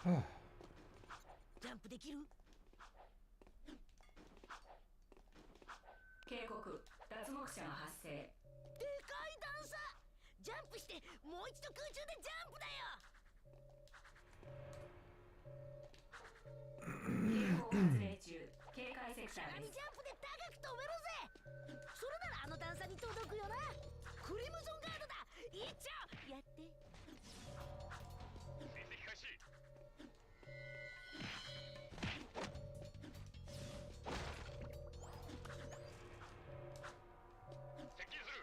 ジャンプできる？警告、脱獄者が発生。でかい段差！ジャンプしてもう一度空中でジャンプだよ。警報発令中。警戒セクターしゃがみです。ジャンプで高く飛べるぜ。それならあの段差に届くよな。クリムゾンガードだ。一丁やって。追跡開始。接近する。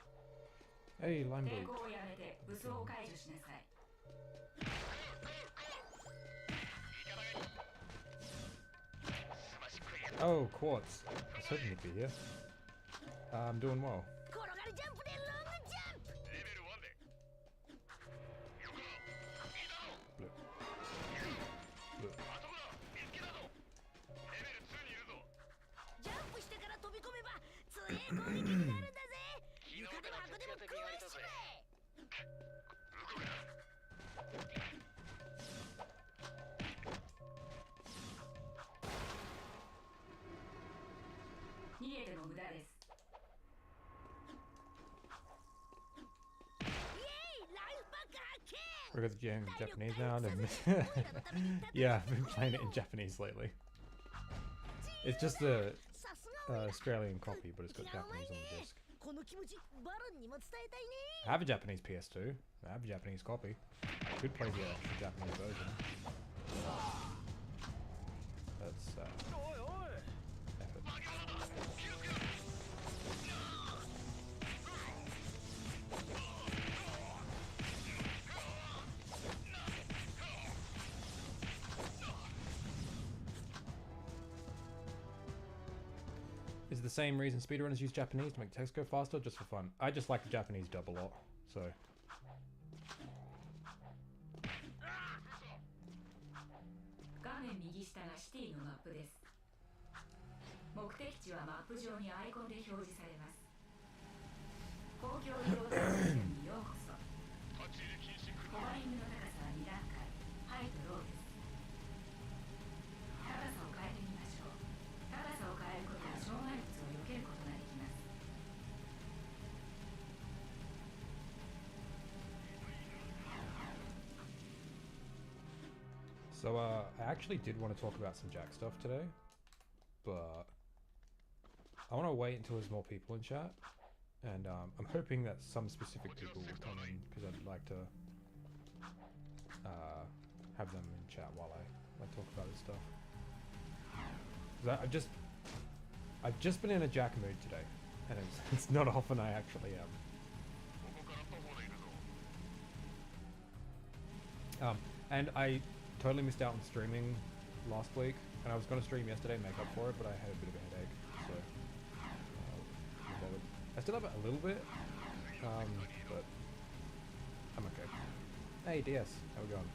Hey, line 抵 boot. 抗をやめて武装を解除しなさい。Oh, quartz. I was hoping you'd be here. I'm doing well. 転がりジャンプでロングジャンプ。レベル1で。横いいだろう。 Blue. Blue. あそこだ。見つけたぞ。レベル2にいるぞ。ジャンプしてから飛び込めば強い攻撃になるんだぜ。床でも箱でも壊しちまえ。動くな。逃げても無駄です。イエイライフパック発見。 We're going to Japanese now. Yeah, I've been playing it in Japanese lately. It's just the Australian copy, but it's got Japanese on the disc. この気持ちバロンにも伝えたいね。 I have a Japanese PS2. I have a Japanese copy. I could play the Japanese version. That's effort. Is it the same reason speedrunners use Japanese to make text go faster, just for fun? I just like the Japanese dub a lot, so. 画面右下がシティのマップです。目的地はマップ上にアイコンで表示されます。公共移動電車にようこそ。立ち入り禁止区。ホバリングの高さは2段階、ハイとローです。高さを変えてみましょう。高さを変えることは障害物を避けることができます。So, I actually did want to talk about some Jack stuff today, but I want to wait until there's more people in chat, and I'm hoping that some specific people will come in, because I'd like to have them in chat while I talk about this stuff. 'Cause I've just been in a Jack mood today, and it's not often I actually am. ここから徒歩でいるぞ。 And I totally missed out on streaming last week, and I was going to stream yesterday and make up for it, but I had a bit of a headache, so not bothered. I still have it a little bit, but I'm okay. Hey DS, how we going?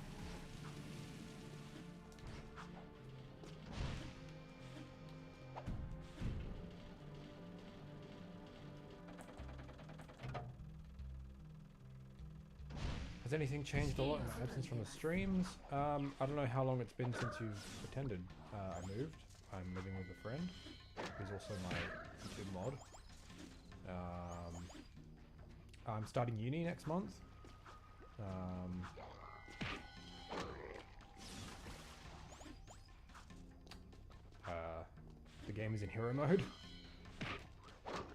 Has anything changed a lot in my absence from the streams? I don't know how long it's been since you've attended. I moved. I'm living with a friend, who's also my YouTube mod. I'm starting uni next month. The game is in hero mode.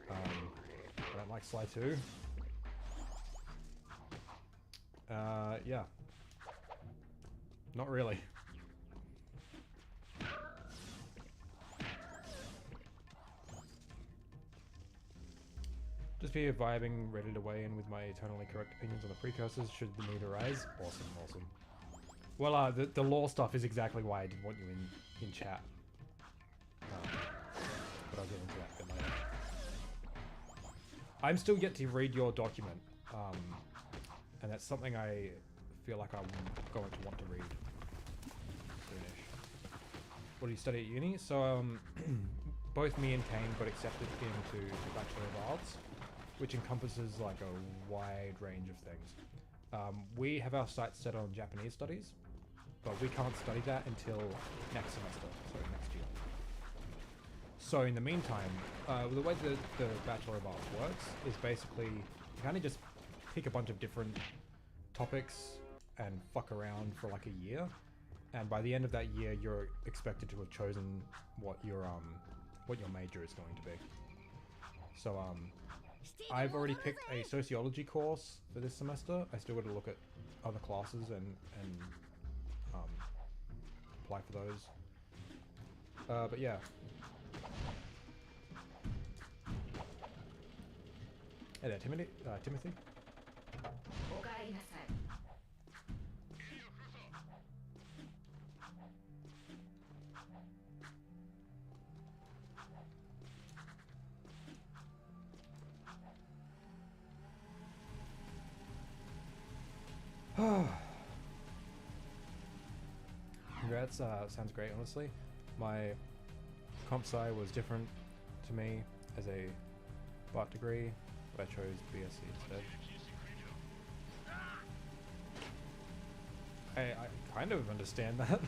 I don't like Sly 2. Yeah. Not really. Just here vibing, ready to weigh in with my eternally correct opinions on the precursors should the need arise. Awesome, awesome. Well, the lore stuff is exactly why I didn't want you in chat. But I'll get into that a bit later. I'm still yet to read your document. And that's something I feel like I'm going to want to read soonish. What do you study at uni? So, both me and Kane got accepted into the Bachelor of Arts, which encompasses like a wide range of things. We have our sights set on Japanese studies, but we can't study that until next semester, so next year. So in the meantime, the way the Bachelor of Arts works is basically you kind of just pick a bunch of different topics and fuck around for like a year, and by the end of that year, you're expected to have chosen what your major is going to be. So I've already picked a sociology course for this semester. I still got to look at other classes and apply for those. But yeah. Hey there, Timothy. おかえりなさい。 Congrats, sounds great, honestly. My comp sci was different to me as a bot degree, but I chose BSc instead. I kind of understand that.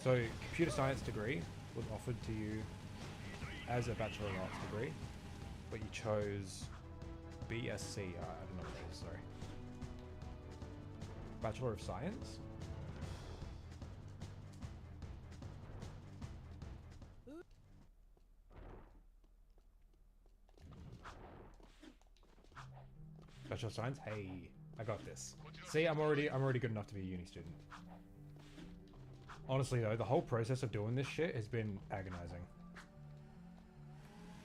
So, computer science degree was offered to you as a Bachelor of Arts degree, but you chose BSc, I don't know what it is, sorry. Bachelor of Science? Bachelor of Science? Hey, I got this. See, I'm already good enough to be a uni student. Honestly though, the whole process of doing this shit has been agonizing.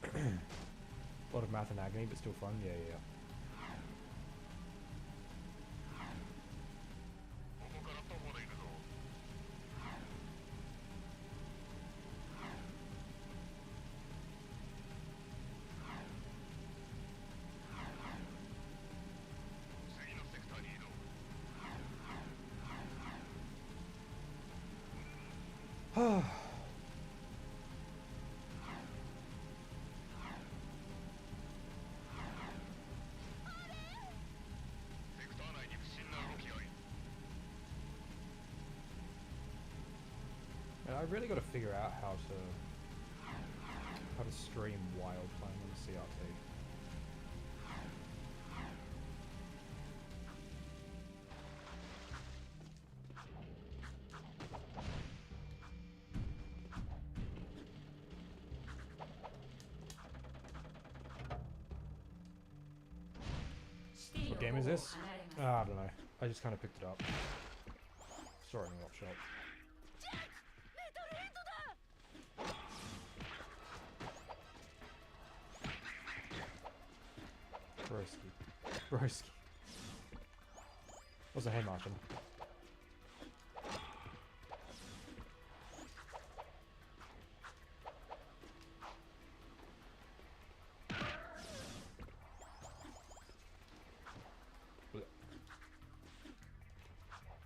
A lot of math and agony, but still fun. Yeah. And I really got to figure out how to stream while playing on the CRT. What game is this? I don't know. I just kind of picked it up. Saw it in the op shop. Broski. Also, hey Martin.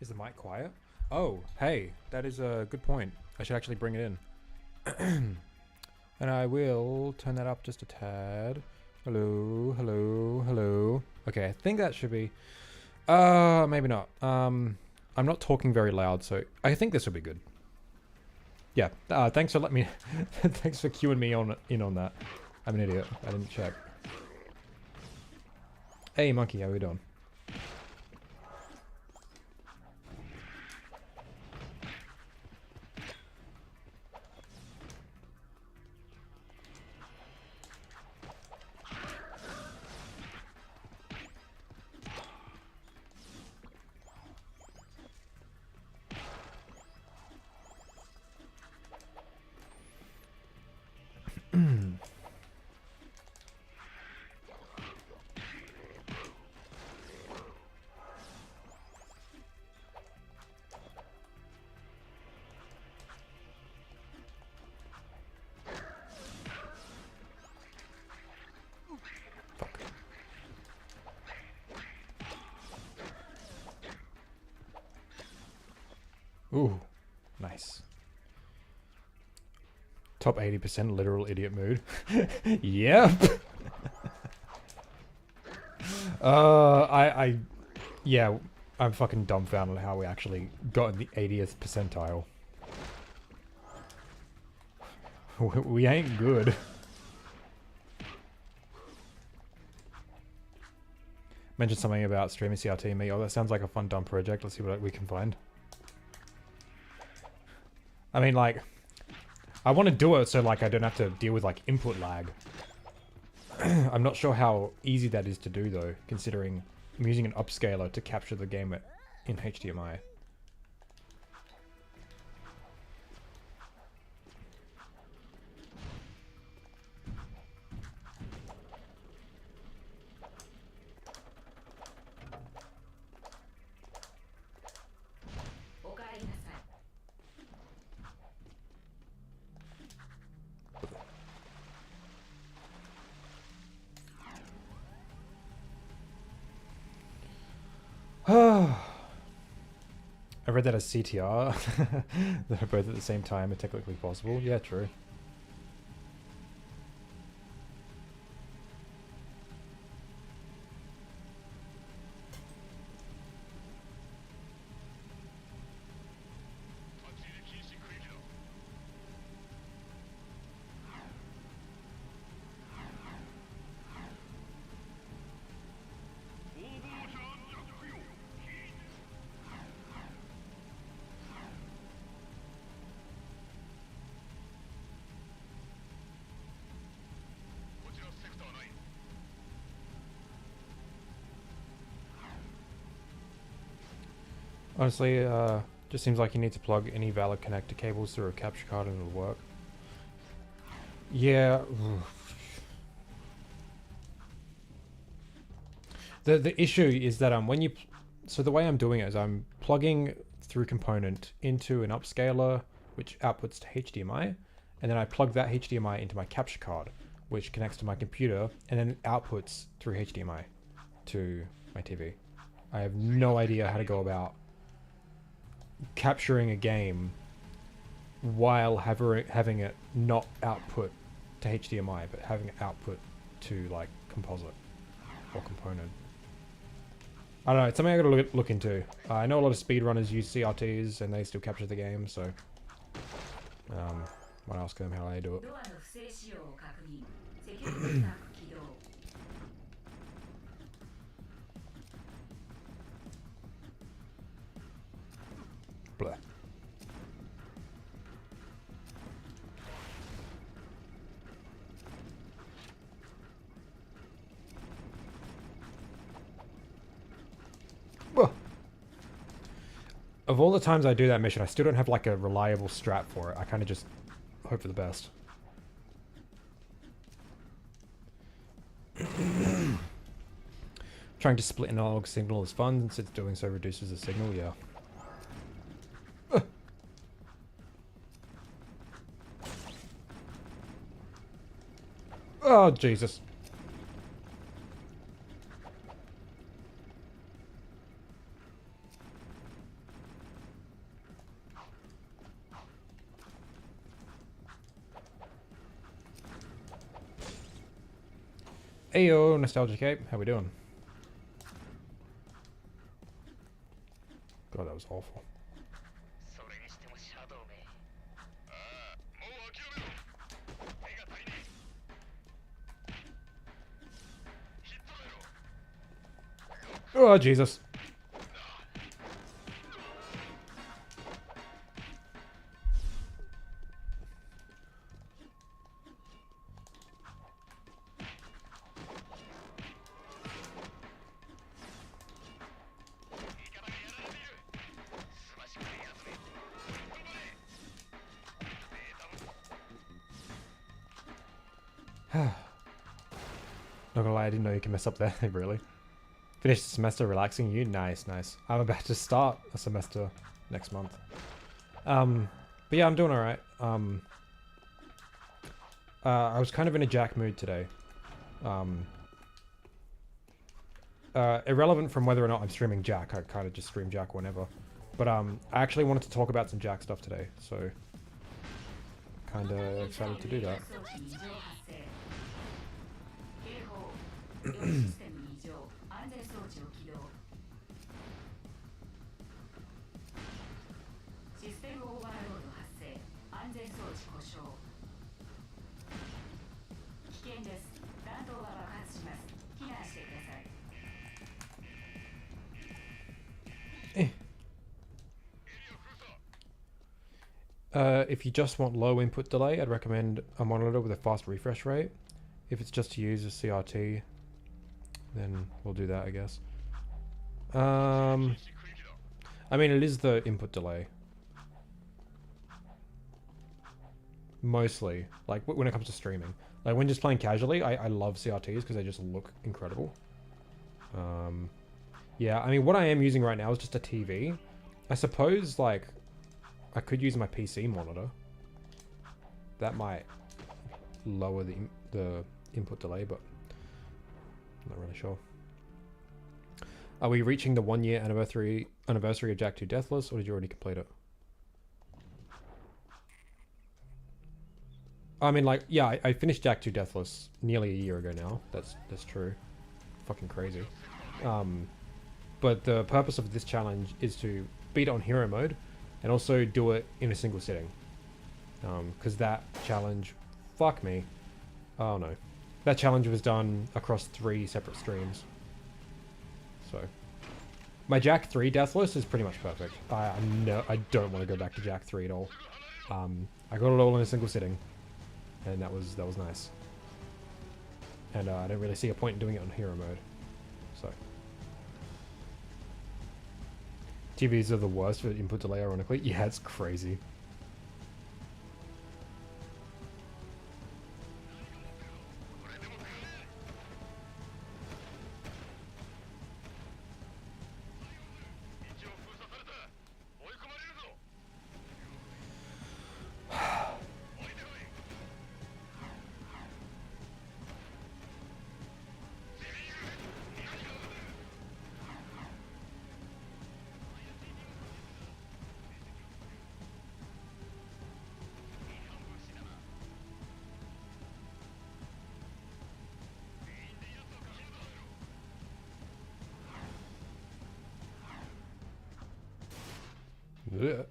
Is the mic quiet? Oh, hey, that is a good point. I should actually bring it in. And I will turn that up just a tad. Hello. Okay, I think that should be... maybe not. I'm not talking very loud, so I think this will be good. Yeah, thanks for letting me... thanks for queuing me in on that. I'm an idiot. I didn't check. Hey, Monkey, how we doing? Ooh, nice. Top 80% literal idiot mood. Yep. Yeah, I'm fucking dumbfounded how we actually got in the 80th percentile. We ain't good. Mentioned something about streaming CRT and me. Oh, that sounds like a fun dumb project. Let's see what we can find. I mean, like, I want to do it so, like, I don't have to deal with, like, input lag. I'm not sure how easy that is to do, though, considering I'm using an upscaler to capture the game in HDMI. I read that as CTR. They're both at the same time are technically possible. Yeah, true. Honestly, just seems like you need to plug any valid connector cables through a capture card and it'll work. Yeah. The issue is that when you... So the way I'm doing it is I'm plugging through component into an upscaler, which outputs to HDMI, and then I plug that HDMI into my capture card, which connects to my computer, and then outputs through HDMI to my TV. I have no idea how to go about capturing a game while having it not output to HDMI, but having it output to, like, composite or component. I don't know, it's something I gotta look into. I know a lot of speedrunners use CRTs and they still capture the game, so might ask them how they do it. Blah. Well, of all the times I do that mission, I still don't have like a reliable strat for it. I kind of just hope for the best. Trying to split an analog signal is fun, since doing so reduces the signal, yeah. Oh, Jesus. Ayo, Nostalgia Cape. How we doing? God, that was awful. Oh, Jesus. Not gonna lie, I didn't know you can mess up there, really. Finish the semester relaxing you? Nice, nice. I'm about to start a semester next month. But yeah, I'm doing alright. I was kind of in a Jack mood today. Irrelevant from whether or not I'm streaming Jack, I kind of just stream Jack whenever. But I actually wanted to talk about some Jack stuff today, so kind of excited to do that. です。弾頭が爆発します。避難してください。If you just want low input delay, I'd recommend a monitor with a fast refresh rate. If it's just to use a CRT, then we'll do that, I guess. I mean, it is the input delay. Mostly. Like, when it comes to streaming. Like, when just playing casually, I love CRTs because they just look incredible. Yeah, I mean, what I am using right now is just a TV. I suppose, like, I could use my PC monitor. That might lower the input delay, but I'm not really sure. Are we reaching the 1 year anniversary of Jak 2 Deathless, or did you already complete it? I mean, like, yeah, I finished Jak 2 Deathless nearly a year ago now. That's true. Fucking crazy. But the purpose of this challenge is to beat it on hero mode, and also do it in a single sitting. Because that challenge... Fuck me. Oh no. That challenge was done across 3 separate streams. So... My Jak 3 Deathless is pretty much perfect. I don't want to go back to Jak 3 at all. I got it all in a single sitting. And that was nice. And I don't really see a point in doing it on hero mode. So... TVs are the worst for input delay, ironically. Yeah, it's crazy. Ugh.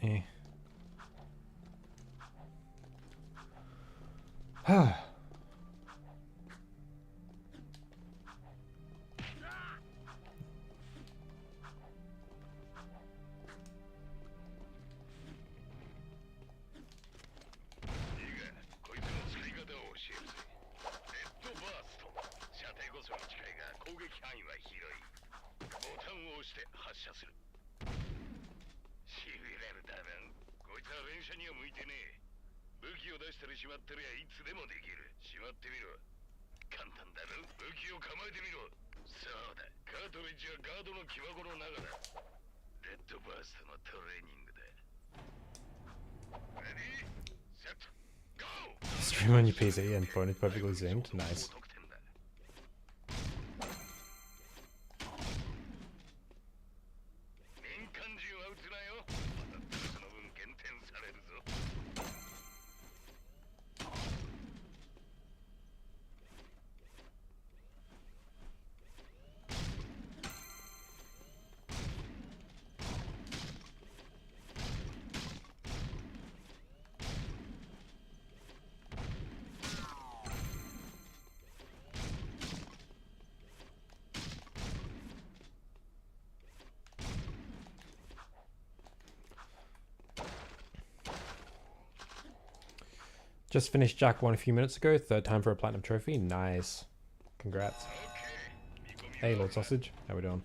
Eh. Stream on your PC and phone is perfectly synced. Nice. Just finished Jak 1 a few minutes ago. 3rd time for a platinum trophy. Nice. Congrats. Hey, Lord Sausage. How we doing?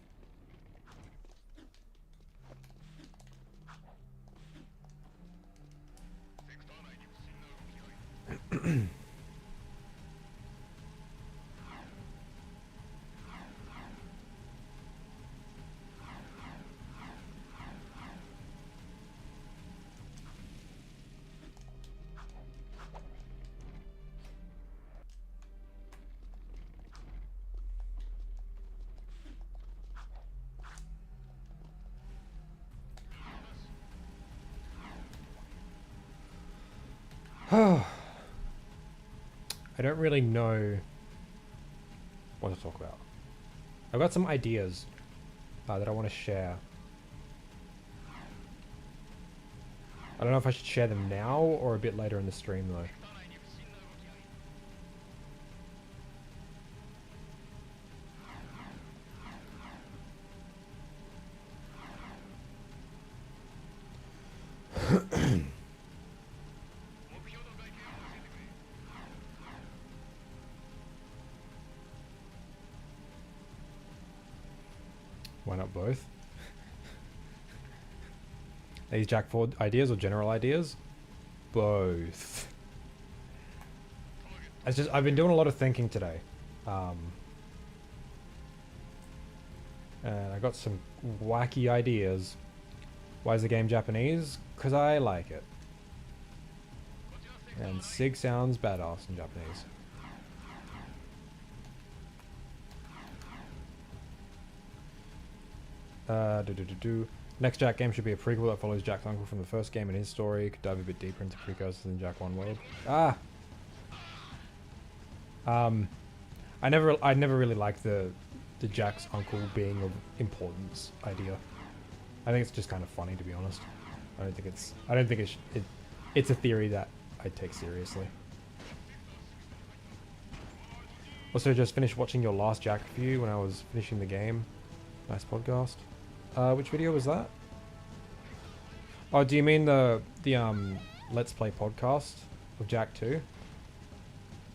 I don't really know what to talk about. I've got some ideas that I want to share. I don't know if I should share them now or a bit later in the stream though. Why not both? These Jack 4 ideas or general ideas? Both. It's just, I've been doing a lot of thinking today. And I got some wacky ideas. Why is the game Japanese? Because I like it. And Sig sounds badass in Japanese. Next Jack game should be a prequel that follows Jack's uncle from the first game and his story. Could dive a bit deeper into precursors in Jack 1 world. I never really liked the Jack's uncle being of importance idea. I think it's just kind of funny, to be honest. I don't think it's a theory that I take seriously. Also, just finished watching your last Jack review when I was finishing the game. Nice podcast. Which video was that? Oh, do you mean the Let's Play podcast of Jack 2?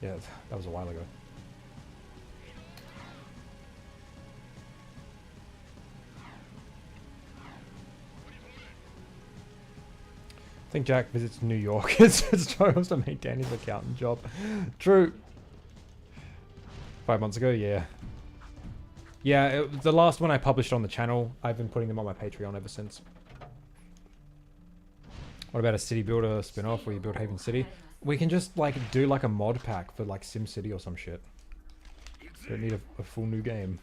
Yeah, that was a while ago. I think Jack visits New York. It's supposed to make Danny's accountant job. True. 5 months ago, yeah. Yeah, the last one I published on the channel, I've been putting them on my Patreon ever since. What about a city builder spin-off where you build Haven City? We can just like do like a mod pack for like Sim City or some shit. Don't need a full new game.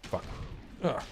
Fuck. Ugh.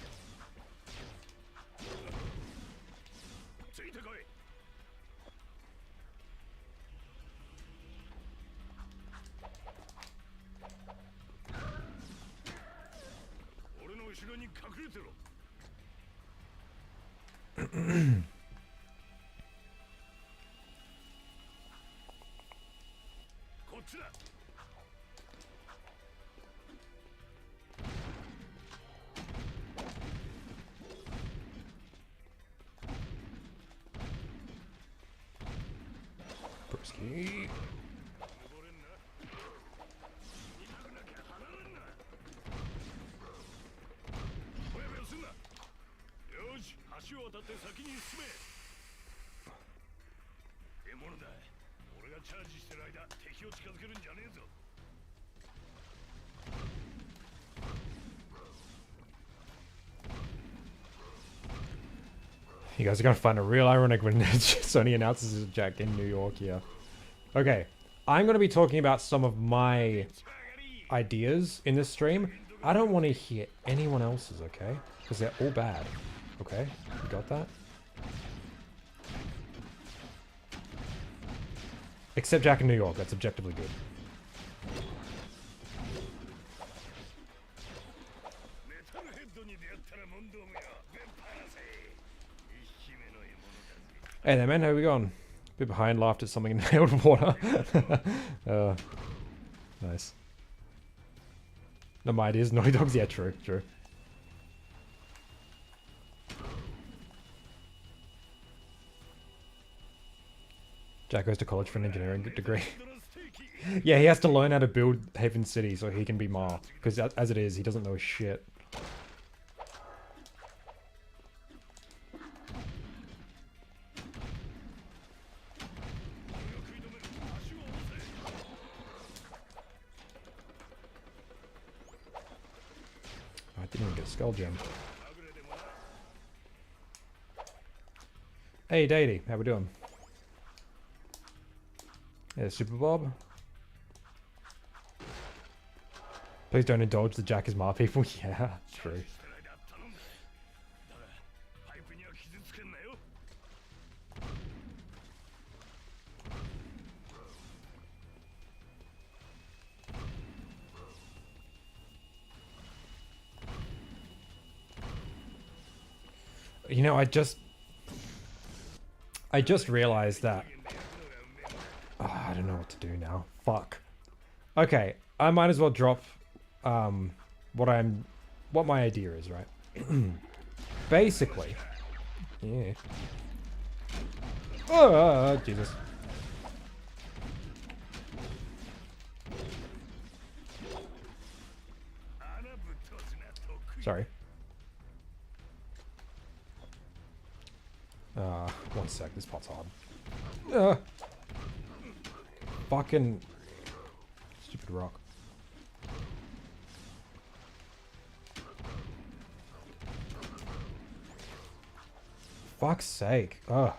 Brisky. You guys are gonna find it real ironic when Sony announces a Jack in New York here. Okay, I'm gonna be talking about some of my ideas in this stream. I don't want to hear anyone else's, okay? Because they're all bad. Okay, you got that? Except Jack in New York, that's objectively good. Hey there, man, how we going? Bit behind, laughed at something in nailed water. Nice. No, my ideas, Naughty Dogs, yeah, true, true. Jack goes to college for an engineering degree. Yeah, he has to learn how to build Haven City so he can be Ma. Because as it is, he doesn't know shit. I didn't even get a skull gem. Hey, Datey, how we doing? Yeah, Super Bob. Please don't indulge the Jack is Ma people. Yeah, true. 傷つけんなよ。 You know, I just realized that. Oh, I don't know what to do now. Fuck. Okay, I might as well drop what my idea is, right? Basically. Yeah. Oh, Jesus. Sorry. One sec, this pot's hard. Fucking stupid rock. Fuck's sake. Ugh.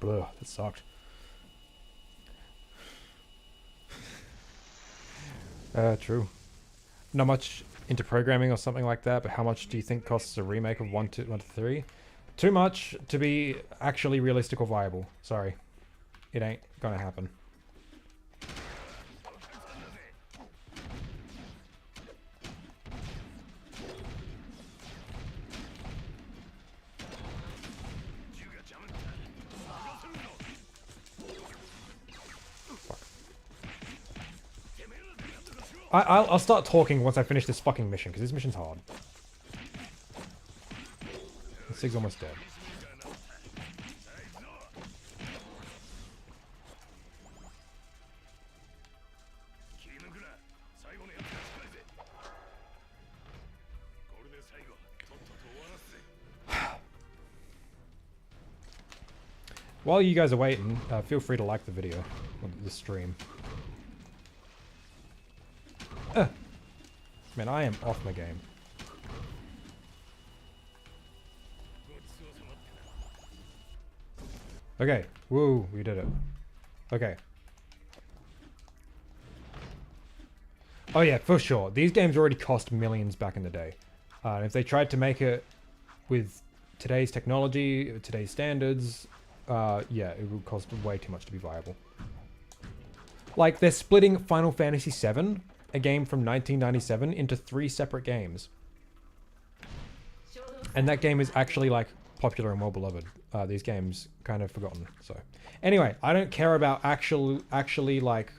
Ugh, that sucked. True. Not much into programming or something like that, but how much do you think costs a remake of 1 to 3? Too much to be actually realistic or viable. Sorry. It ain't gonna happen. I'll start talking once I finish this fucking mission, because this mission's hard. Sig's almost dead. While you guys are waiting, feel free to like the video, or the stream. Man, I am off my game. Okay, woo, we did it. Okay. Oh yeah, for sure. These games already cost millions back in the day. If they tried to make it with today's technology, today's standards, yeah, it would cost way too much to be viable. Like, they're splitting Final Fantasy VII, a game from 1997, into 3 separate games. And that game is actually, like, popular and well beloved. These games kind of forgotten, so. Anyway, I don't care about actually, like,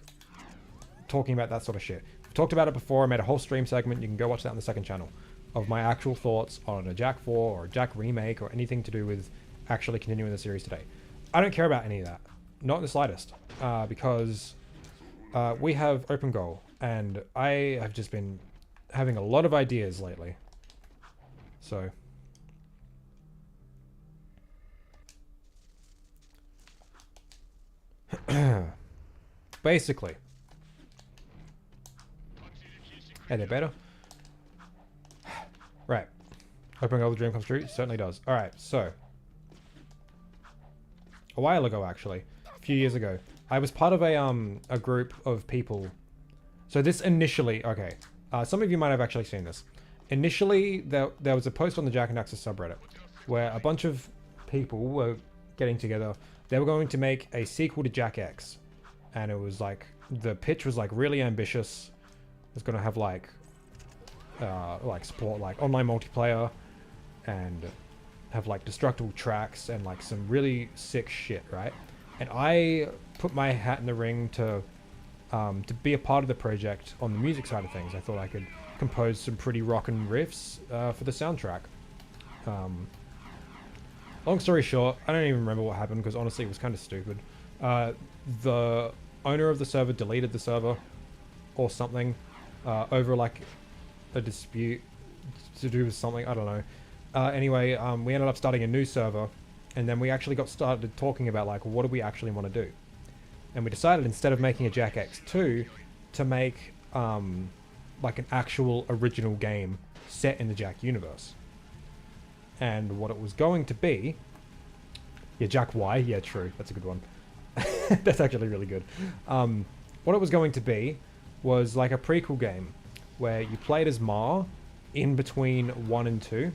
talking about that sort of shit. I've talked about it before. I made a whole stream segment. You can go watch that on the second channel of my actual thoughts on a Jak 4 or a Jak remake or anything to do with actually continuing the series today. I don't care about any of that. Not in the slightest. Because we have open goal. And I have just been having a lot of ideas lately. So. Basically. Hey, they're better. Right. Open goal, the dream comes true. Certainly does. Alright, so. A while ago, actually. A few years ago. I was part of a group of people. So this initially, okay, some of you might have actually seen this. Initially, there was a post on the Jak and Daxter subreddit where a bunch of people were getting together. They were going to make a sequel to Jak X. And it was like, the pitch was like really ambitious. It was going to have like support like online multiplayer and have like destructible tracks and like some really sick shit, right? And I put my hat in the ring to be a part of the project on the music side of things. I thought I could compose some pretty rockin' riffs for the soundtrack. Long story short, I don't even remember what happened because honestly it was kind of stupid. The owner of the server deleted the server or something over like a dispute to do with something, I don't know. Anyway, we ended up starting a new server and then we actually got started talking about like what do we actually want to do. And we decided instead of making a Jak X2 to make like an actual original game set in the Jak universe. And what it was going to be, yeah, Jak Y, yeah, true, that's a good one. That's actually really good. What it was going to be was like a prequel game where you played as Ma in between 1 and 2,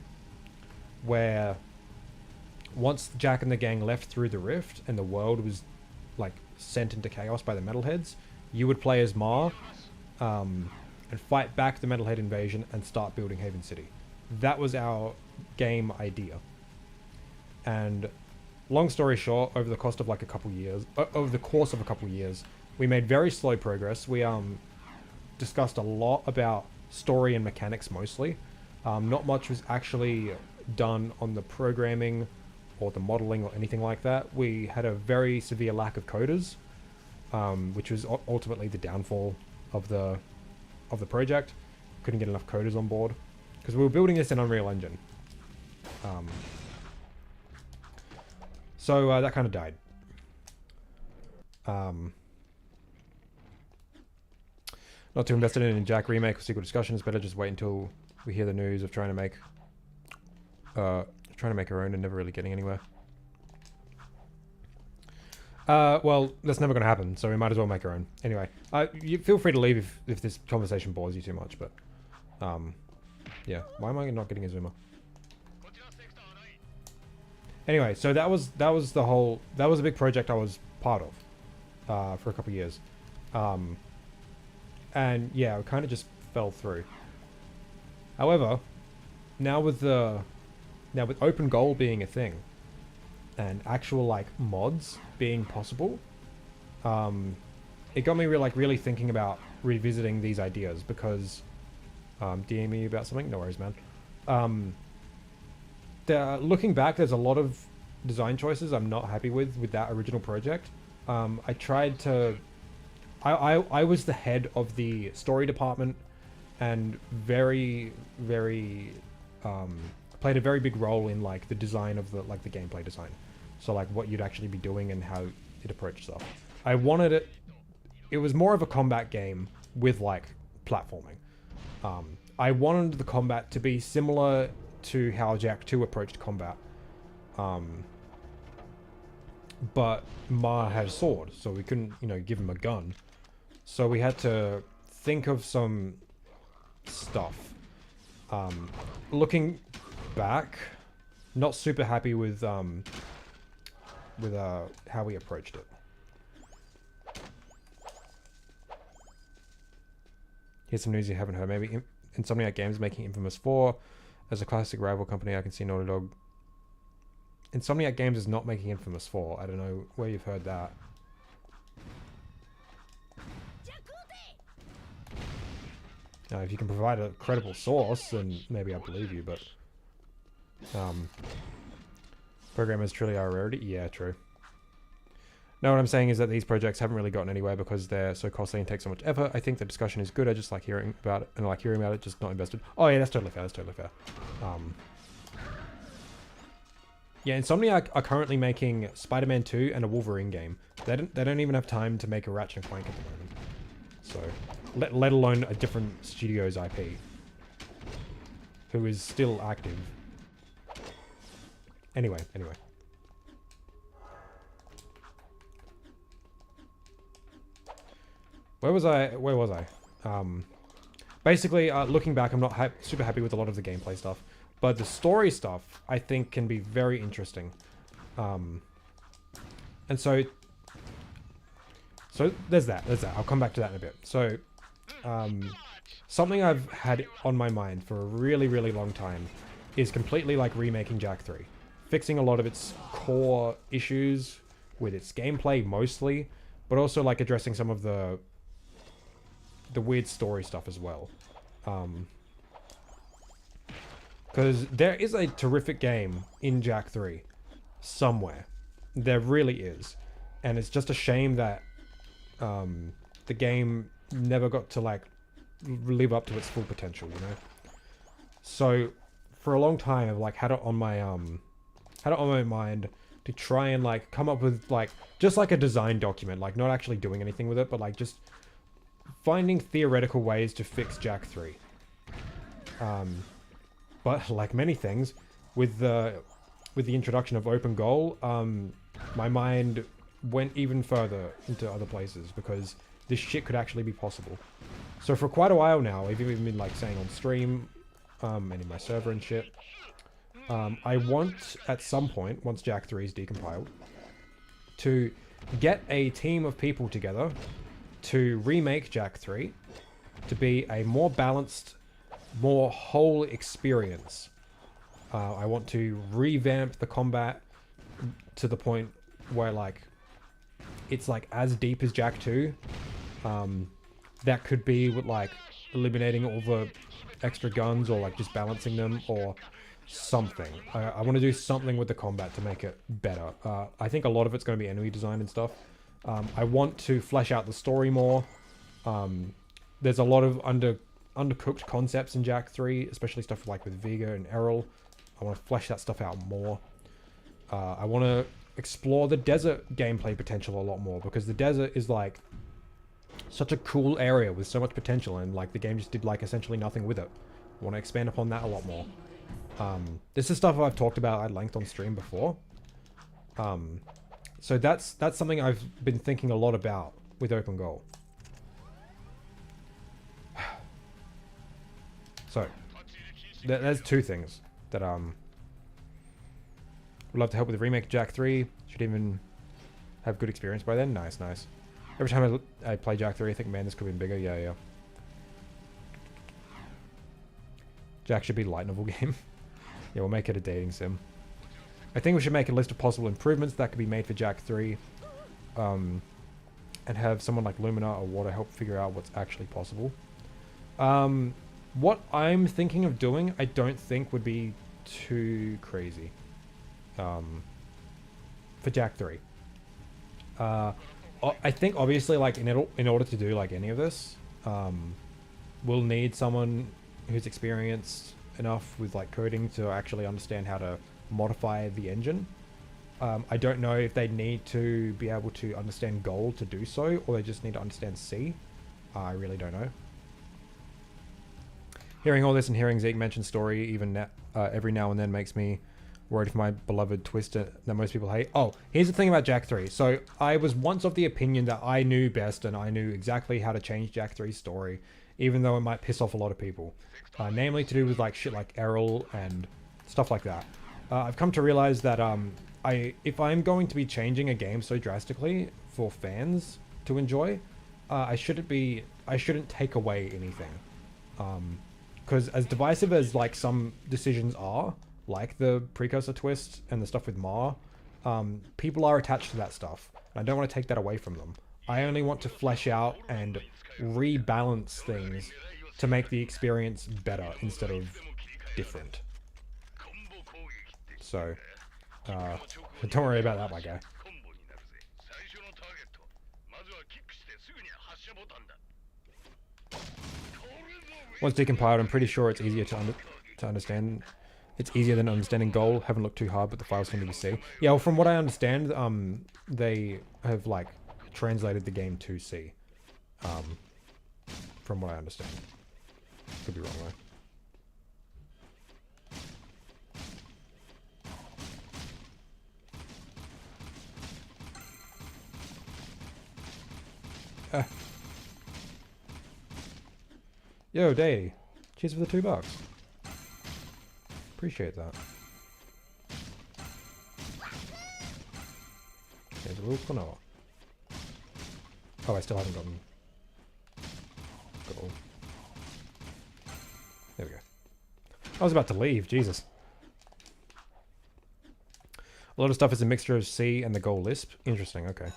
where once Jack and the gang left through the rift and the world was like sent into chaos by the metalheads, you would play as Ma and fight back the metalhead invasion and start building Haven City. That was our game idea. And long story short, over the course of like a couple years, we made very slow progress. We discussed a lot about story and mechanics mostly. Not much was actually done on the programming or the modeling or anything like that. We had a very severe lack of coders, which was ultimately the downfall of the project. Couldn't get enough coders on board because we were building this in Unreal Engine. So that kind of died. Not too invested in a Jack remake or sequel discussion. It's better just wait until we hear the news of trying to make our own and never really getting anywhere. Well, that's never going to happen, so we might as well make our own. Anyway, you feel free to leave if this conversation bores you too much, but yeah. Why am I not getting a zoomer? Anyway, so that was a big project I was part of for a couple of years. And yeah, it kind of just fell through. However, now with open goal being a thing and actual like mods being possible, it got me really thinking about revisiting these ideas because DM me about something? No worries, man. Looking back, there's a lot of design choices I'm not happy with that original project. I tried to... I was the head of the story department and very played a very big role in like the design of the gameplay design. So like what you'd actually be doing and how it approached stuff. I wanted it was more of a combat game with like platforming. I wanted the combat to be similar to how Jak 2 approached combat. But Ma had a sword, so we couldn't, give him a gun. So we had to think of some stuff. Looking back, not super happy with how we approached it. Here's some news you haven't heard. Maybe Insomniac Games making Infamous 4 as a classic rival company. I can see Naughty Dog. Insomniac Games is not making Infamous 4. I don't know where you've heard that. If you can provide a credible source, then maybe I believe you, but... programmers truly are a rarity? Yeah, true. No, what I'm saying is that these projects haven't really gotten anywhere because they're so costly and take so much effort. I think the discussion is good. I just like hearing about it, and I like hearing about it, just not invested. Oh yeah, that's totally fair. That's totally fair. Yeah, Insomniac are currently making Spider-Man 2 and a Wolverine game. They don't even have time to make a Ratchet & Clank at the moment. So, let alone a different studio's IP, who is still active. Anyway. Where was I? Basically, looking back, I'm not super happy with a lot of the gameplay stuff. But the story stuff, I think, can be very interesting. And so there's that. I'll come back to that in a bit. So, something I've had on my mind for a really, really long time is completely like remaking Jak 3. Fixing a lot of its core issues with its gameplay mostly, but also like addressing some of the weird story stuff as well. Because there is a terrific game in Jak 3 somewhere. There really is. And it's just a shame that the game never got to like live up to its full potential, So for a long time I've like had it on my mind to try and like come up with like just like a design document, like not actually doing anything with it, but like just finding theoretical ways to fix Jak 3. But like many things, with the introduction of open goal, my mind went even further into other places because this shit could actually be possible. So for quite a while now, I've even been like saying on stream, and in my server and shit, I want at some point, once Jack 3 is decompiled, to get a team of people together to remake Jack 3 to be a more balanced, more whole experience. I want to revamp the combat to the point where like it's like as deep as Jack 2. That could be with like eliminating all the extra guns or like just balancing them or something. I want to do something with the combat to make it better. I think a lot of it's going to be enemy design and stuff. I want to flesh out the story more. There's a lot of undercooked concepts in Jack 3, especially stuff like with Vega and Errol. I want to flesh that stuff out more. I want to explore the desert gameplay potential a lot more because the desert is like such a cool area with so much potential, and like the game just did like essentially nothing with it. I want to expand upon that a lot more. This is stuff I've talked about at length on stream before. So that's something I've been thinking a lot about with Open Goal. So there's two things that would love to help with the remake of Jack 3. Should even have good experience by then. Nice. Every time I play Jack 3, I think, man, this could have been bigger. Yeah. Jack should be a light novel game. Yeah, we'll make it a dating sim. I think we should make a list of possible improvements that could be made for Jack 3. And have someone like Lumina or Water help figure out what's actually possible. What I'm thinking of doing, I don't think would be too crazy. For Jack 3. I think obviously like in order to do like any of this, we'll need someone who's experienced enough with like coding to actually understand how to modify the engine. I don't know if they need to be able to understand Gold to do so, or they just need to understand C. I really don't know. Hearing all this and hearing Zeke mention story even every now and then makes me worried for my beloved Twister that most people hate. Oh, here's the thing about Jack 3. So I was once of the opinion that I knew best and I knew exactly how to change Jack 3's story, even though it might piss off a lot of people. Namely to do with like shit like Errol and stuff like that. I've come to realize that if I'm going to be changing a game so drastically for fans to enjoy, I shouldn't take away anything. Because as divisive as like some decisions are, like the precursor twist and the stuff with Ma, people are attached to that stuff. And I don't want to take that away from them. I only want to flesh out and rebalance things to make the experience better instead of different. So, don't worry about that, my guy. Once decompiled, I'm pretty sure it's easier to understand. It's easier than understanding Goal. Haven't looked too hard, but the files seem to be C. Yeah, well, from what I understand, they have like translated the game to C. From what I understand. Could be wrong though. Yo, Day. Cheers for the $2. Appreciate that. There's a little Canoa. Oh, I still haven't gotten Gold. There we go. I was about to leave, Jesus. A lot of stuff is a mixture of C and the Goal Lisp. Interesting, okay.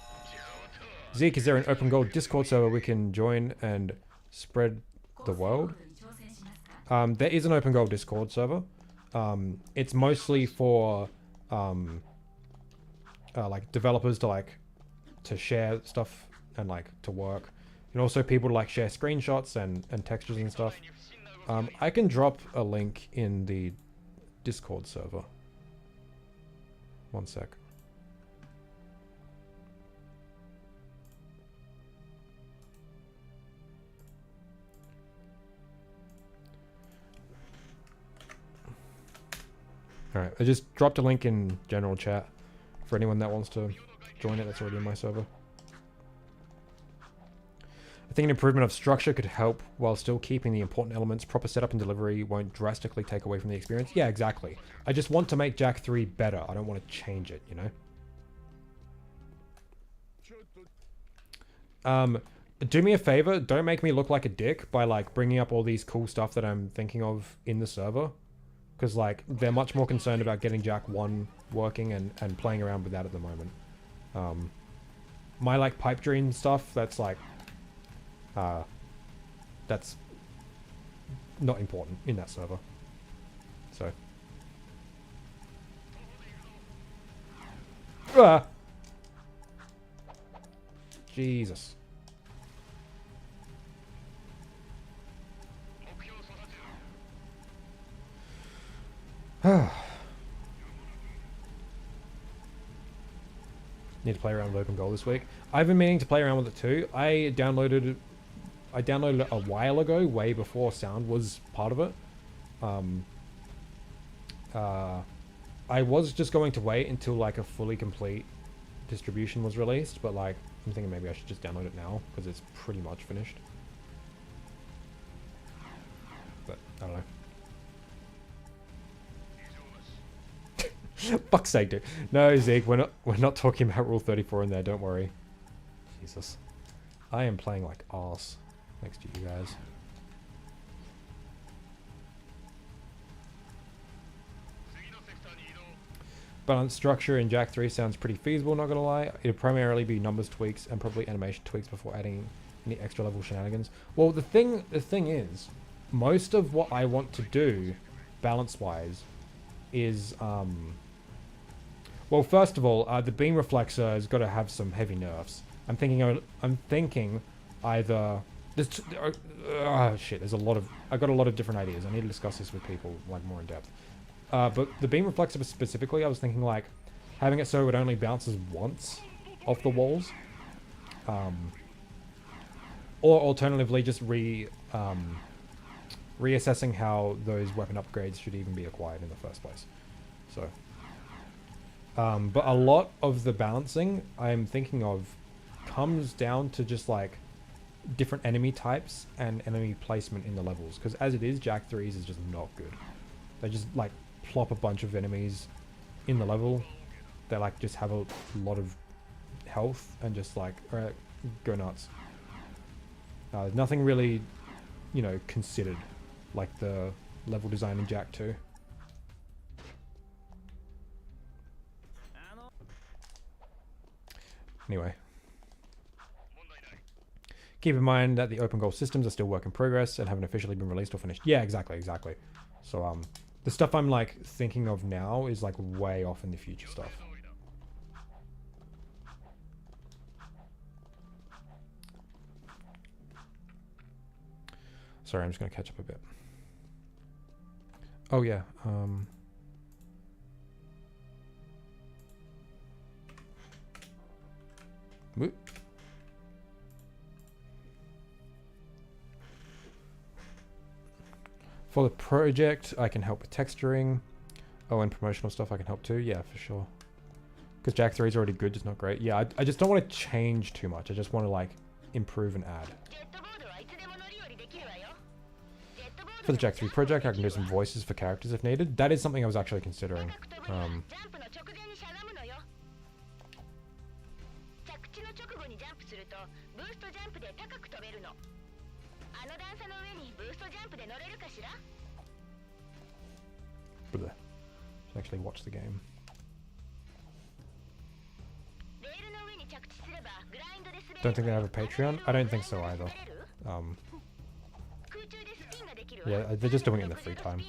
Zeke, is there an open Goal Discord server we can join and spread the world? There is an open Goal Discord server. It's mostly for like developers to share stuff and like to work, and also people to like share screenshots and textures and stuff. I can drop a link in the Discord server. One sec. Alright, I just dropped a link in general chat for anyone that wants to join it that's already in my server. I think an improvement of structure could help while still keeping the important elements. Proper setup and delivery won't drastically take away from the experience. Yeah, exactly. I just want to make Jak 3 better. I don't want to change it, you know? Do me a favor, don't make me look like a dick by like bringing up all these cool stuff that I'm thinking of in the server. Because like, they're much more concerned about getting Jak 1 working and playing around with that at the moment. My like pipe dream stuff, that's like... that's not important in that server. So. Jesus. Need to play around with Open Goal this week. I've been meaning to play around with it too. I downloaded it a while ago, way before sound was part of it. I was just going to wait until like a fully complete distribution was released, but like I'm thinking maybe I should just download it now because it's pretty much finished. But I don't know. Fuck's sake, dude. No, Zeke, we're not talking about Rule 34 in there, don't worry. Jesus. I am playing like arse next to you guys. Balanced structure in Jak 3 sounds pretty feasible, not gonna lie. It'll primarily be numbers tweaks and probably animation tweaks before adding any extra level shenanigans. Well, the thing is, most of what I want to do, balance-wise, is well, first of all, the beam reflexor has got to have some heavy nerfs. I'm thinking either this. Shit, there's a lot of. I got a lot of different ideas. I need to discuss this with people like more in depth. But the beam reflexor specifically, I was thinking like having it so it only bounces once off the walls, or alternatively just reassessing how those weapon upgrades should even be acquired in the first place. So. But a lot of the balancing I'm thinking of comes down to just like different enemy types and enemy placement in the levels. Because as it is, Jak 3's is just not good. They just like plop a bunch of enemies in the level. They like just have a lot of health and just like go nuts. Nothing really, you know, considered like the level design in Jak 2. Anyway. Keep in mind that the open goal systems are still work in progress and haven't officially been released or finished. Yeah, exactly. So, the stuff I'm, like, thinking of now is, like, way off in the future stuff. Sorry, I'm just gonna catch up a bit. Oh, yeah, Whoop. For the project, I can help with texturing. Oh, and promotional stuff I can help too. Yeah, for sure. Because Jak 3 is already good, just not great. Yeah, I just don't want to change too much. I just want to, like, improve and add. For the Jak 3 project, I can do some voices for characters if needed. That is something I was actually considering. Actually watch the game. Don't think they have a Patreon? I don't think so either. Yeah, they're just doing it in their free time.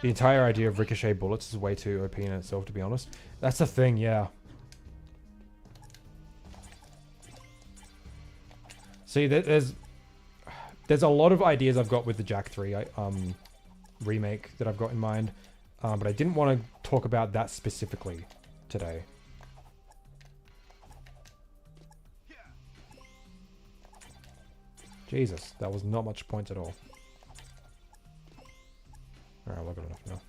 The entire idea of ricochet bullets is way too OP in itself, to be honest. That's the thing, yeah. See, there's a lot of ideas I've got with the Jak 3 remake that I've got in mind, but I didn't want to talk about that specifically today. Jesus, that was not much points at all. Alright, I've got enough now.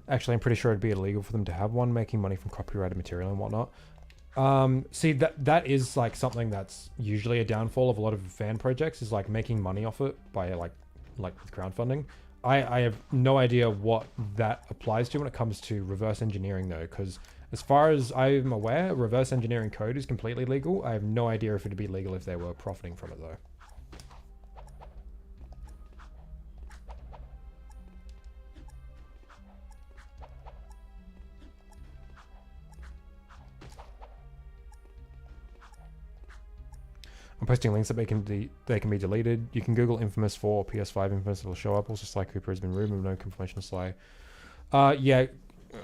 Actually, I'm pretty sure it'd be illegal for them to have one, making money from copyrighted material and whatnot. See, that is like something that's usually a downfall of a lot of fan projects, is like making money off it by like with crowdfunding. I have no idea what that applies to when it comes to reverse engineering though, because as far as I'm aware, reverse engineering code is completely legal. I have no idea if it'd be legal if they were profiting from it though. I'm posting links that they can be deleted. You can Google Infamous for PS5 Infamous, it'll show up. Also, Sly Cooper has been removed, no confirmation of Sly. Yeah,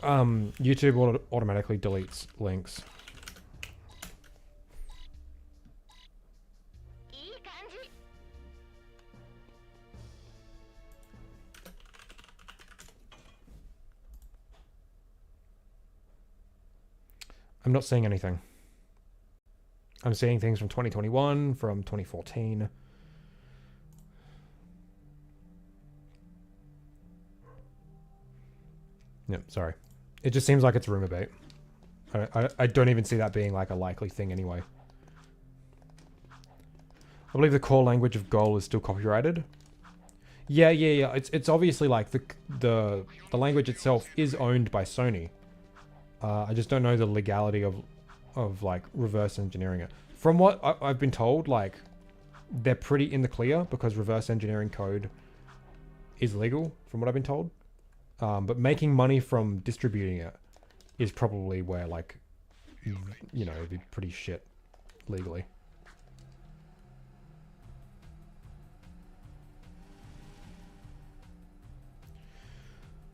YouTube automatically deletes links. I'm not seeing anything. I'm seeing things from 2021, from 2014. Yep, sorry. It just seems like it's rumor bait. I don't even see that being like a likely thing anyway. I believe the core language of Goal is still copyrighted. Yeah. It's obviously like the language itself is owned by Sony. I just don't know the legality of like reverse engineering it. From what I've been told, like they're pretty in the clear because reverse engineering code is legal from what I've been told. But making money from distributing it is probably where like, you know, it'd be pretty shit legally.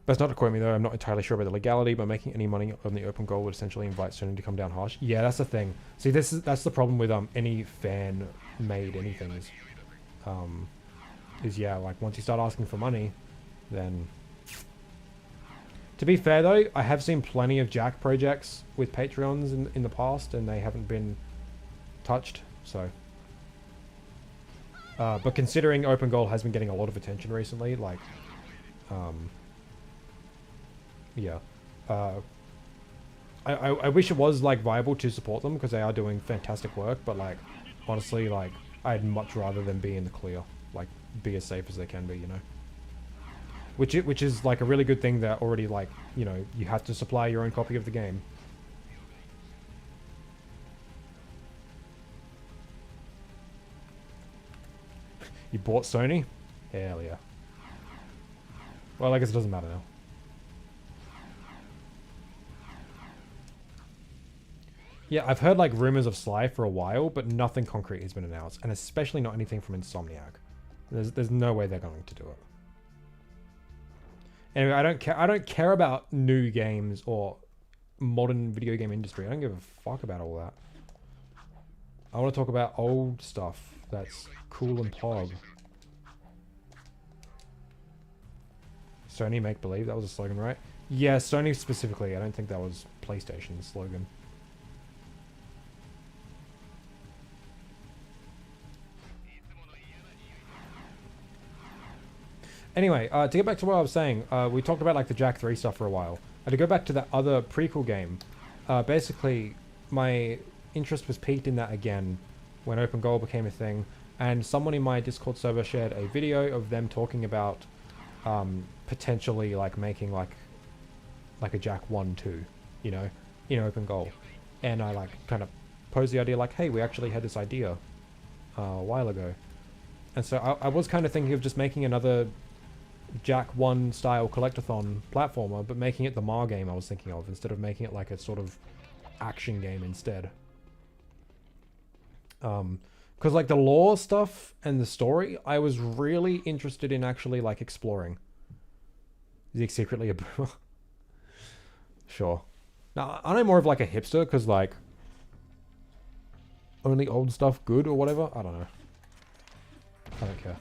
That's not to quote me though, I'm not entirely sure about the legality, but making any money on the open goal would essentially invite Sony to come down harsh. Yeah, that's the thing. See, that's the problem with any fan-made anything is yeah, like once you start asking for money, then... To be fair though, I have seen plenty of Jack projects with Patreons in the past, and they haven't been touched, so... but considering open goal has been getting a lot of attention recently, like... yeah. I wish it was like viable to support them because they are doing fantastic work, but like honestly, like I'd much rather them be in the clear, like be as safe as they can be, you know. Which is like a really good thing that already, like, you know, you have to supply your own copy of the game. You bought Sony? Hell yeah. Well, I guess it doesn't matter now. Yeah, I've heard like rumors of Sly for a while, but nothing concrete has been announced, and especially not anything from Insomniac. There's no way they're going to do it. Anyway, I don't care about new games or modern video game industry. I don't give a fuck about all that. I want to talk about old stuff that's cool and pog. Sony make believe, that was a slogan, right? Yeah, Sony specifically. I don't think that was PlayStation's slogan. Anyway, to get back to what I was saying, we talked about like the Jack 3 stuff for a while. And to go back to that other prequel game, basically my interest was piqued in that again when open goal became a thing, and someone in my Discord server shared a video of them talking about potentially like making like a Jack 1-2, you know, in open goal. And I like kind of posed the idea like, hey, we actually had this idea a while ago. And so I was kind of thinking of just making another Jack 1 style collectathon platformer, but making it the Mar game I was thinking of, instead of making it like a sort of action game instead. Because like the lore stuff and the story, I was really interested in actually like exploring. Is he secretly a boomer? Sure. Now, aren't I more of like a hipster because like only old stuff good or whatever? I don't know. I don't care.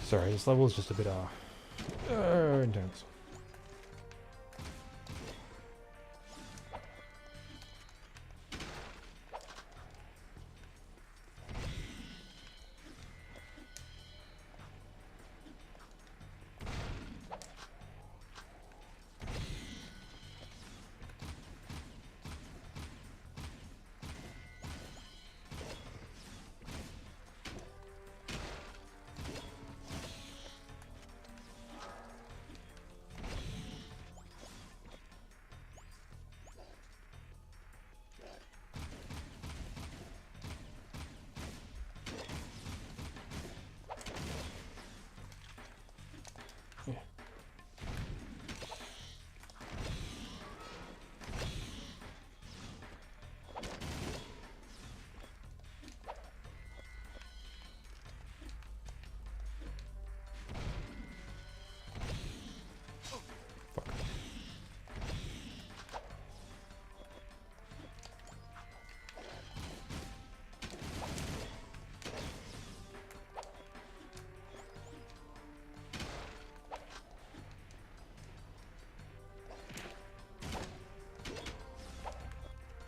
Sorry, this level is just a bit intense.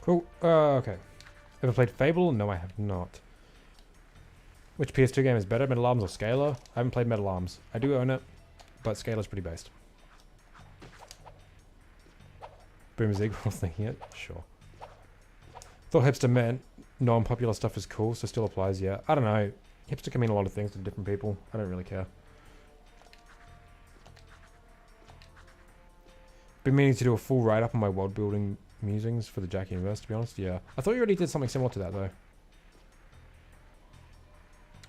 Cool. Okay. Ever played Fable? No, I have not. Which PS2 game is better, Metal Arms or Scalar? I haven't played Metal Arms. I do own it, but Scalar's pretty based. Boomer Zig was thinking it? Sure. Thought hipster meant non-popular stuff is cool, so still applies, yeah. I don't know. Hipster can mean a lot of things to different people. I don't really care. Been meaning to do a full write-up on my world-building musings for the Jack universe, to be honest. Yeah. I thought you already did something similar to that, though.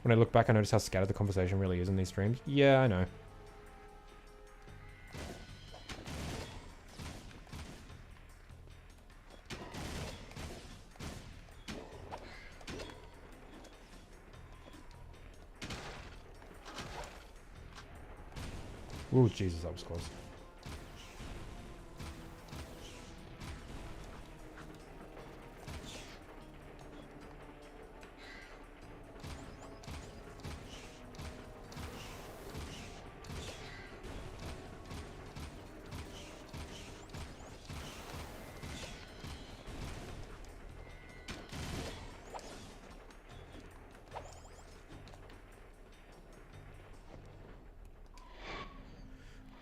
When I look back, I notice how scattered the conversation really is in these streams. Yeah, I know. Ooh, Jesus, that was close.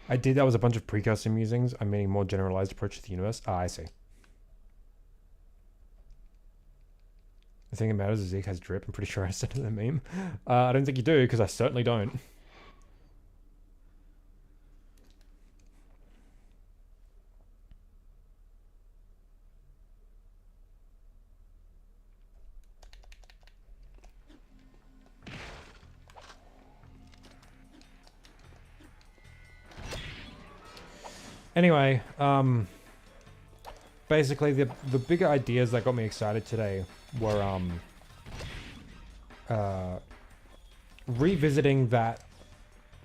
I did, that was a bunch of precursor musings. I'm meaning more generalized approach to the universe. Ah, I see. The thing that matters is Zeke has drip. I'm pretty sure I said it in the meme. I don't think you do, because I certainly don't. Anyway, basically the bigger ideas that got me excited today were revisiting that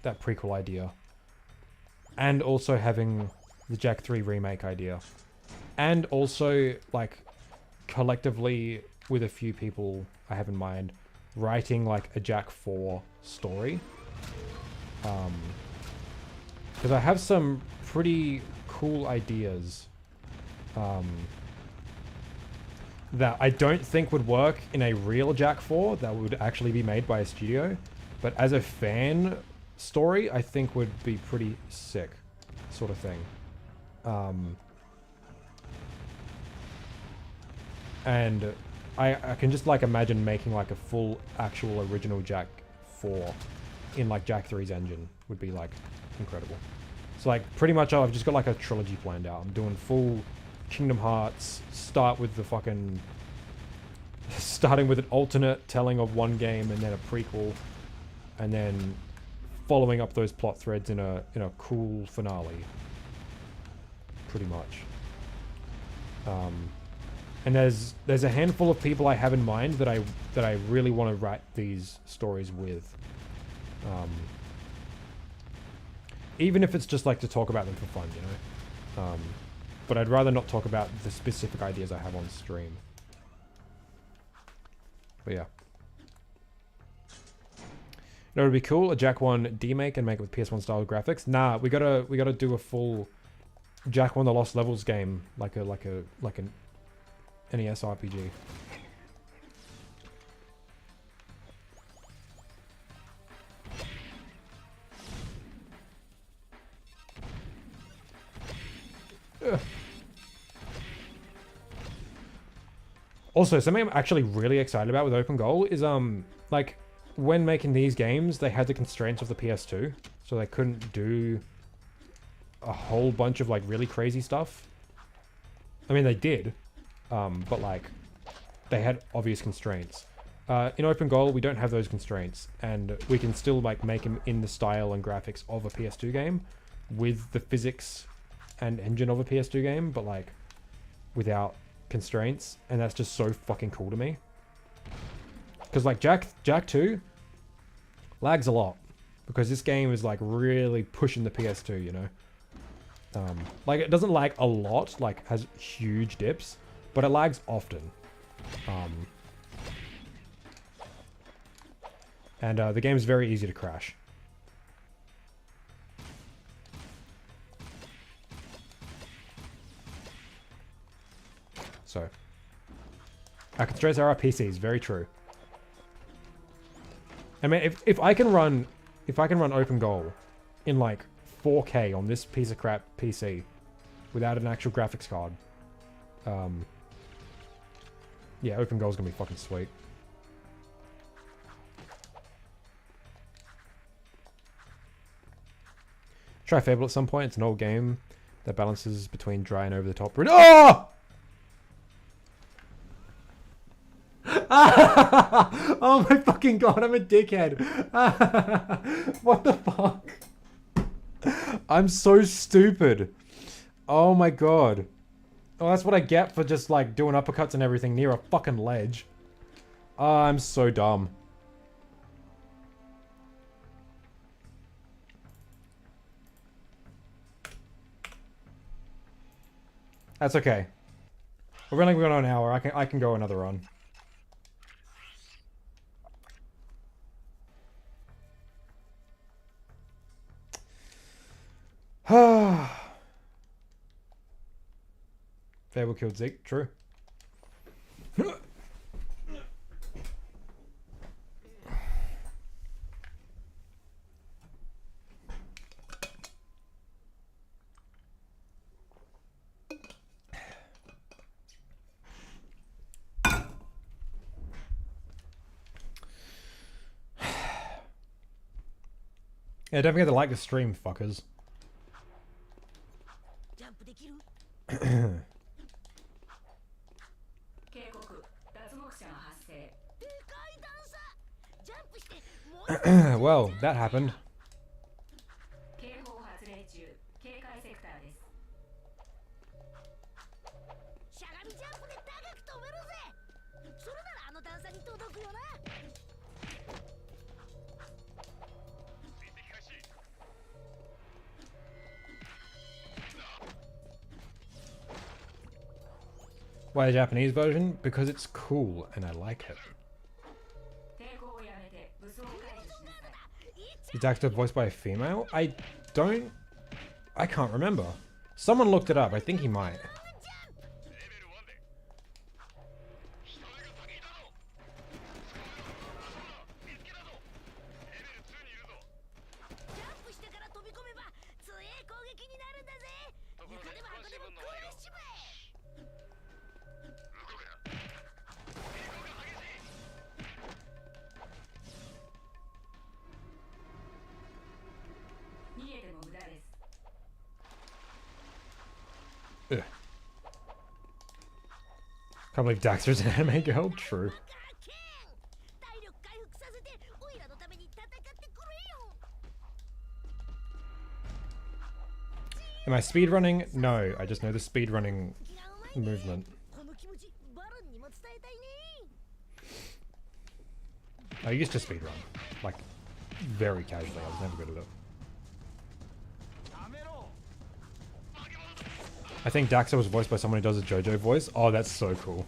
prequel idea, and also having the Jack 3 remake idea, and also like collectively with a few people I have in mind writing like a Jack 4 story, because I have some pretty cool ideas that I don't think would work in a real Jack 4 that would actually be made by a studio, but as a fan story I think would be pretty sick, sort of thing. And I can just like imagine making like a full actual original Jack 4 in like Jack 3's engine would be like incredible. So like pretty much I've just got like a trilogy planned out. I'm doing full Kingdom Hearts, starting with an alternate telling of one game and then a prequel, and then following up those plot threads in a cool finale. Pretty much. And there's a handful of people I have in mind that I really want to write these stories with. Even if it's just like to talk about them for fun, you know? But I'd rather not talk about the specific ideas I have on stream. But yeah. know, it'd be cool, a Jack 1 demake and make it with PS1 style graphics. Nah, we gotta do a full Jack 1 The Lost Levels game, like an NES RPG. Ugh. Also, something I'm actually really excited about with Open Goal is like when making these games, they had the constraints of the PS2, so they couldn't do a whole bunch of like really crazy stuff. I mean, they did, but like they had obvious constraints. In Open Goal, we don't have those constraints, and we can still like make them in the style and graphics of a PS2 game with the physics and engine of a PS2 game, but like without constraints, and that's just so fucking cool to me. Because like Jack 2 lags a lot because this game is like really pushing the PS2, you know. Like it doesn't lag a lot, like has huge dips, but it lags often. And the game is very easy to crash. So, our constraints are our PCs. Very true. I mean, if I can run Open Goal in like 4K on this piece of crap PC without an actual graphics card, yeah, Open Goal's gonna be fucking sweet. Try Fable at some point. It's an old game that balances between dry and over the top. Oh! Oh my fucking god, I'm a dickhead. What the fuck? I'm so stupid. Oh my god. Oh, that's what I get for just like doing uppercuts and everything near a fucking ledge. Oh, I'm so dumb. That's okay. We're only going on an hour. I can go another run. Fable killed Zeke, true. Yeah, don't forget to like the stream, fuckers. Well, that happened. Why the Japanese version? Because it's cool and I like it. Is Daxter voiced by a female? I can't remember. Someone looked it up. I think he might. Ugh. Can't believe Daxter's an anime girl. True. Am I speedrunning? No, I just know the speedrunning movement. I used to speedrun, like, very casually. I was never good at it. I think Daxter was voiced by someone who does a JoJo voice. Oh, that's so cool.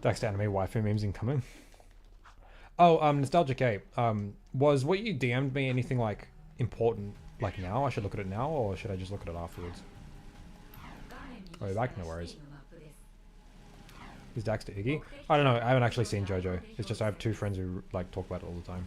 Dax anime waifu memes incoming. Oh, Nostalgic Ape. Was what you DM'd me anything like important like now? I should look at it now, or should I just look at it afterwards? Oh, you're back? No worries. Is Dax to Iggy? I don't know. I haven't actually seen JoJo. It's just I have two friends who like talk about it all the time.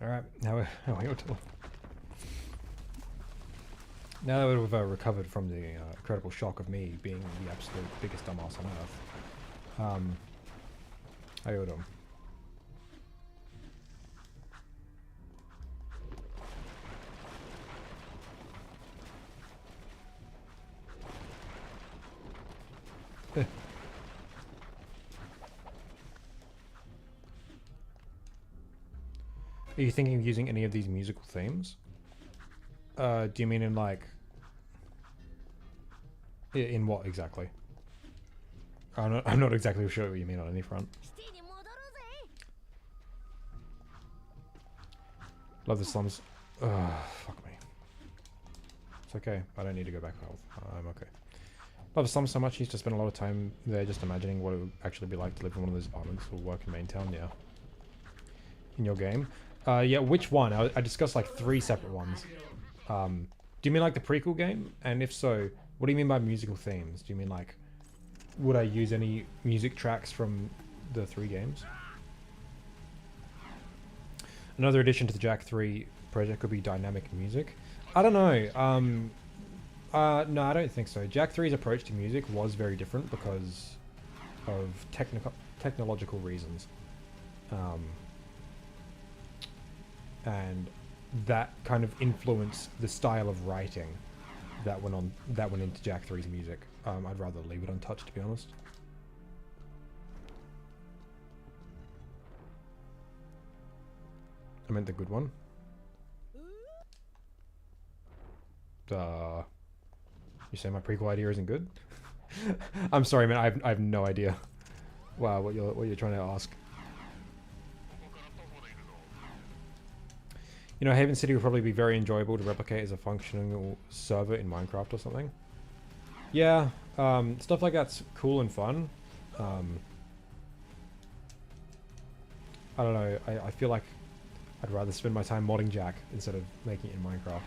Alright, now that we've recovered from the incredible shock of me being the absolute biggest dumbass on earth, how you doing? Are you thinking of using any of these musical themes? Do you mean in like... In what exactly? I'm not exactly sure what you mean on any front. Love the slums. Fuck me. It's okay. I don't need to go back to health. I'm okay. Love the slums so much. He used to spend a lot of time there just imagining what it would actually be like to live in one of those apartments or work in Maintown. Yeah. In your game. Yeah, which one? I discussed like 3 separate ones. Do you mean like the prequel game? And if so, what do you mean by musical themes? Do you mean like, would I use any music tracks from the 3 games? Another addition to the Jack 3 project could be dynamic music. I don't know. No, I don't think so. Jack 3's approach to music was very different because of technological reasons. And that kind of influenced the style of writing that went into Jack 3's music. I'd rather leave it untouched, to be honest. I meant the good one. You say my prequel idea isn't good? I'm sorry, man. I have no idea. Wow, what you're trying to ask. You know, Haven City would probably be very enjoyable to replicate as a functional server in Minecraft or something. Yeah, stuff like that's cool and fun. I don't know, I feel like I'd rather spend my time modding Jack instead of making it in Minecraft.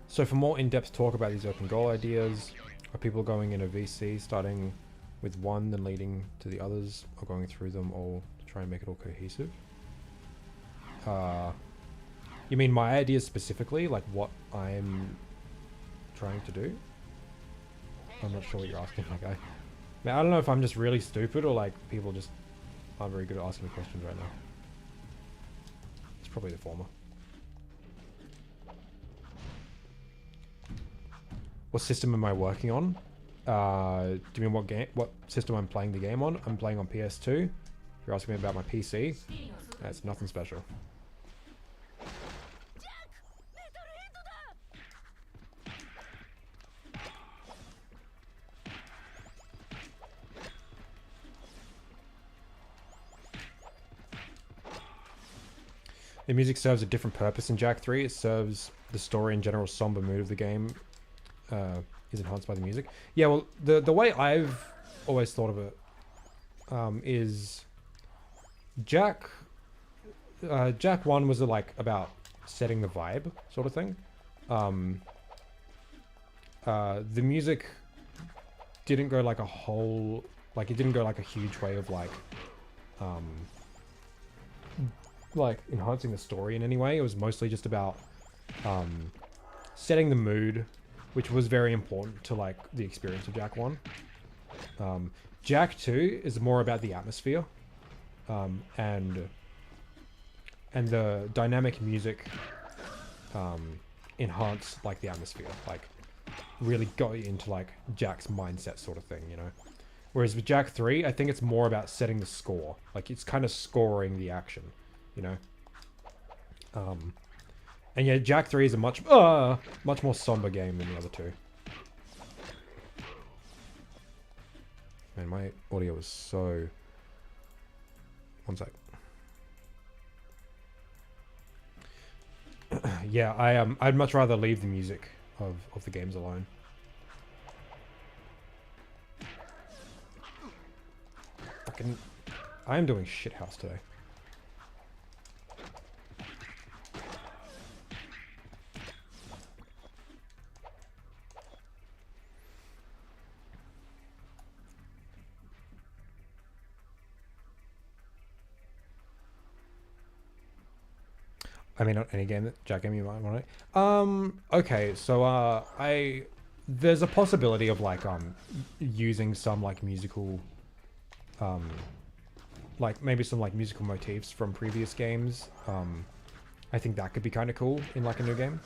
So for more in-depth talk about these open goal ideas, are people going in a VC starting with one then leading to the others, or going through them all to try and make it all cohesive. You mean my ideas specifically, like what I'm trying to do? I'm not sure what you're asking, my guy. Man, I don't know if I'm just really stupid or like people just aren't very good at asking me questions right now. It's probably the former. What system am I working on? Do you mean what system I'm playing the game on? I'm playing on PS2. If you're asking me about my PC, that's nothing special. The music serves a different purpose in Jak 3. It serves the story and general somber mood of the game. Is enhanced by the music. Yeah, well, the way I've always thought of it is Jak 1 was like about setting the vibe sort of thing. The music didn't go like a whole, like it didn't go like a huge way of like enhancing the story in any way. It was mostly just about setting the mood, which was very important to like the experience of Jak 1. Jak 2 is more about the atmosphere, and the dynamic music enhanced like the atmosphere, like really got you into like Jak's mindset sort of thing, you know. Whereas with Jak 3, I think it's more about setting the score, like it's kind of scoring the action, you know. And yeah, Jak 3 is a much more somber game than the other two. Man, my audio was so... One sec. Yeah, I'd much rather leave the music of the games alone. Fucking... I am doing shithouse today. I mean, not any game that Jak game you might want it. Okay, so there's a possibility of like using some like musical, like maybe some like musical motifs from previous games. I think that could be kind of cool in like a new game.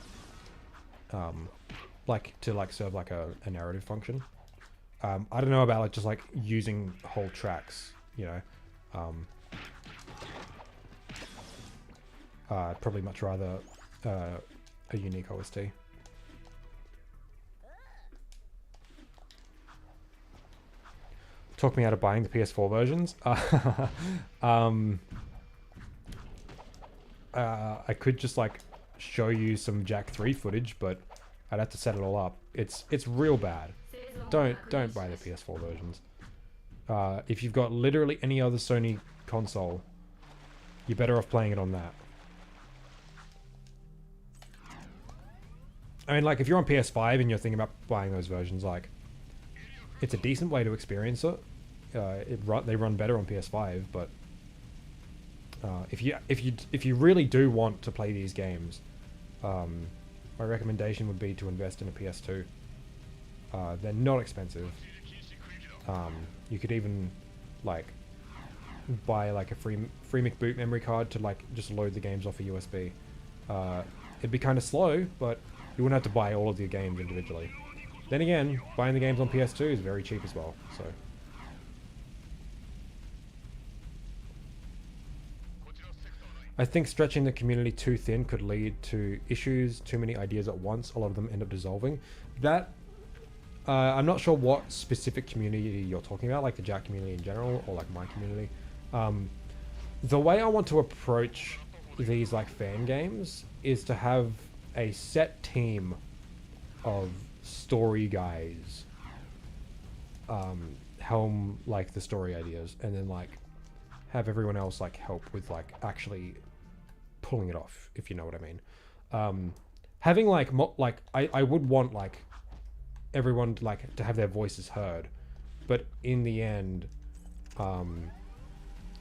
Like to like serve like a narrative function. I don't know about like just like using whole tracks, you know. I'd probably much rather a unique OST. Talk me out of buying the PS4 versions. I could just like show you some Jak 3 footage, but I'd have to set it all up. It's real bad. Don't buy the PS4 versions. If you've got literally any other Sony console, you're better off playing it on that. I mean, like, if you're on PS5 and you're thinking about buying those versions, like, it's a decent way to experience it. They run better on PS5, but if you really do want to play these games, my recommendation would be to invest in a PS2. They're not expensive. You could even like buy like a free McBoot memory card to like just load the games off a USB. It'd be kind of slow, but you wouldn't have to buy all of the games individually. Then again, buying the games on PS2 is very cheap as well, so. I think stretching the community too thin could lead to issues, too many ideas at once, a lot of them end up dissolving. That, I'm not sure what specific community you're talking about, like the Jak community in general, or like my community. The way I want to approach these like fan games is to have a set team of story guys helm like the story ideas, and then like have everyone else like help with like actually pulling it off, if you know what I mean. Having like I would want like everyone to like to have their voices heard, but in the end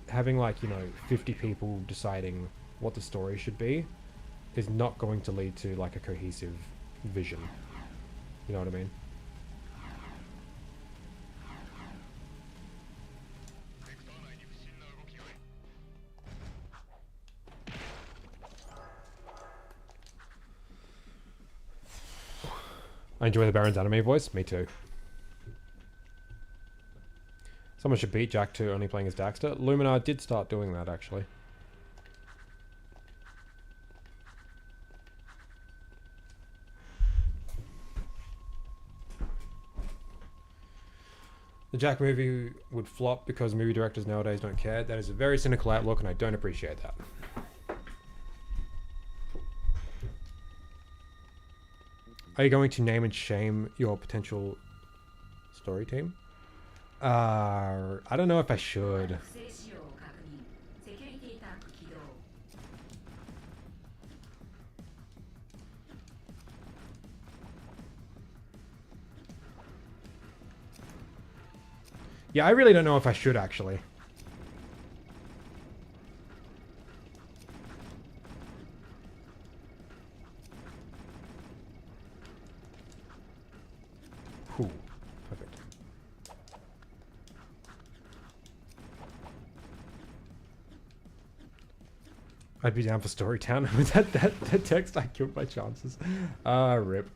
having like, you know, 50 people deciding what the story should be is not going to lead to like a cohesive vision. You know what I mean? I enjoy the Baron's anime voice. Me too. Someone should beat Jack to only playing as Daxter. Luminar did start doing that, actually. The Jack movie would flop because movie directors nowadays don't care. That is a very cynical outlook, and I don't appreciate that. Are you going to name and shame your potential story team? I don't know if I should. Yeah, I really don't know if I should, actually. Cool. Perfect. I'd be down for Storytown. With that text, I killed my chances. Rip.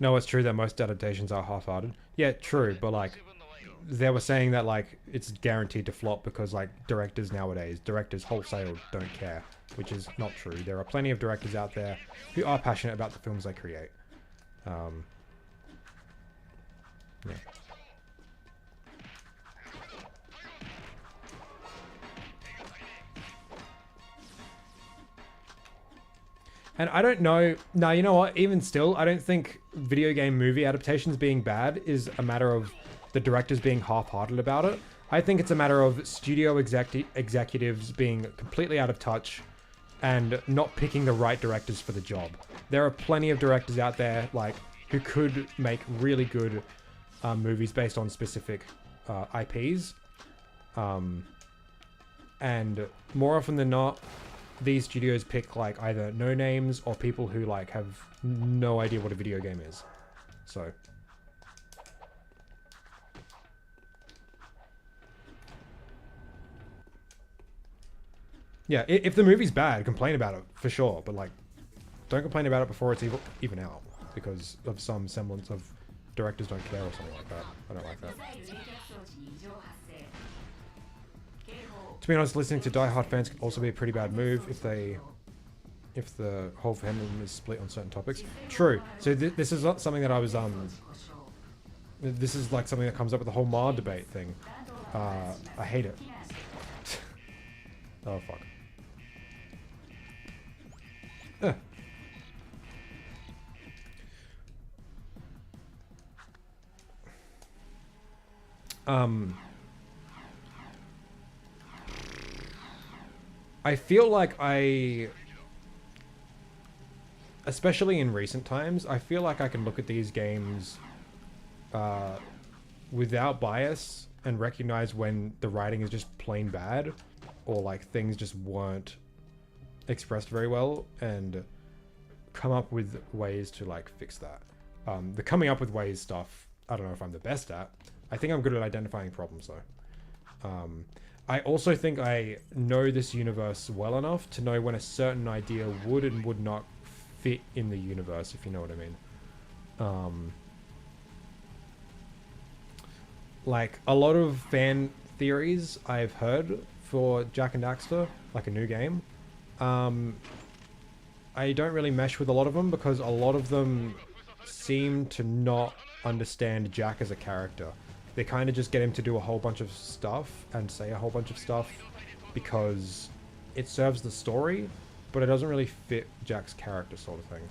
No, it's true that most adaptations are half-hearted. Yeah, true, but like, they were saying that like it's guaranteed to flop because like directors wholesale don't care, which is not true. There are plenty of directors out there who are passionate about the films they create. Yeah. And I don't know. No, you know what? Even still, I don't think video game movie adaptations being bad is a matter of the directors being half-hearted about it. I think it's a matter of studio executives being completely out of touch and not picking the right directors for the job. There are plenty of directors out there like who could make really good movies based on specific IPs. And more often than not, these studios pick like either no names or people who like have no idea what a video game is. So yeah, if the movie's bad, complain about it for sure, but like don't complain about it before it's even out because of some semblance of directors don't care or something like that. I don't like that. To be honest, listening to Die Hard fans could also be a pretty bad move if the whole fandom is split on certain topics. True. So this is not something that I was this is like something that comes up with the whole Ma debate thing. I hate it. Oh fuck. I feel like especially in recent times, I feel like I can look at these games without bias and recognize when the writing is just plain bad or like things just weren't expressed very well and come up with ways to like fix that. The coming up with ways stuff, I don't know if I'm the best at. I think I'm good at identifying problems though. I also think I know this universe well enough to know when a certain idea would and would not fit in the universe, if you know what I mean. Like, a lot of fan theories I've heard for Jak and Daxter, like a new game, I don't really mesh with a lot of them because a lot of them seem to not understand Jak as a character. They kind of just get him to do a whole bunch of stuff and say a whole bunch of stuff because it serves the story, but it doesn't really fit Jak's character sort of thing.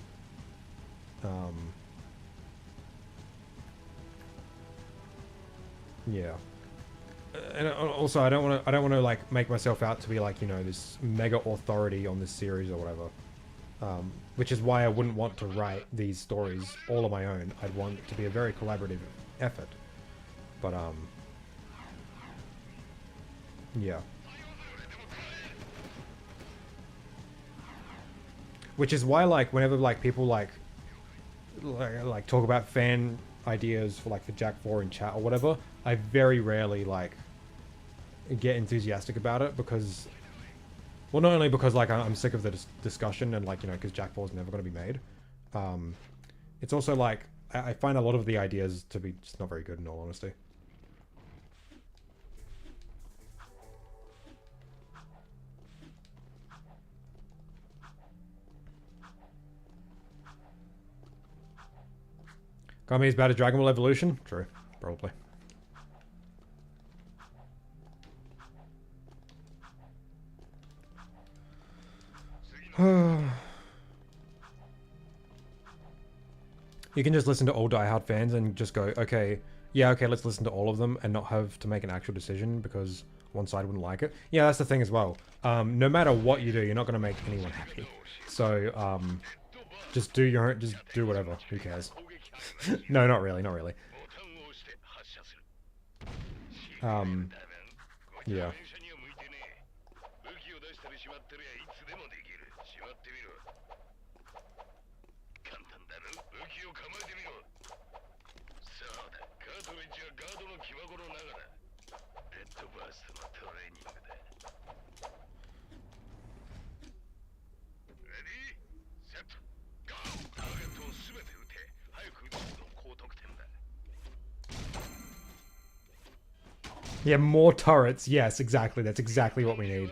Yeah. and also I don't want to like make myself out to be like, you know, this mega authority on this series or whatever. Which is why I wouldn't want to write these stories all on my own. I'd want it to be a very collaborative effort. But yeah. Which is why, like, whenever like people like talk about fan ideas for like for Jack 4 in chat or whatever, I very rarely like get enthusiastic about it because, well, not only because like I'm sick of the discussion and like, you know, because Jack 4 is never going to be made. It's also like I find a lot of the ideas to be just not very good in all honesty. Kami is bad at Dragon Ball Evolution? True, probably. You can just listen to all Die Hard fans and just go, okay, yeah, okay, let's listen to all of them and not have to make an actual decision because one side wouldn't like it. Yeah, that's the thing as well. No matter what you do, you're not going to make anyone happy. So, just do your own, just do whatever. Who cares? No, not really, not really. Yeah. Yeah, more turrets. Yes, exactly. That's exactly what we need.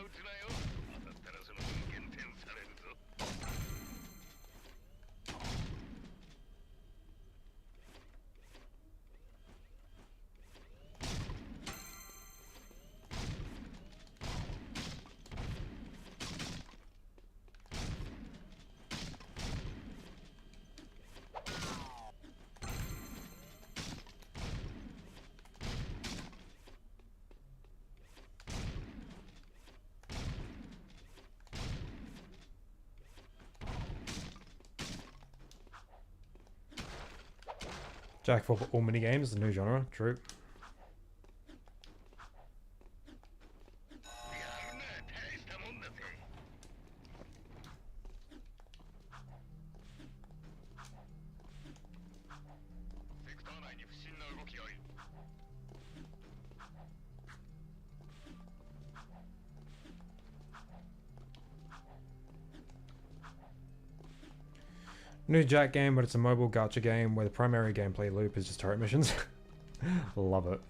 Jack for all minigames, the new genre. True. New Jack game, but it's a mobile gacha game where the primary gameplay loop is just turret missions. Love it.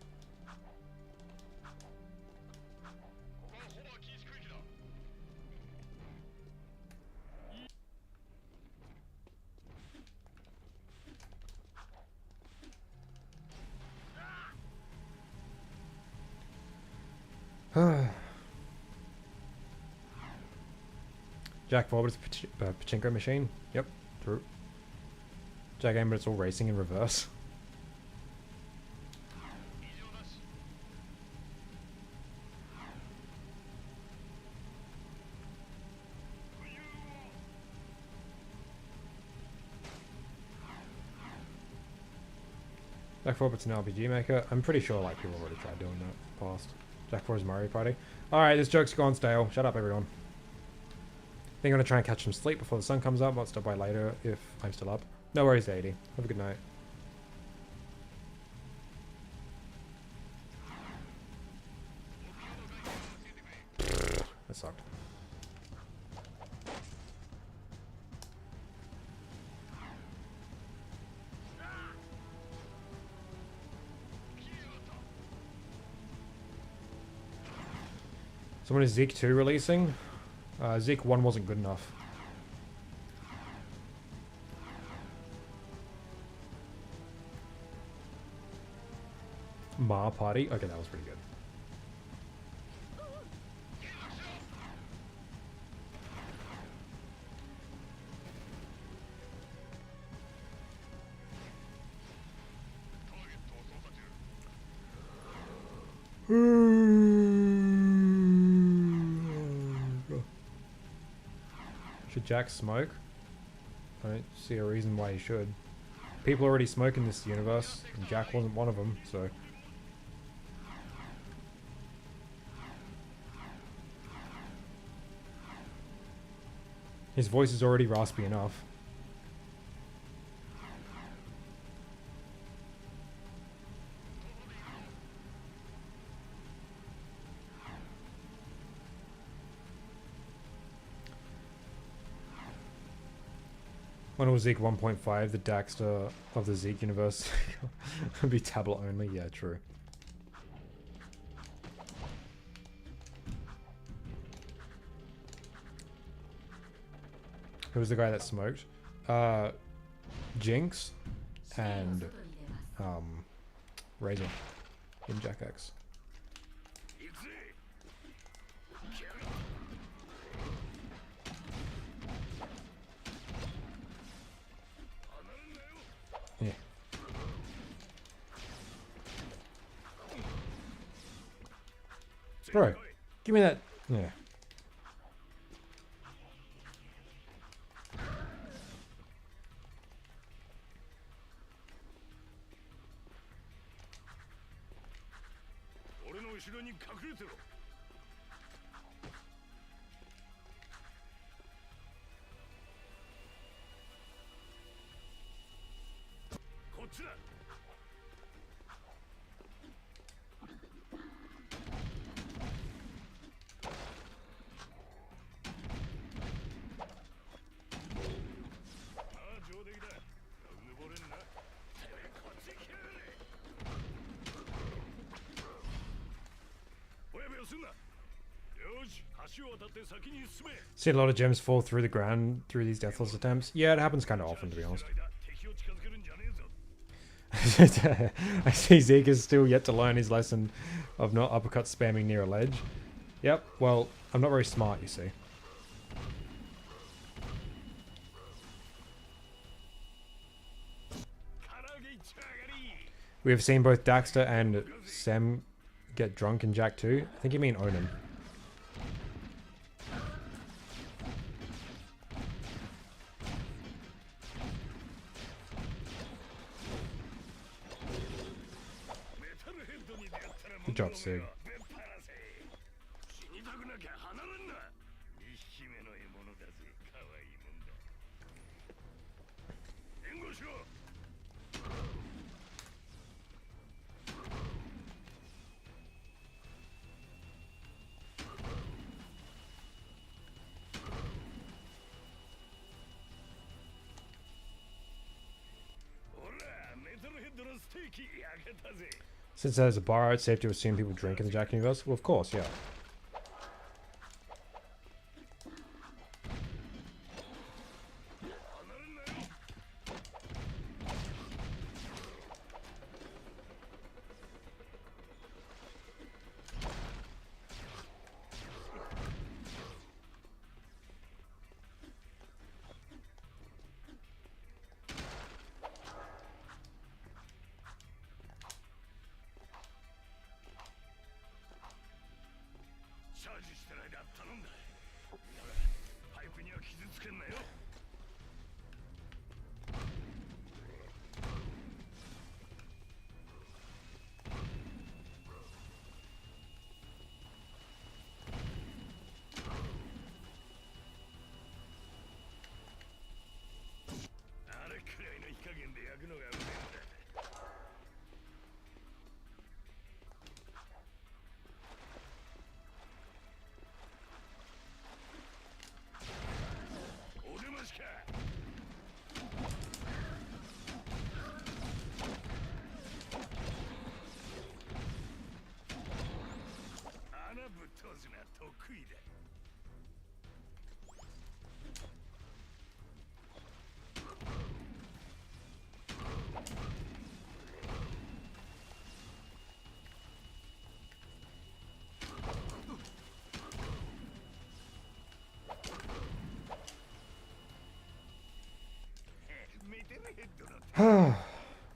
Jack forward is a pachinko machine. Yep, true. Jack game, but it's all racing in reverse. Jack 4 it's an RPG maker. I'm pretty sure like people already tried doing that past. Jack 4 is Mario Party. Alright, this joke's gone stale. Shut up everyone. I think I'm gonna try and catch some sleep before the sun comes up. Might stop by later if I'm still up. No worries, 80. Have a good night. That sucked. So when is Zeke 2 releasing? Zeke 1 wasn't good enough. Ma Party? Okay, that was pretty good. Should Jack smoke? I don't see a reason why he should. People already smoke in this universe, and Jack wasn't one of them, so... His voice is already raspy enough. When it was Zeke 1.5, the Daxter of the Zeke universe would be tablet only. Yeah, true. Who was the guy that smoked? Jinx and Razor in Jack X. Yeah. Bro, give me that. Yeah. See a lot of gems fall through the ground through these deathless attempts. Yeah, it happens kind of often, to be honest. I see Zeke is still yet to learn his lesson of not uppercut spamming near a ledge. Yep, well, I'm not very smart, you see. We have seen both Daxter and Sam get drunk in Jack 2. I think you mean Onan. Good job, Sig. Since there's a bar, it's safe to assume people drink in the Jack universe. Well, of course, yeah.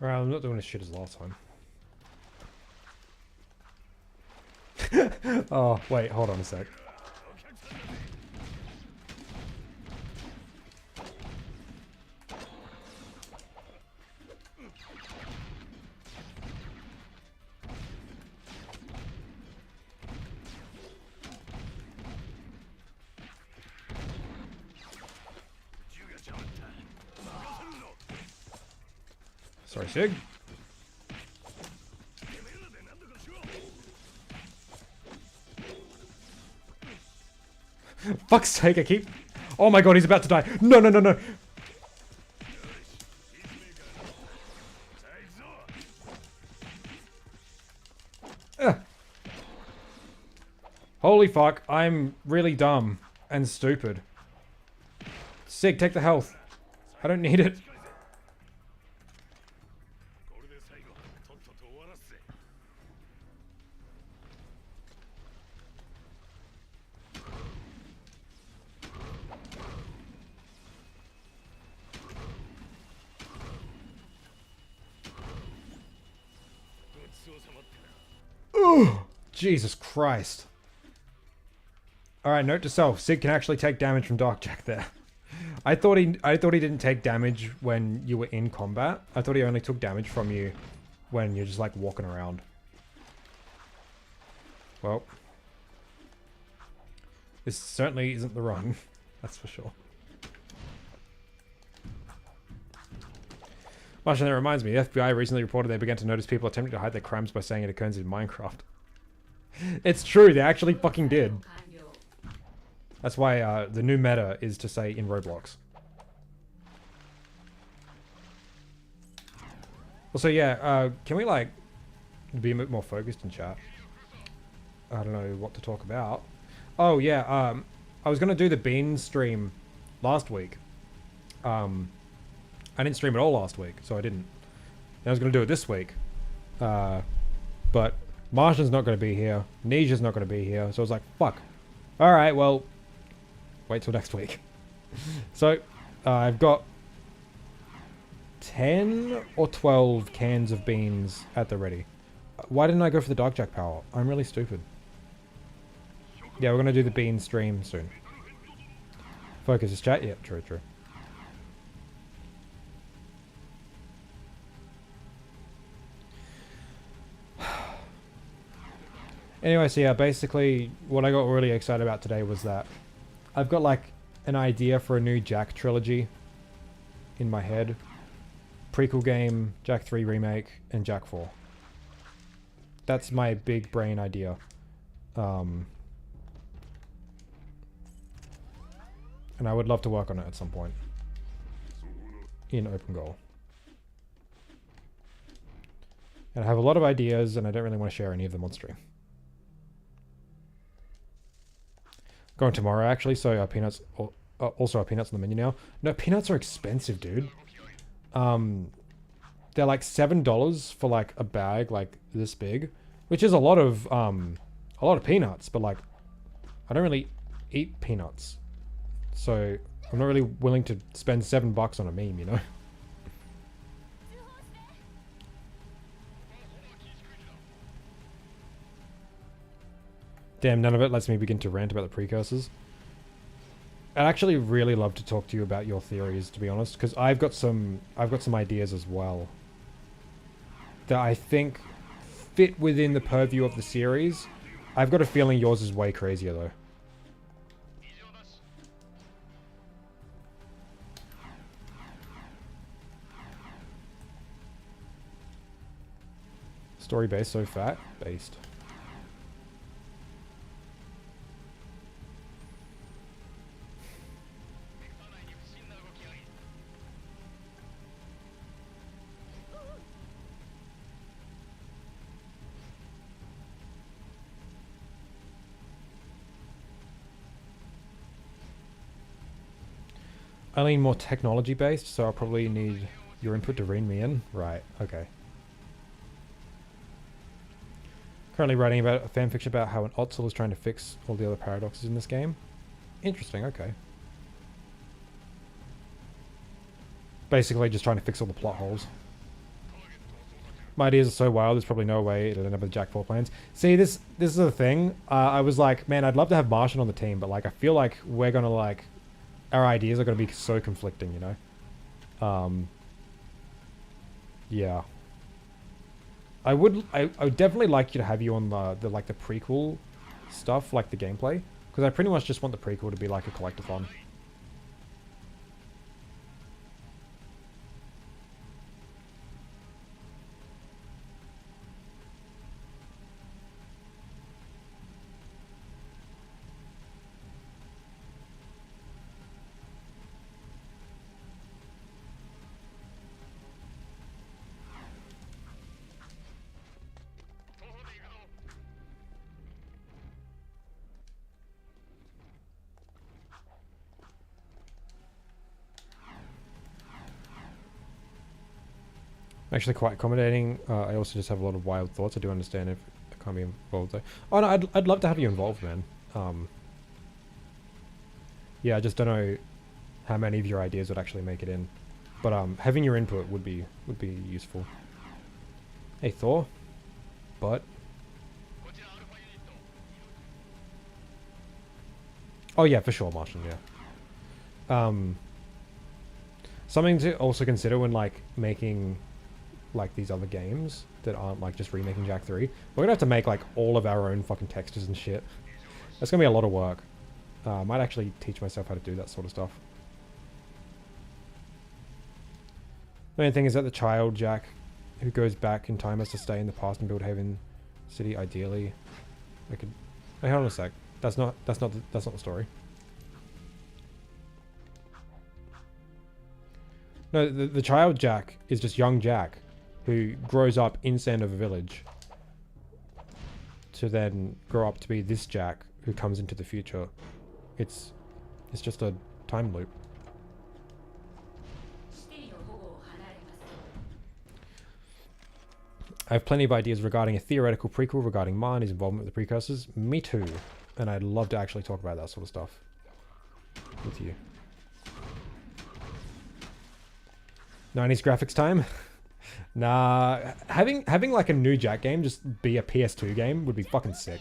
Right, I'm not doing as shit as last time. Oh, wait, hold on a sec. Sorry, Sig. Fuck's sake, I keep... Oh my god, he's about to die. No, no, no, no. Ugh. Holy fuck, I'm really dumb and stupid. Sig, take the health. I don't need it. Ugh, Jesus Christ. Alright, note to self, Sig can actually take damage from Darkjack there. I thought he didn't take damage when you were in combat. I thought he only took damage from you when you're just like walking around. Well, this certainly isn't the run, that's for sure. Marshall, that reminds me, the FBI recently reported they began to notice people attempting to hide their crimes by saying it occurs in Minecraft. It's true, they actually fucking did. That's why the new meta is to say in Roblox. Also, yeah, can we like be a bit more focused in chat? I don't know what to talk about. Oh yeah, I was gonna do the bean stream last week. I didn't stream at all last week, so I didn't. And I was going to do it this week. But Martian's not going to be here. Nisia's not going to be here. So I was like, fuck. Alright, well, wait till next week. So, I've got 10 or 12 cans of beans at the ready. Why didn't I go for the Darkjack power? I'm really stupid. Yeah, we're going to do the bean stream soon. Focus is chat? Yeah, true, true. Anyway, so yeah, basically what I got really excited about today was that I've got like an idea for a new Jack trilogy in my head. Prequel game, Jack 3 remake, and Jack 4. That's my big brain idea. And I would love to work on it at some point. In open goal. And I have a lot of ideas and I don't really want to share any of them on stream. Going tomorrow, actually, so peanuts... also our peanuts on the menu now. No, peanuts are expensive, dude. They're like $7 for like a bag like this big. Which is a lot of peanuts, but like... I don't really eat peanuts. So, I'm not really willing to spend $7 on a meme, you know? Damn, none of it lets me begin to rant about the precursors. I'd actually really love to talk to you about your theories, to be honest, because I've got some ideas as well that I think fit within the purview of the series. I've got a feeling yours is way crazier though. Story based, so fat based. I lean more technology based, so I'll probably need your input to rein me in. Right, okay. Currently writing about a fanfiction about how an Otzel is trying to fix all the other paradoxes in this game. Interesting, okay. Basically just trying to fix all the plot holes. My ideas are so wild, there's probably no way it'll end up with Jack 4 plans. See, this is the thing. I was like, man, I'd love to have Martian on the team, but like, I feel like we're gonna like, our ideas are gonna be so conflicting, you know? Yeah. I would definitely like you to have you on the like the prequel stuff, like the gameplay, because I pretty much just want the prequel to be like a collectathon. Actually quite accommodating. I also just have a lot of wild thoughts. I do understand if I can't be involved though. Oh no, I'd love to have you involved, man. Yeah, I just don't know how many of your ideas would actually make it in. But having your input would be useful. Hey Thor. But oh yeah, for sure, Martian, yeah. Something to also consider when like making like these other games that aren't like just remaking Jack 3. We're gonna have to make like all of our own fucking textures and shit. That's gonna be a lot of work. I might actually teach myself how to do that sort of stuff. The main thing is that the child Jack who goes back in time has to stay in the past and build Haven City ideally. I could wait, hold on a sec. That's not the story. No, the child Jack is just young Jack who grows up in Sandover Village to then grow up to be this Jack who comes into the future. It's just a time loop. I have plenty of ideas regarding a theoretical prequel regarding Marnie's involvement with the precursors. Me too. And I'd love to actually talk about that sort of stuff with you. 90s graphics time? Nah, having like a new Jack game just be a PS2 game would be fucking sick.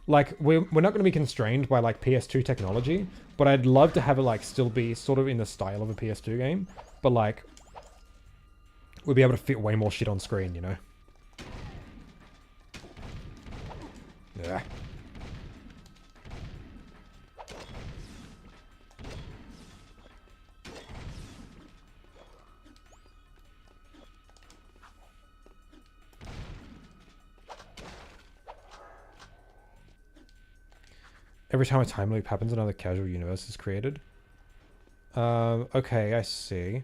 Like, we're not going to be constrained by like PS2 technology, but I'd love to have it like still be sort of in the style of a PS2 game, but like we'll be able to fit way more shit on screen, you know? Yeah. Every time a time loop happens, another casual universe is created. Okay, I see.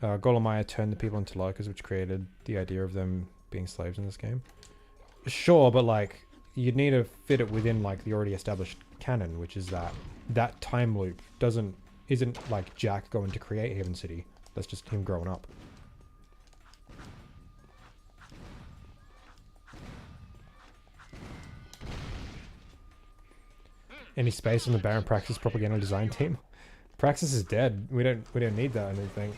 Golomaya turned the people into lurkers, which created the idea of them being slaves in this game. Sure, but like, you'd need to fit it within like the already established canon, which is that time loop isn't like Jack going to create Haven City. That's just him growing up. Any space on the Baron Praxis propaganda design team? Praxis is dead. We don't need that, I don't think.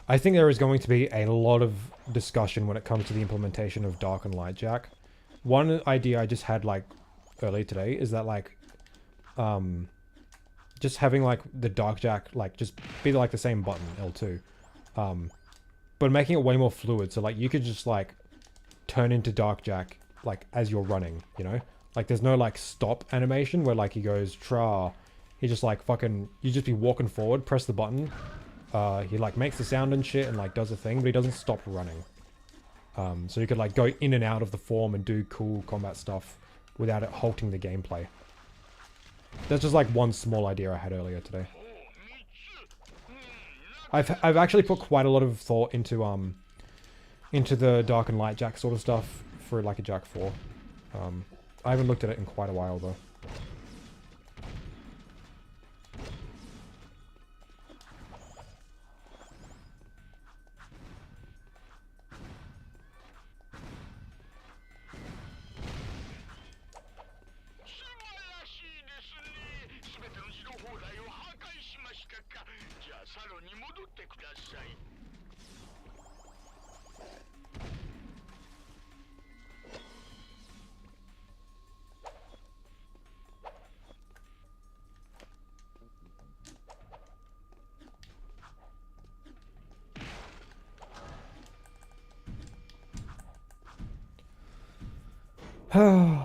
I think there is going to be a lot of discussion when it comes to the implementation of Dark and Light Jack. One idea I just had like earlier today is that like just having like the Dark Jack like just be like the same button, L2. But making it way more fluid, so like you could just like turn into Dark Jack like as you're running, you know? Like there's no like stop animation where like he goes tra, he just like fucking, you just be walking forward, press the button, he like makes the sound and shit and like does a thing, but he doesn't stop running. So you could like go in and out of the form and do cool combat stuff without it halting the gameplay. That's just like one small idea I had earlier today. I've actually put quite a lot of thought into the Dark and Light Jack sort of stuff for like a Jack 4. I haven't looked at it in quite a while though. ってください。生存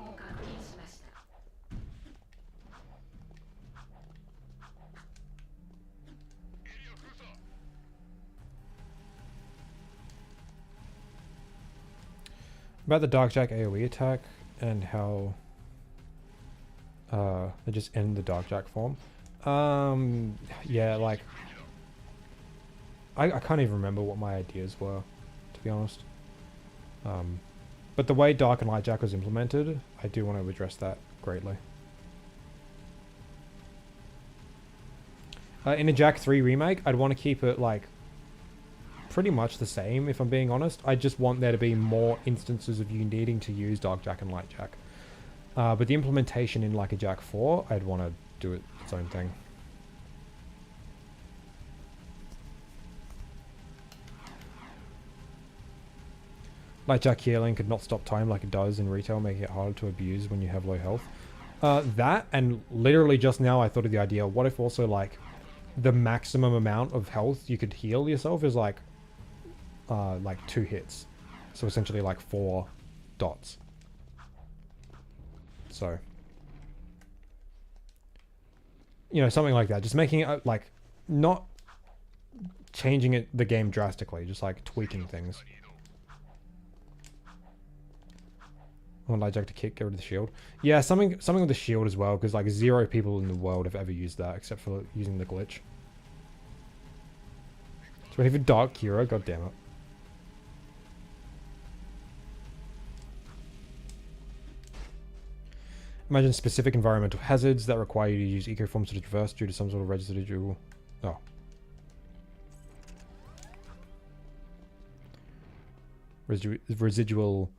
を確認しました。 About the Darkjack AoE attack and how they just end the Darkjack form. Yeah, like I can't even remember what my ideas were, to be honest. But the way Dark and Lightjack was implemented, I do want to address that greatly. In a Jack 3 remake, I'd want to keep it like pretty much the same, if I'm being honest. I just want there to be more instances of you needing to use Darkjack and Lightjack. But the implementation in like a Jack 4, I'd want to do it its own thing. Lightjack healing could not stop time like it does in retail, making it harder to abuse when you have low health. That, and literally just now I thought of the idea, what if also like the maximum amount of health you could heal yourself is like 2 hits. So essentially like 4 dots. So, you know, something like that. Just making it like not changing the game drastically, just like tweaking things. I want Lightjack to kick, get rid of the shield. Yeah, something with the shield as well, because like 0 people in the world have ever used that except for using the glitch. It's ready for Dark Kira, god damn it. Imagine specific environmental hazards that require you to use ecoforms to traverse due to some sort of residual... Oh. Residual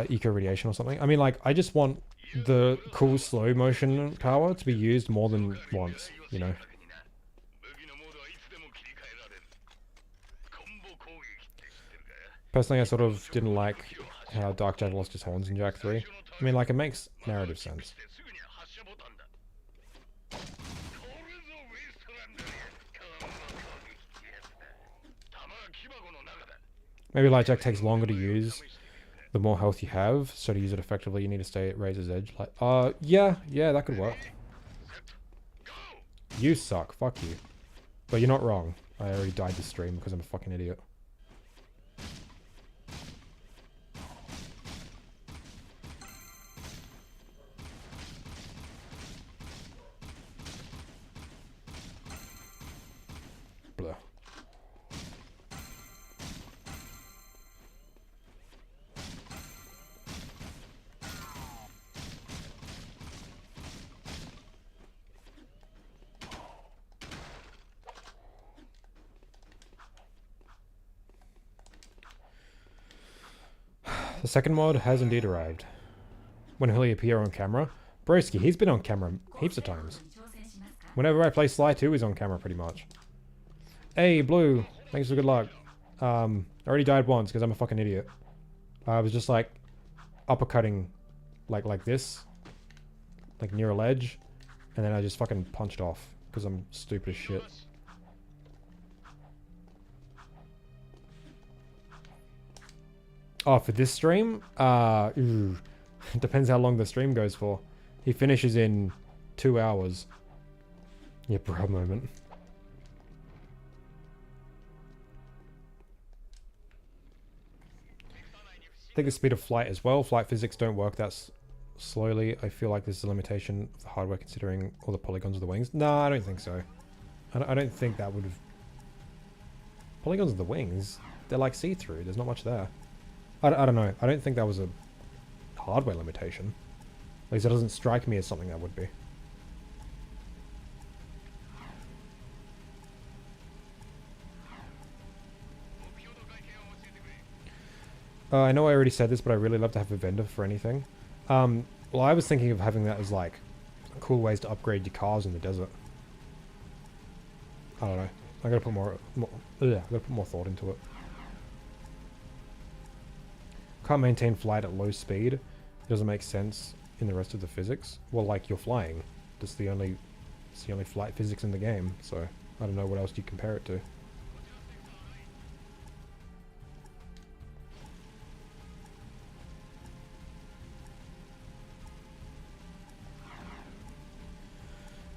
eco radiation or something. I mean, like, I just want the cool slow motion power to be used more than once, you know? Personally, I sort of didn't like how Darkjack lost his horns in Jack 3. I mean, like, it makes narrative sense. Maybe Lightjack takes longer to use the more health you have, so to use it effectively you need to stay at Razor's Edge. Like, yeah, that could work. You suck, fuck you. But you're not wrong. I already died this stream because I'm a fucking idiot. Blah. The second mod has indeed arrived. When he'll appear on camera? Broski, he's been on camera heaps of times. Whenever I play Sly 2, he's on camera pretty much. Hey, Blue, thanks for good luck. I already died once because I'm a fucking idiot. I was just like uppercutting like this, like near a ledge, and then I just fucking punched off because I'm stupid as shit. Oh, for this stream? Depends how long the stream goes for. He finishes in 2 hours. Yeah, bro moment. I think the speed of flight as well. Flight physics don't work that slowly. I feel like this is a limitation of the hardware considering all the polygons of the wings. No, I don't think so. I don't think that would have... Polygons of the wings? They're like see-through. There's not much there. I don't know. I don't think that was a hardware limitation. At least it doesn't strike me as something that would be. I know I already said this, but I really love to have a vendor for anything. Well, I was thinking of having that as like cool ways to upgrade your cars in the desert. I don't know. I gotta put more thought into it. Can't maintain flight at low speed. It doesn't make sense in the rest of the physics. Well, like you're flying. It's the only flight physics in the game. So I don't know what else you compare it to.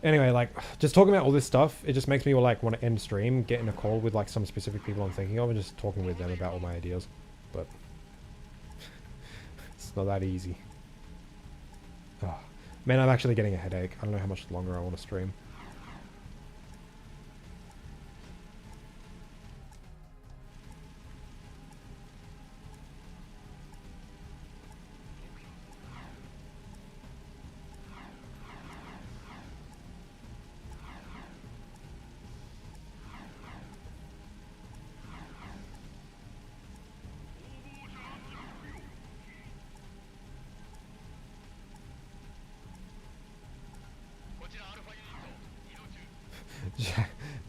Anyway, like, just talking about all this stuff, it just makes me like want to end stream, get in a call with like some specific people I'm thinking of, and just talking with them about all my ideas. But it's not that easy. Oh, man, I'm actually getting a headache. I don't know how much longer I want to stream.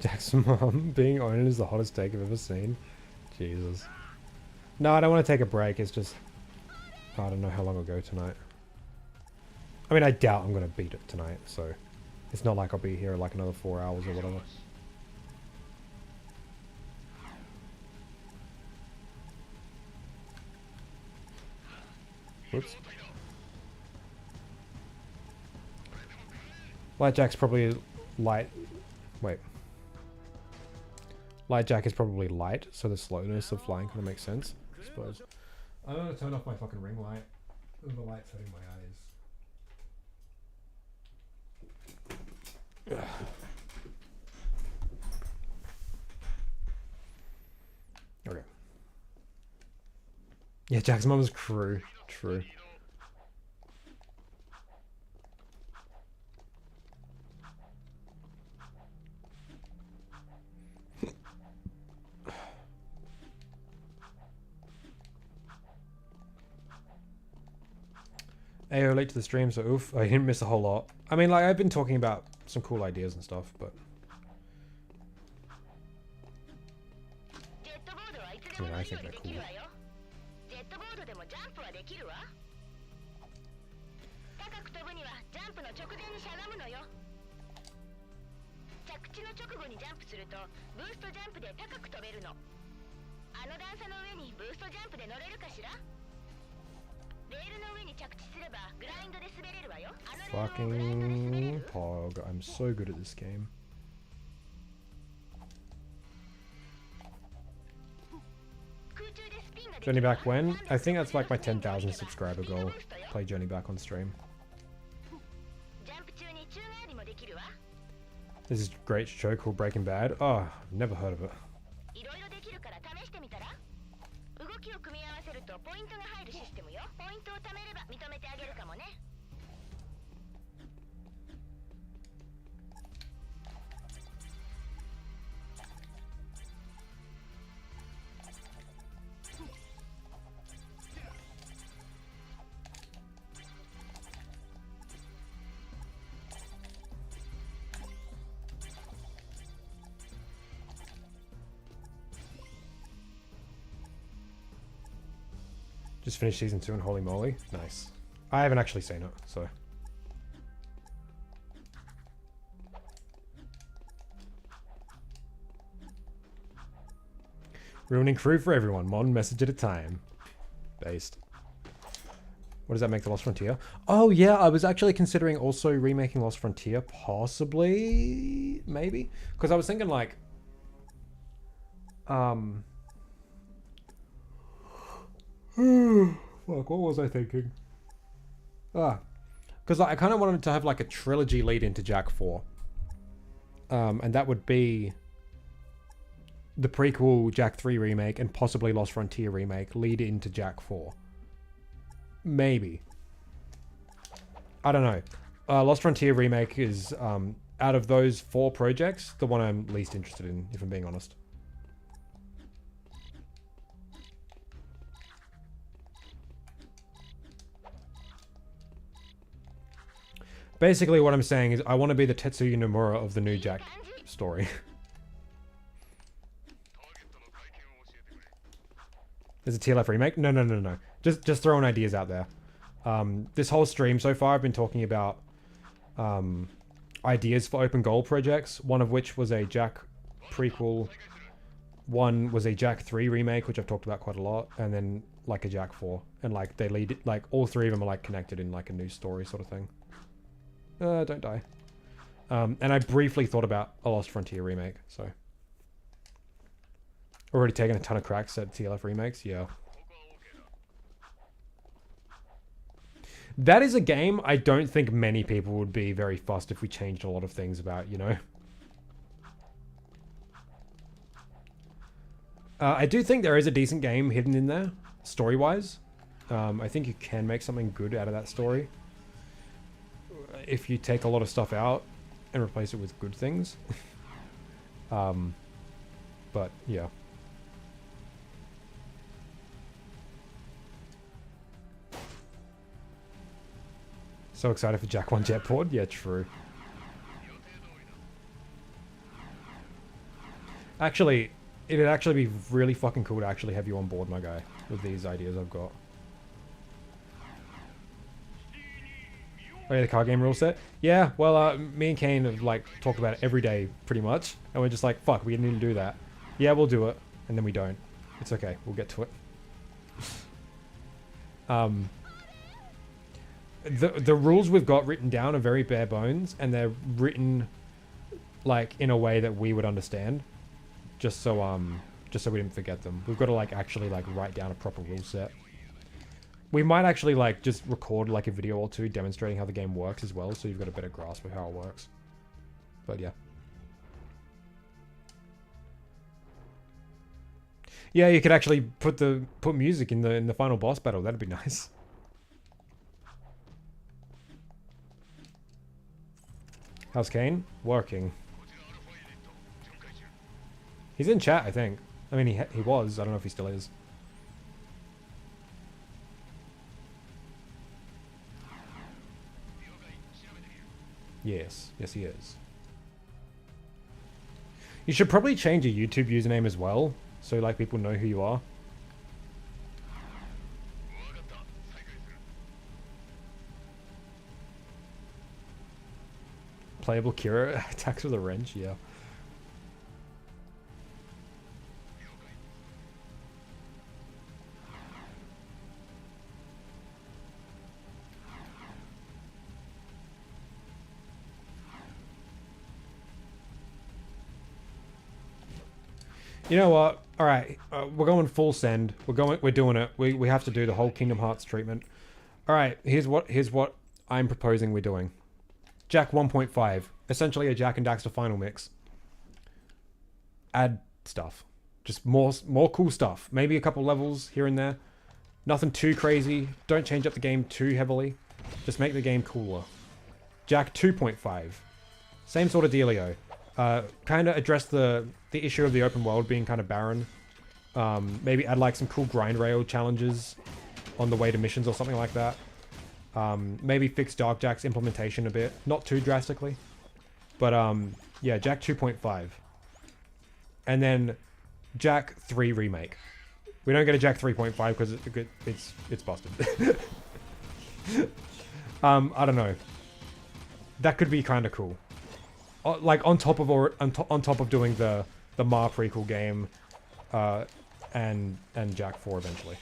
Jack's mom being owned is the hottest take I've ever seen. Jesus. No, I don't want to take a break. It's just I don't know how long I'll go tonight. I mean, I doubt I'm going to beat it tonight, so it's not like I'll be here like another 4 hours or whatever. Whoops. Light Jack's probably light. Wait. Light Jack is probably light, so the slowness of flying kind of makes sense, I suppose. I'm gonna turn off my fucking ring light. The light's hurting my eyes. Okay. Yeah, Jack's mum's crew. True. AO late to the stream, so oof. I didn't miss a whole lot. I mean, like, I've been talking about some cool ideas and stuff, but... I mean, I think they're cool. Fucking Pog. I'm so good at this game. Journey back when? I think that's like my 10,000 subscriber goal. Play Journey back on stream. This is a great show called Breaking Bad. Oh, never heard of it. Just finished season 2 and holy moly. Nice. I haven't actually seen it, so. Ruining crew for everyone. One message at a time. Based. What does that make the Lost Frontier? Oh yeah, I was actually considering also remaking Lost Frontier. Possibly. Maybe. Because I was thinking like... Fuck, what was I thinking? Because I kind of wanted to have like a trilogy lead into Jack 4. And that would be the prequel Jack 3 remake and possibly Lost Frontier remake lead into Jack 4. Maybe. I don't know. Lost Frontier remake is, out of those 4 projects, the one I'm least interested in, if I'm being honest. Basically, what I'm saying is I want to be the Tetsuya Nomura of the new Jack story. There's a TLF remake? No, no, no, no. Just throwing ideas out there. This whole stream so far, I've been talking about ideas for open goal projects. One of which was a Jack prequel. One was a Jack 3 remake, which I've talked about quite a lot, and then like a Jack 4, and like they lead like all three of them are like connected in like a new story sort of thing. Don't die. And I briefly thought about a Lost Frontier remake, so already taken a ton of cracks at TLF remakes. Yeah, that is a game I don't think many people would be very fussed if we changed a lot of things about, you know. I do think there is a decent game hidden in there, story-wise. I think you can make something good out of that story if you take a lot of stuff out and replace it with good things. But yeah. So excited for Jack 1 Jetboard? Yeah, true. Actually, it'd actually be really fucking cool to actually have you on board, my guy, with these ideas I've got. Oh yeah, the card game rule set? Yeah, well, me and Kane have, like, talked about it every day, pretty much. And we're just like, fuck, we need to do that. Yeah, we'll do it. And then we don't. It's okay, we'll get to it. The rules we've got written down are very bare bones, and they're written, like, in a way that we would understand. Just so we didn't forget them. We've got to, like, actually, like, write down a proper rule set. We might actually, like, just record, like, a video or two demonstrating how the game works as well, so you've got a better grasp of how it works. But, yeah. Yeah, you could actually put music in the final boss battle. That'd be nice. How's Kane? Working. He's in chat, I think. I mean, he was. I don't know if he still is. Yes. Yes, he is. You should probably change your YouTube username as well, so, like, people know who you are. Playable Kira attacks with a wrench, yeah. You know what? All right, we're going full send. We're doing it. We have to do the whole Kingdom Hearts treatment. All right, here's what I'm proposing we're doing. Jack 1.5, essentially a Jack and Daxter final mix. Add stuff, just more cool stuff. Maybe a couple levels here and there. Nothing too crazy. Don't change up the game too heavily. Just make the game cooler. Jack 2.5, same sort of dealio. Kind of address the issue of the open world being kind of barren. Maybe add like some cool grind rail challenges on the way to missions or something like that. Maybe fix Dark Jack's implementation a bit. Not too drastically. But yeah, Jack 2.5. And then Jack 3 remake. We don't get a Jack 3.5 because it's busted. I don't know. That could be kind of cool. Like on top of doing the Ma prequel game, and Jack 4 eventually.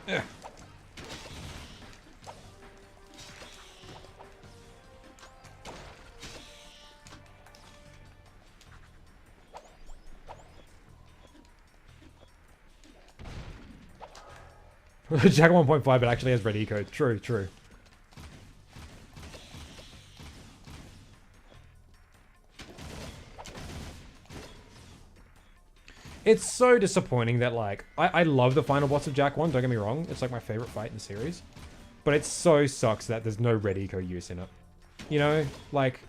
Yeah. Jack 1.5, but actually has red eco. True, true. It's so disappointing that, like, I love the final boss of Jack 1, don't get me wrong. It's like my favorite fight in the series. But it so sucks that there's no red eco use in it. You know, like,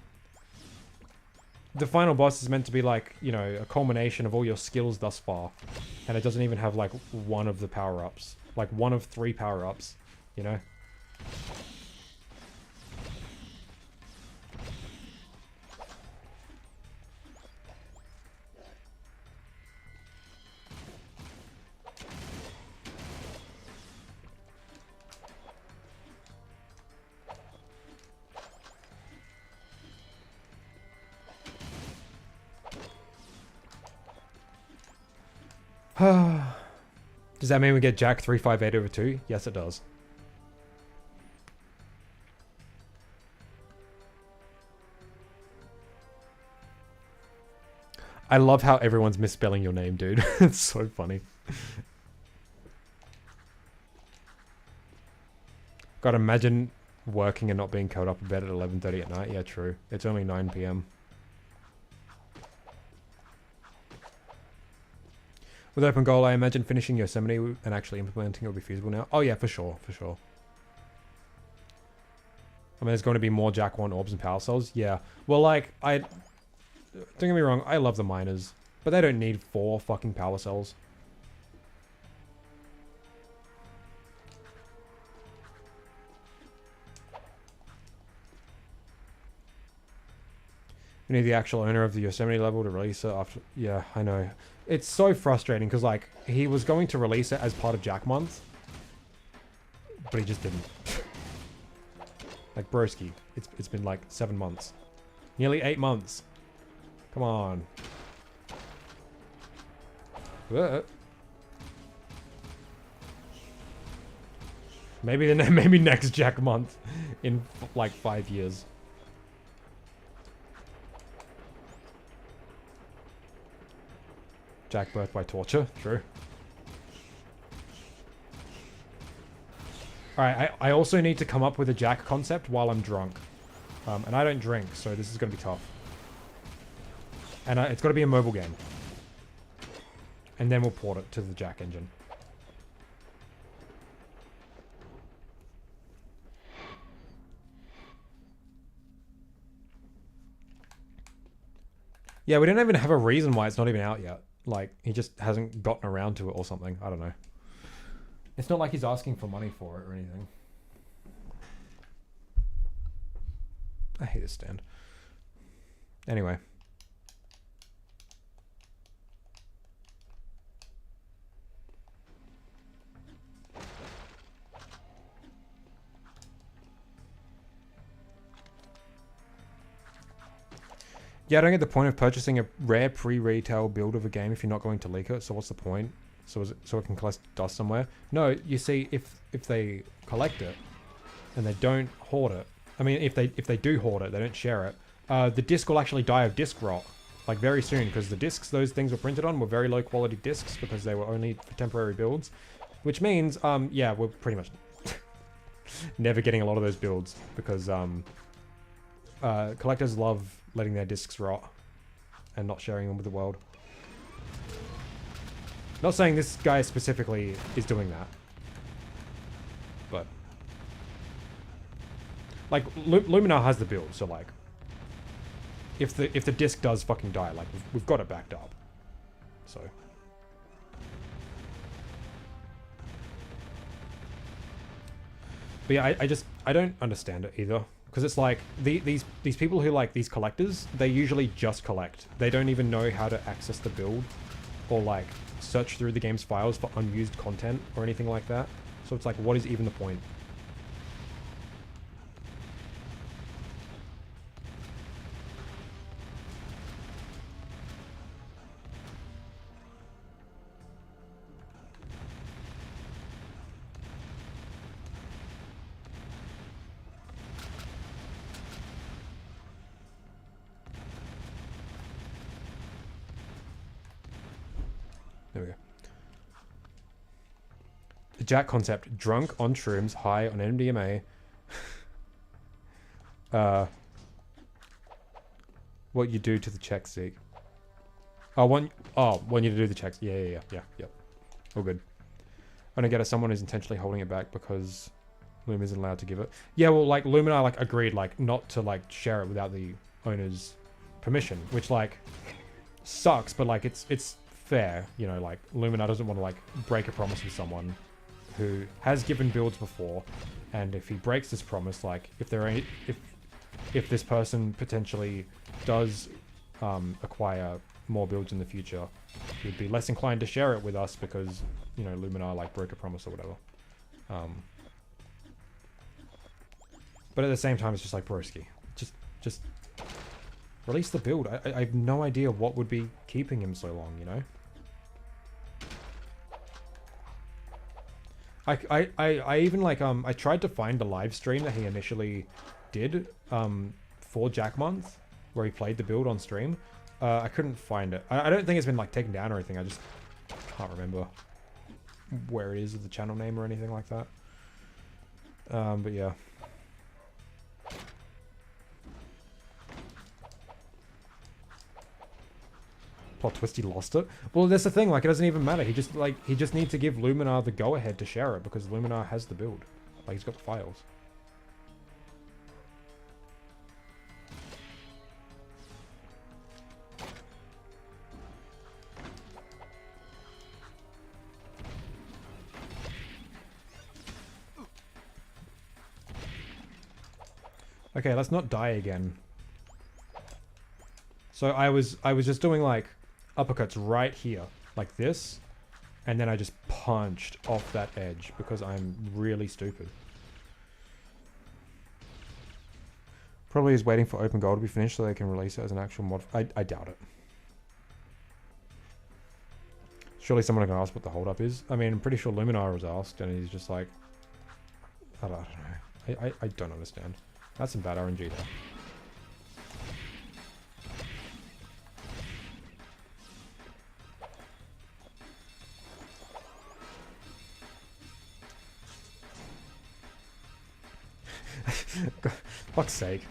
the final boss is meant to be like, you know, a culmination of all your skills thus far. And it doesn't even have like one of the power-ups. Like one of 3 power-ups, you know? Does that mean we get Jack 358 over 2? Yes, it does. I love how everyone's misspelling your name, dude. It's so funny. God, imagine working and not being curled up in bed at 11:30 at night. Yeah, true. It's only 9 p.m. With open goal, I imagine finishing Yosemite and actually implementing it will be feasible now. Oh yeah, for sure, for sure. I mean, there's going to be more Jack 1 orbs and power cells. Yeah. Well, like, don't get me wrong, I love the miners, but they don't need 4 fucking power cells. We need the actual owner of the Yosemite level to release it after... Yeah, I know. It's so frustrating because, like, he was going to release it as part of Jack Month, but he just didn't. Like, broski, it's been like 7 months. Nearly 8 months. Come on. Maybe maybe next Jack Month in like 5 years. Jack birth by torture, true. Alright, I also need to come up with a Jack concept while I'm drunk. And I don't drink, so this is going to be tough. And it's got to be a mobile game. And then we'll port it to the Jack engine. Yeah, we don't even have a reason why it's not even out yet. Like, he just hasn't gotten around to it or something. I don't know. It's not like he's asking for money for it or anything. I hate this stand. Anyway. Yeah, I don't get the point of purchasing a rare pre-retail build of a game if you're not going to leak it. So what's the point? So it can collect dust somewhere? No, you see, if they collect it and they don't hoard it, I mean, if they do hoard it, they don't share it, the disc will actually die of disc rot, like very soon, because the discs those things were printed on were very low quality discs because they were only for temporary builds, which means, yeah, we're pretty much never getting a lot of those builds because collectors love letting their discs rot and not sharing them with the world. Not saying this guy specifically is doing that, but like Luminar has the build, so like if the disc does fucking die, like we've got it backed up. So but yeah, I don't understand it either. Because it's like, these people who like these collectors, they usually just collect. They don't even know how to access the build or like search through the game's files for unused content or anything like that. So it's like, what is even the point? There we go. The Jack concept. Drunk on shrooms, high on MDMA. What you do to the checks, Zeke. Want you to do the checks. Yeah. All good. I don't get it. Someone is intentionally holding it back because Loom isn't allowed to give it. Yeah, well, like, Luminar, like, agreed, like, not to, like, share it without the owner's permission, which like sucks, but like it's fair, you know, like Luminar doesn't want to like break a promise with someone who has given builds before, and if he breaks this promise, like if this person potentially does acquire more builds in the future, he'd be less inclined to share it with us because, you know, Luminar like broke a promise or whatever. But at the same time, it's just like, broski, just release the build. I have no idea what would be keeping him so long, you know? I even like, I tried to find the live stream that he initially did for Jack Month, where he played the build on stream. I couldn't find it. I don't think it's been like taken down or anything. I just can't remember where it is, the channel name or anything like that. But yeah. Plot twist, he lost it. Well, that's the thing, like, it doesn't even matter. He just needs to give Luminar the go-ahead to share it, because Luminar has the build. Like, he's got the files. Okay, let's not die again. So I was just doing like uppercuts right here, like this, and then I just punched off that edge because I'm really stupid. Probably is waiting for open goal to be finished so they can release it as an actual mod. I doubt it. Surely someone can ask what the holdup is. I mean, I'm pretty sure Luminar was asked, and he's just like, I don't know. I don't understand. That's some bad RNG there. Fuck's sake.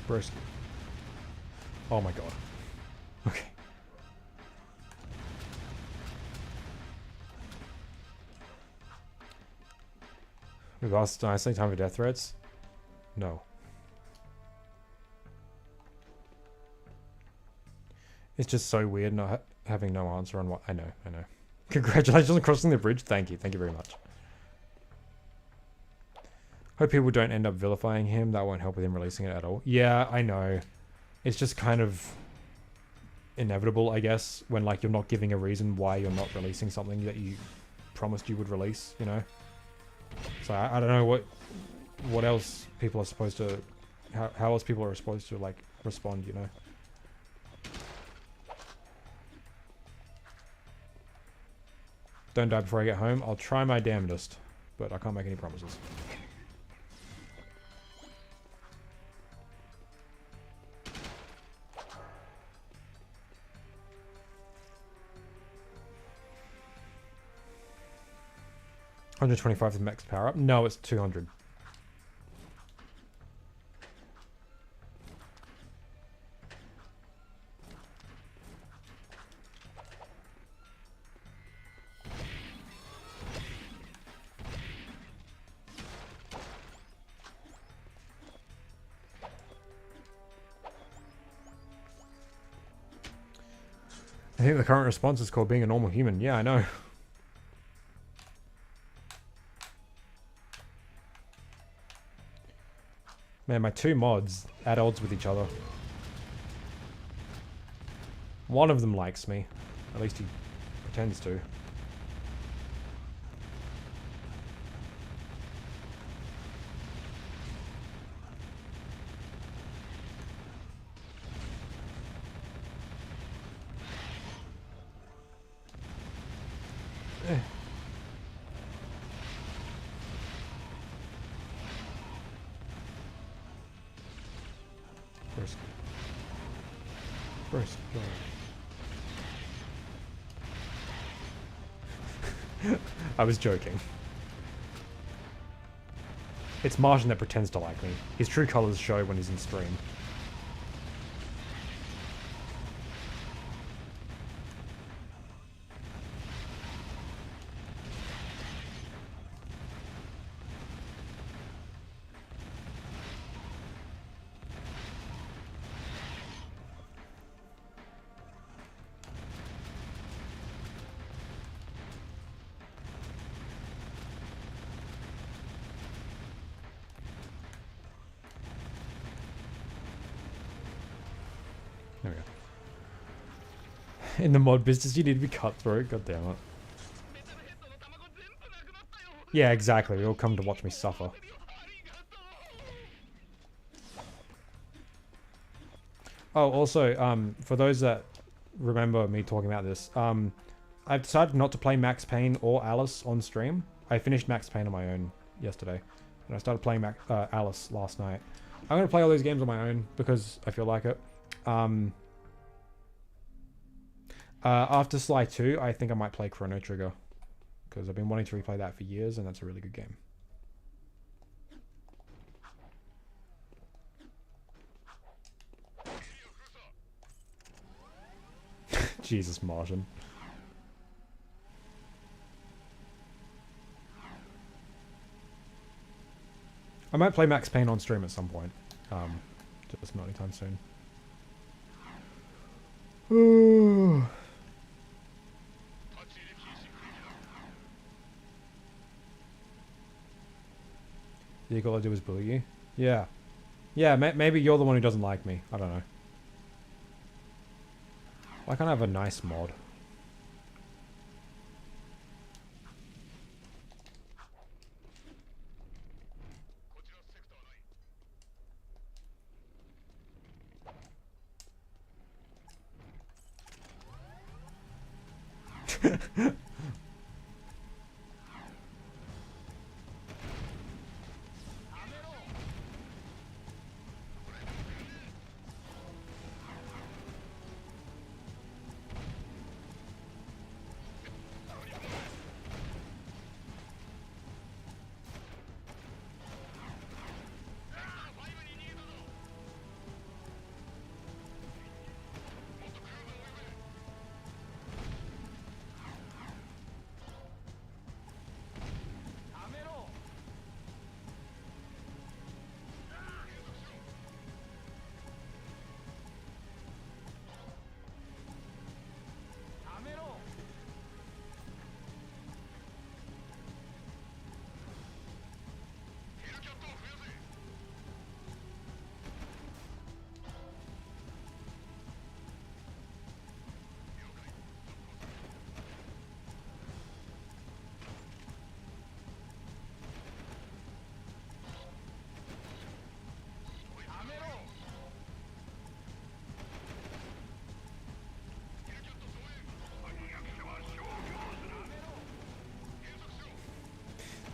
Broski. Oh my god. Okay. We've asked nicely time for death threats? No. It's just so weird not having no answer on what... I know. Congratulations on crossing the bridge. Thank you very much. Hope people don't end up vilifying him. That won't help with him releasing it at all. Yeah, I know. It's just kind of inevitable, I guess, when like you're not giving a reason why you're not releasing something that you promised you would release, you know? So I don't know what else people are supposed to... How else people are supposed to like respond, you know? Don't die before I get home. I'll try my damnedest, but I can't make any promises. 125 is the max power up? No, it's 200. I think the current response is called being a normal human. Yeah, I know. Man, my two mods at odds with each other. One of them likes me. At least he pretends to. First blood. I was joking. It's Martian that pretends to like me. His true colors show when he's in stream. There we go. In the mod business, you need to be cutthroat. God damn it. Yeah, exactly. You'll come to watch me suffer. Oh, also, for those that remember me talking about this, I've decided not to play Max Payne or Alice on stream. I finished Max Payne on my own yesterday, and I started playing Alice last night. I'm going to play all those games on my own because I feel like it. After Sly 2, I think I might play Chrono Trigger, because I've been wanting to replay that for years, and that's a really good game. Jesus, Martian. I might play Max Payne on stream at some point. Just not anytime soon. You all I do is bully you? Yeah. Yeah, maybe you're the one who doesn't like me. I don't know. Why can't I have a nice mod?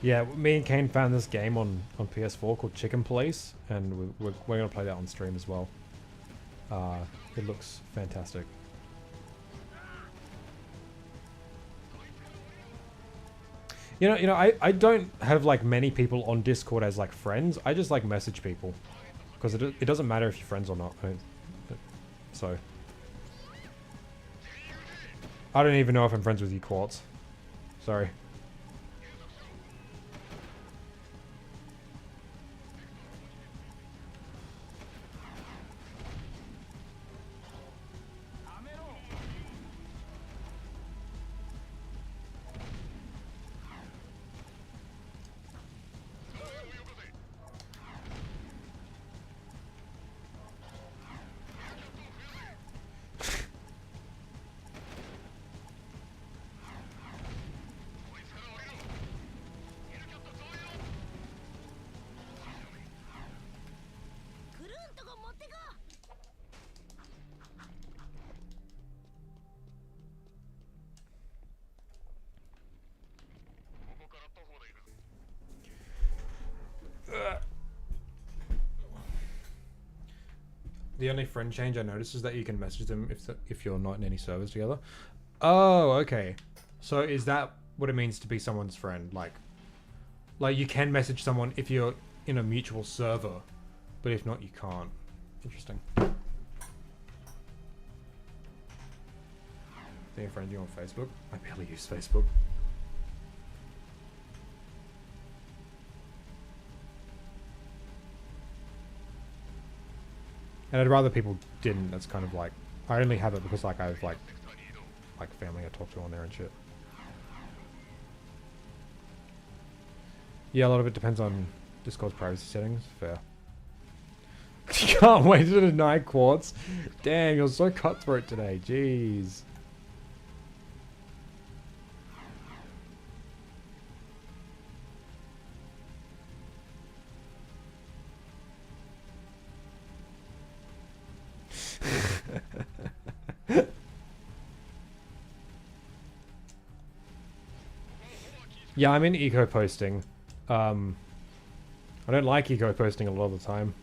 Yeah, me and Kane found this game on PS4 called Chicken Police, and we're going to play that on stream as well. It looks fantastic. You know, I don't have like many people on Discord as like friends. I just like message people, because it doesn't matter if you're friends or not. So I don't even know if I'm friends with you, Quartz. Sorry. The only friend change I noticed is that you can message them if you're not in any servers together. Oh, okay. So is that what it means to be someone's friend? Like you can message someone if you're in a mutual server, but if not, you can't. Interesting. Being a friend of you on Facebook? I barely use Facebook. And I'd rather people didn't. That's kind of like, I only have it because like I have like family I talk to on there and shit. Yeah, a lot of it depends on Discord's privacy settings. Fair. You can't wait to deny Quartz. Damn, you're so cutthroat today. Jeez. Yeah, I'm in eco posting. I don't like eco posting a lot of the time.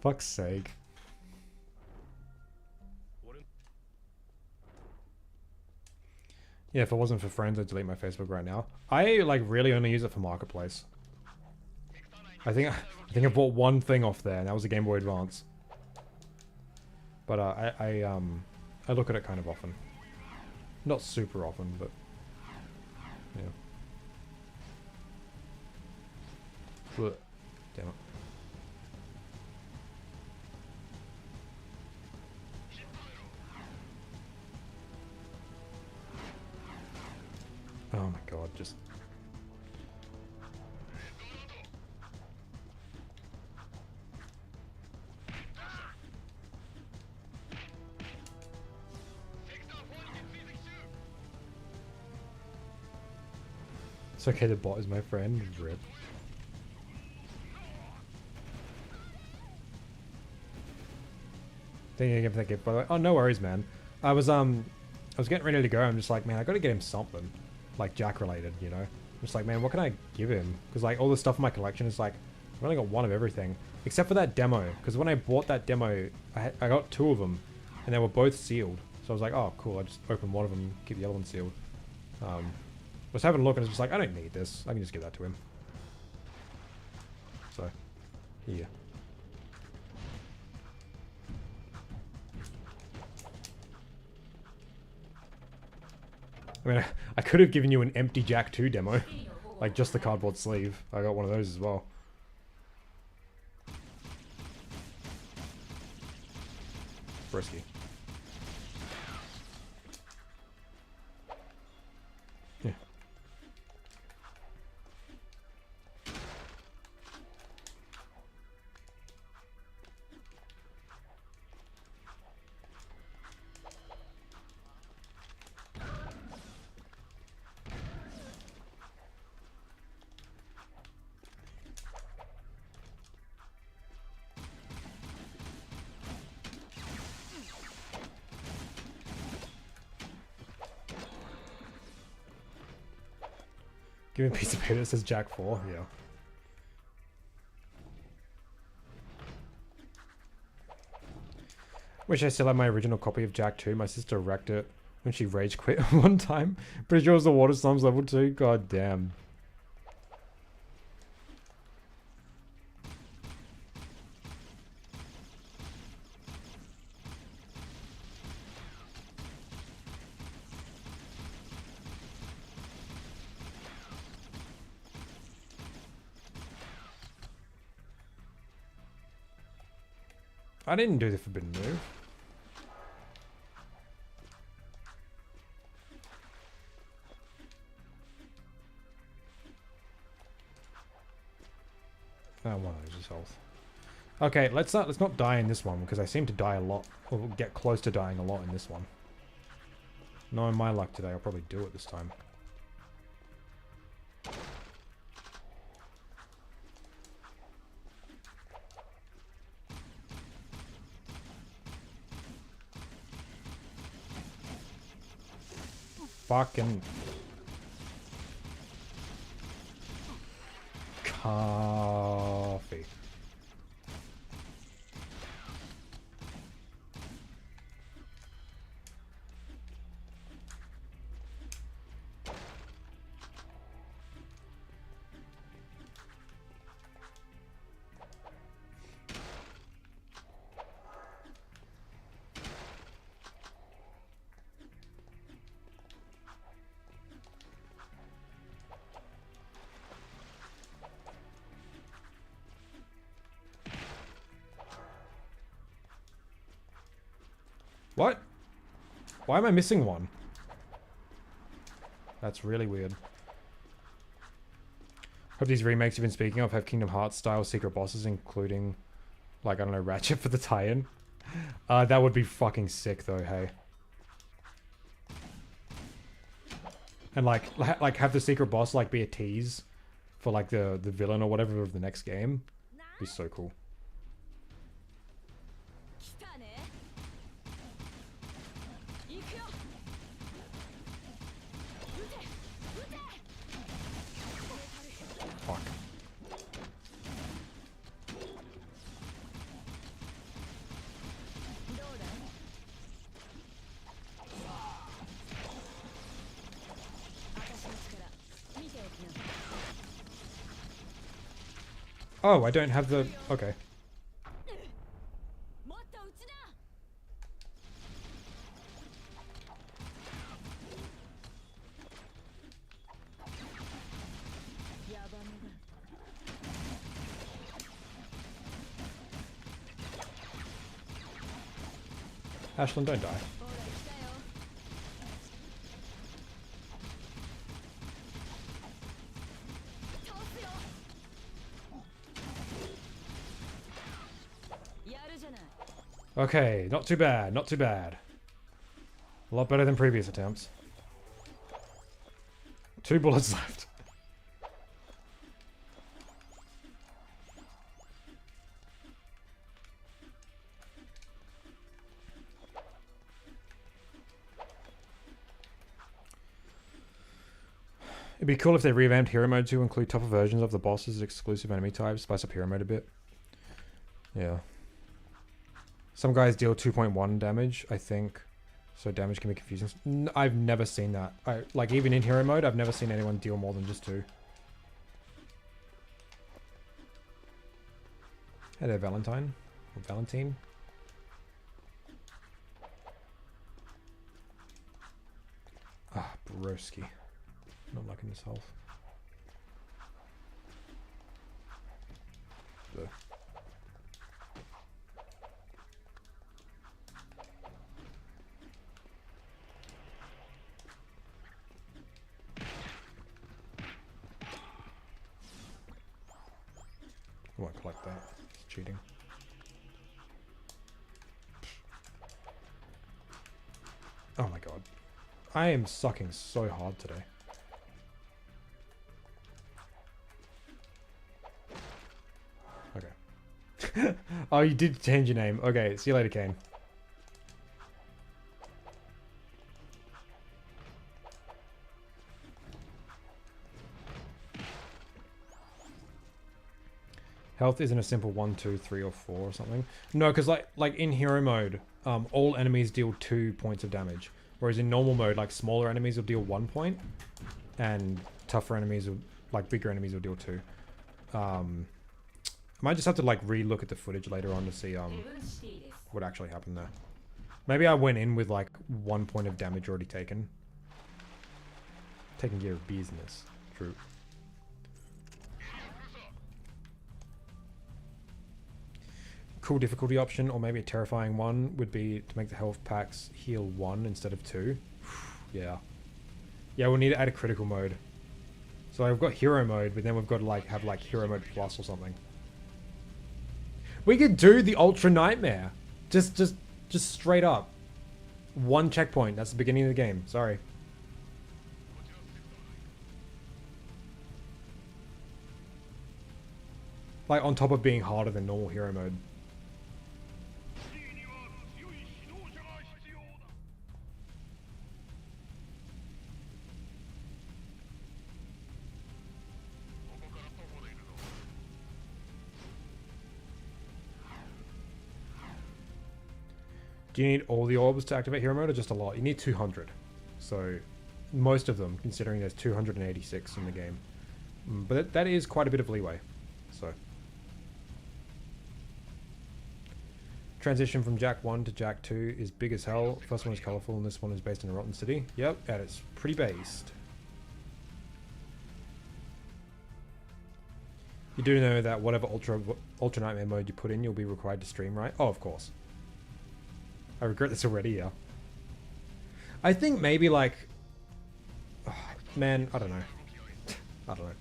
Fuck's sake. Yeah, if it wasn't for friends, I'd delete my Facebook right now. I like really only use it for Marketplace. I think I bought one thing off there, and that was a Game Boy Advance. But I look at it kind of often. Not super often, but yeah. But, damn it. Oh my god, just... It's okay, the bot is my friend. Rip. Thank you for that gift, by the way. Oh, no worries, man. I was getting ready to go. I'm just like, man, I gotta get him something. Like, Jack related, you know? I'm just like, man, what can I give him? Because, like, all the stuff in my collection is like, I've only got one of everything. Except for that demo. Because when I bought that demo, I got two of them. And they were both sealed. So I was like, oh, cool. I just opened one of them, keep the other one sealed. I was having a look and I was just like, I don't need this. I can just give that to him. So, here. I mean, I could have given you an empty Jack 2 demo. Like, just the cardboard sleeve. I got one of those as well. Frisky. Yeah. Give me a piece of paper that says Jack 4. Yeah. Wish I still had my original copy of Jack 2. My sister wrecked it when she rage quit one time. Pretty sure it was the Water Storms level 2. God damn. I didn't do the forbidden move. Oh, one of those is health. Okay, let's not die in this one because I seem to die a lot, or get close to dying a lot in this one. Knowing my luck today, I'll probably do it this time. Fucking coffee. What? Why am I missing one? That's really weird. Hope these remakes you've been speaking of have Kingdom Hearts style secret bosses, including, like, I don't know, Ratchet for the tie-in. That would be fucking sick though, hey. And like have the secret boss like be a tease for like the villain or whatever of the next game. Be so cool. 来たね。行くよ。撃て、撃て。 Fuck. Oh, I don't have the... Okay. もっと撃ちな。やばめだ。 Ashlyn, don't die. ほら来たよ。倒すよ。やるじゃない。 Okay, not too bad, not too bad. A lot better than previous attempts. 2 bullets left. It'd be cool if they revamped Hero Mode to include tougher versions of the bosses' exclusive enemy types, spice up Hero Mode a bit. Yeah. Some guys deal 2.1 damage, I think. So damage can be confusing. I've never seen that. Like, even in Hero Mode, I've never seen anyone deal more than just 2. Hey there, Valentine. Or Valentine. Ah, broski. Not liking this health. Ugh. I won't collect that. It's cheating. Oh my god. I am sucking so hard today. Okay. Oh, you did change your name. Okay, see you later, Kane. Health isn't a simple 1, 2, 3, or 4 or something. No, because like in hero mode, all enemies deal 2 points of damage. Whereas in normal mode, like smaller enemies will deal 1 point, and tougher enemies will, like bigger enemies will deal 2. I might just have to like re-look at the footage later on to see what actually happened there. Maybe I went in with like 1 point of damage already taken. Taking care of business. True. Cool difficulty option, or maybe a terrifying one, would be to make the health packs heal 1 instead of 2. Yeah. Yeah, we'll need to add a critical mode. So I've got hero mode, but then we've got to like have like hero mode plus or something. We could do the Ultra Nightmare. Just straight up. One checkpoint. That's the beginning of the game. Sorry. Like, on top of being harder than normal hero mode. Do you need all the orbs to activate hero mode or just a lot? You need 200. So, most of them, considering there's 286 in the game. But that is quite a bit of leeway. So. Transition from Jack 1 to Jack 2 is big as hell. First one is colorful and this one is based in a rotten city. Yep, and it's pretty based. You do know that whatever Ultra Nightmare mode you put in, you'll be required to stream, right? Oh, of course. I regret this already, yeah. I think maybe like... Oh, man, I don't know. I don't know.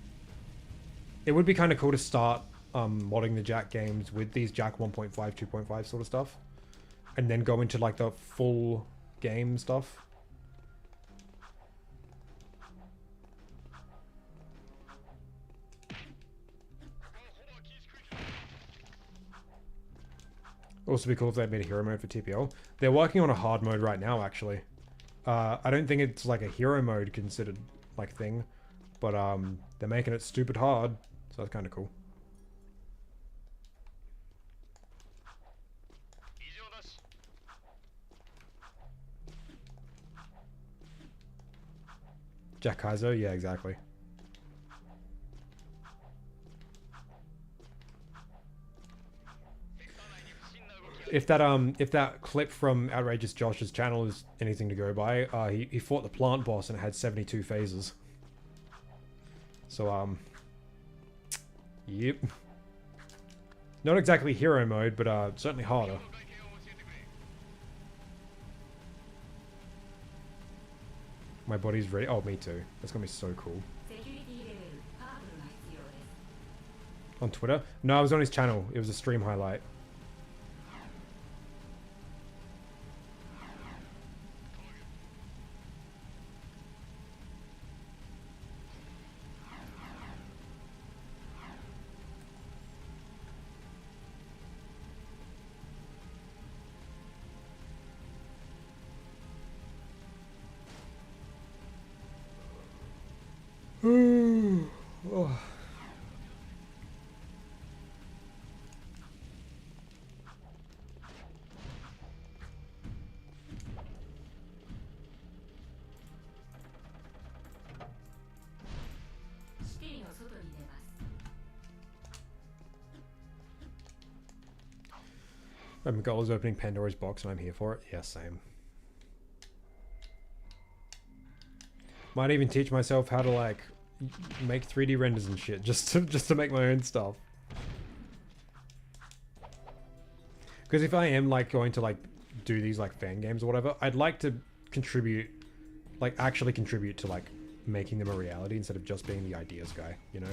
It would be kind of cool to start modding the Jack games with these Jack 1.5, 2.5 sort of stuff. And then go into like the full game stuff. Also be cool if they made a hero mode for TPL. They're working on a hard mode right now, actually. I don't think it's like a hero mode considered like thing, but they're making it stupid hard, so that's kind of cool. Jack Kaizo, yeah, exactly. If that clip from Outrageous Josh's channel is anything to go by, he fought the plant boss and it had 72 phases. So yep. Not exactly hero mode, but certainly harder. My body's ready. Oh, me too. That's gonna be so cool. On Twitter? No, I was on his channel. It was a stream highlight. Oh. McGull is opening Pandora's box and I'm here for it. Yeah, same. Might even teach myself how to like make 3D renders and shit just to make my own stuff. Because if I am like going to like do these like fan games or whatever, I'd like to contribute, like actually contribute to like making them a reality instead of just being the ideas guy, you know?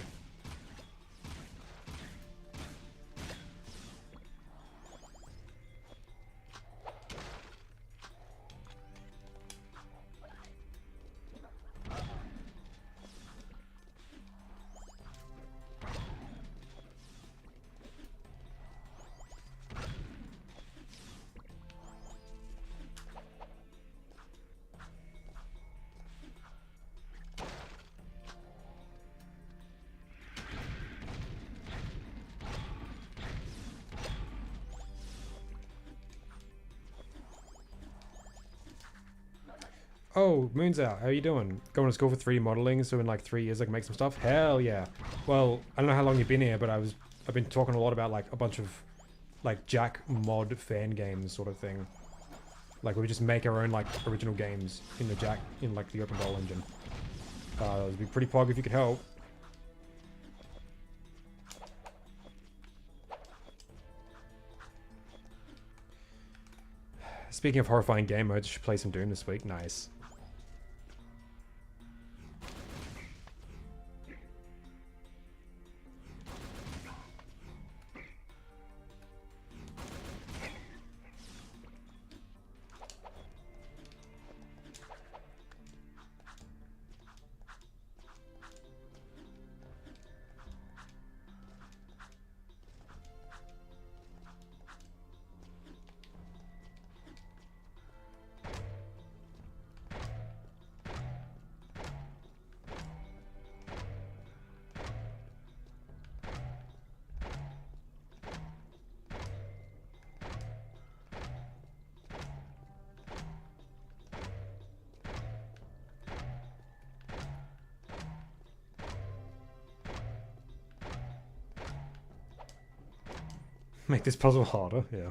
Oh, Moon's out. How you doing? Going to school for 3D modeling, so in like 3 years I can make some stuff? Hell yeah. Well, I don't know how long you've been here, but I've been talking a lot about like a bunch of like Jack mod fan games sort of thing. Like we just make our own like original games in the Jack, in like the open goal engine. It'd be pretty pog if you could help. Speaking of horrifying game modes, you should play some Doom this week. Nice. Make this puzzle harder, yeah.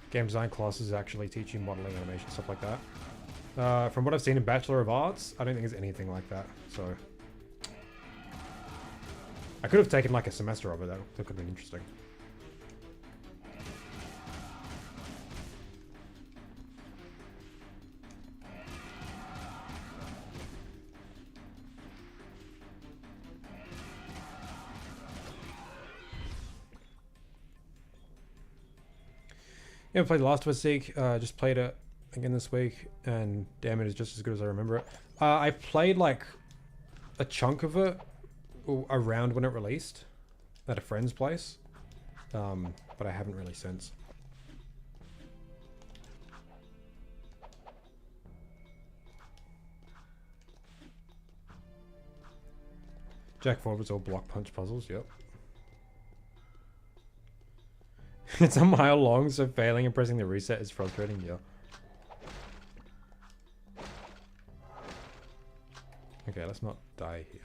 Game design classes actually teach you modeling, animation, stuff like that. From what I've seen in Bachelor of Arts, I don't think it's anything like that, so... I could have taken like a semester of it, that could have been interesting. Yeah, I played The Last of Us Seek, just played it again this week, and damn, it is just as good as I remember it. I played like a chunk of it around when it released at a friend's place, but I haven't really since. Jack 4 was all block punch puzzles, yep. It's a mile long, so failing and pressing the reset is frustrating, yeah. Okay, let's not die here.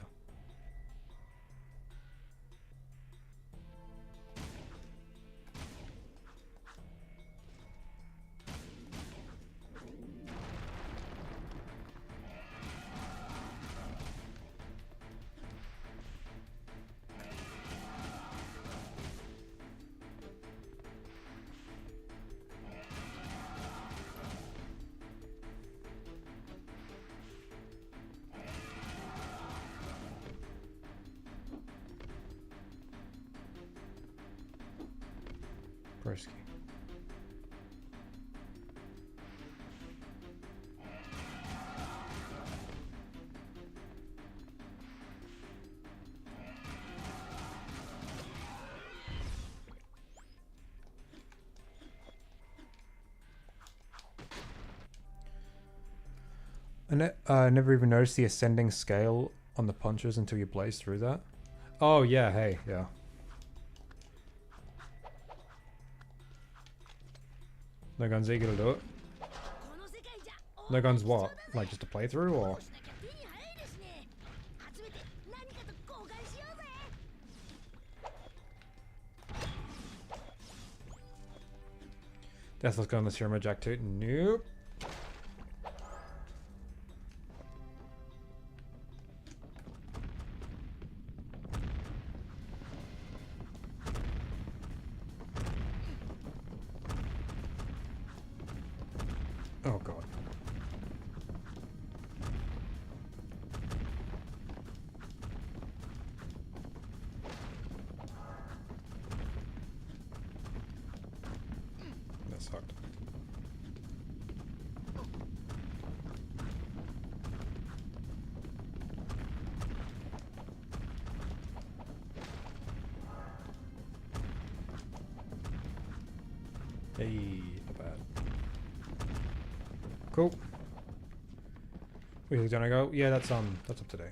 Broski. I never even noticed the ascending scale on the punches until you blaze through that. Oh yeah, hey, yeah. No guns eager to do it? No guns what? Like just a playthrough or? Deathless gun on the Shirma Jack 2? Nope. Oh god. That sucked. Hey, not bad. Cool. Weekly don't I go? Yeah, that's up to date.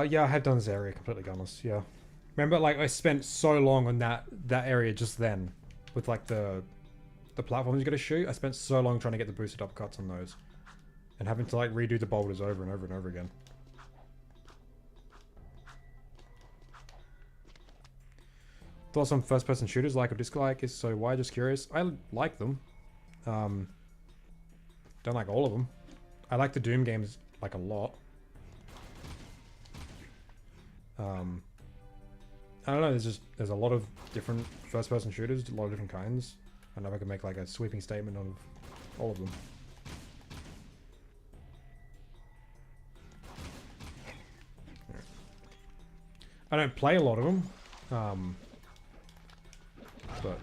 Yeah, I have done this area completely gunless, yeah. Remember, like, I spent so long on that area just then. With, like, the platforms you gotta shoot. I spent so long trying to get the boosted upcuts on those. And having to, like, redo the boulders over and over and over again. Thoughts on first-person shooters, like or dislike? Is so why? Just curious. I like them. Don't like all of them. I like the Doom games, like, a lot. I don't know, there's a lot of different first-person shooters, a lot of different kinds. I don't know if I can make like a sweeping statement of all of them. I don't play a lot of them, but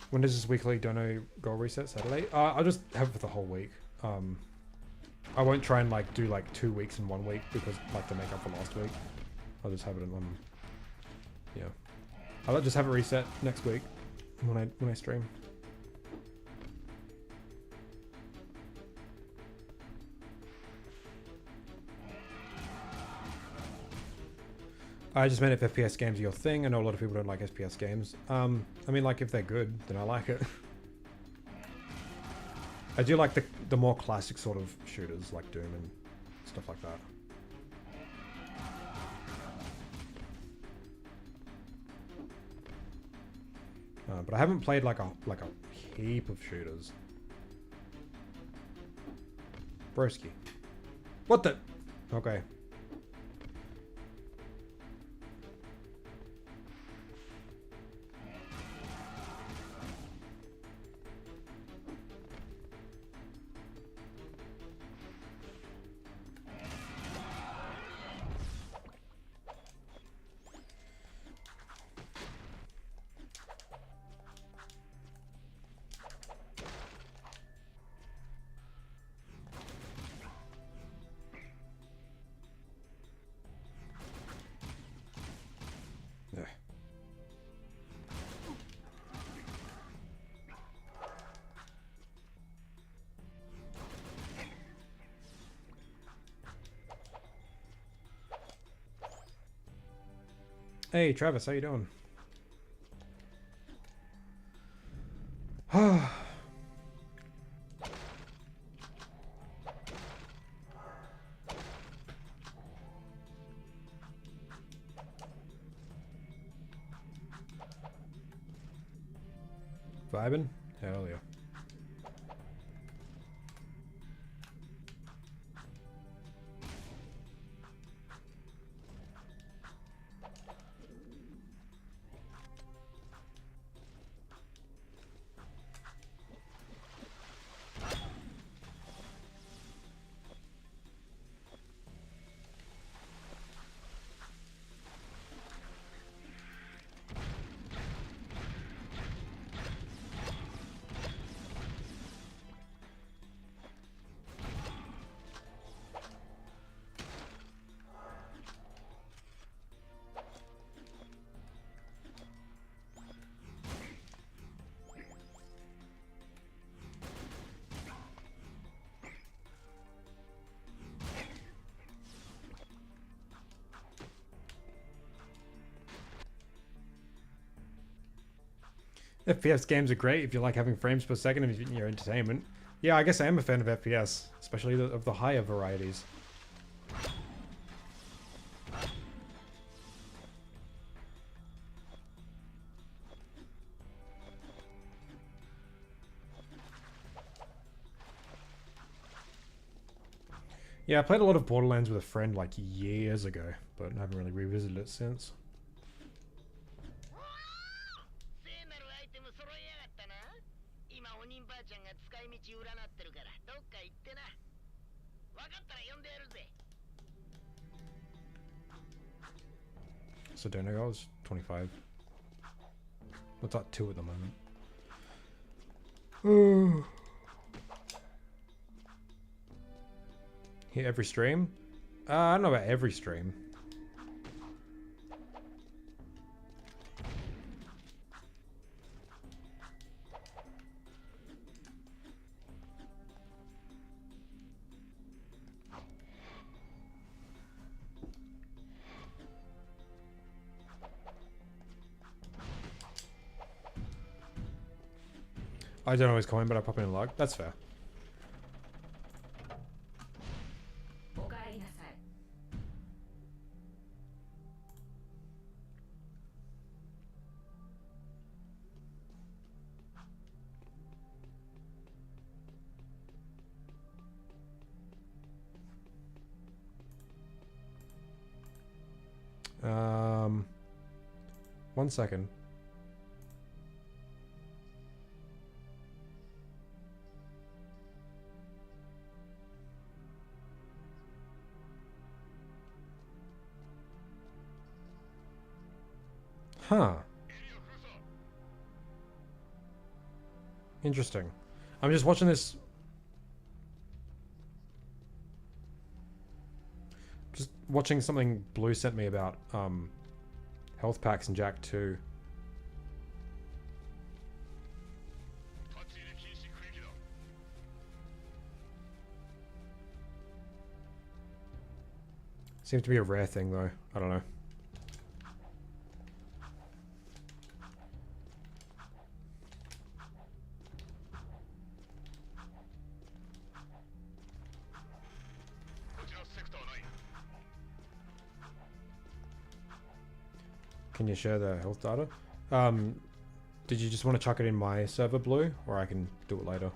When does this weekly dono goal reset? Saturday? I'll just have it for the whole week. I won't try and like do like 2 weeks in 1 week because like to make up for last week. I'll just have it in one. Yeah, I'll just have it reset next week when I stream. I just meant if FPS games are your thing. I know a lot of people don't like FPS games. I mean, like, if they're good, then I like it. I do like the more classic sort of shooters, like Doom and stuff like that. But I haven't played like a heap of shooters. Broski. What the? Okay. Hey Travis, how you doing? Vibing? Hell yeah. FPS games are great if you like having frames per second in your entertainment. Yeah, I guess I am a fan of FPS, especially of the higher varieties. Yeah, I played a lot of Borderlands with a friend like years ago, but I haven't really revisited it since. So don't know, I was 25. What's at 2 at the moment? Hit every stream? I don't know about every stream. I don't always comment, but I pop in a log. That's fair. One second. Huh. Interesting. I'm just watching this. Just watching something Blue sent me about health packs in Jack 2. Seems to be a rare thing though. I don't know. Can you share the health data? Did you just want to chuck it in my server, Blue? Or I can do it later?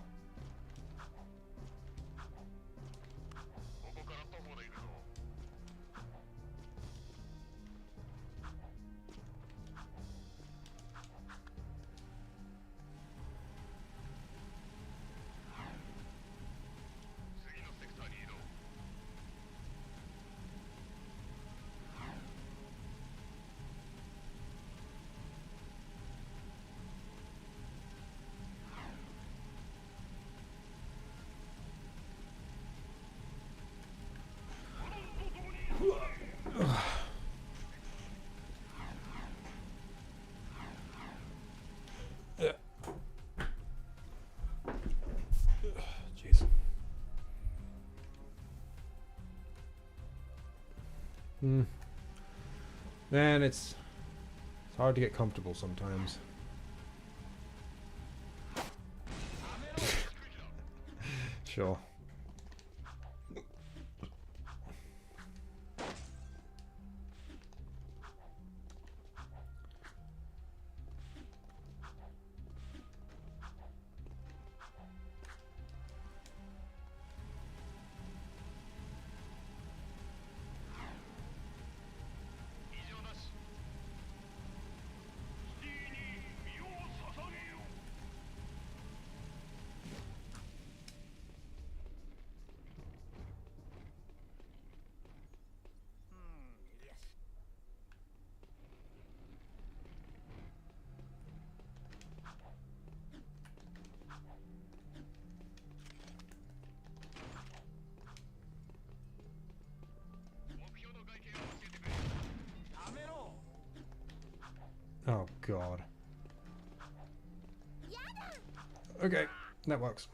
Jeez. Man, it's hard to get comfortable sometimes. Sure. Oh god. Okay, that works.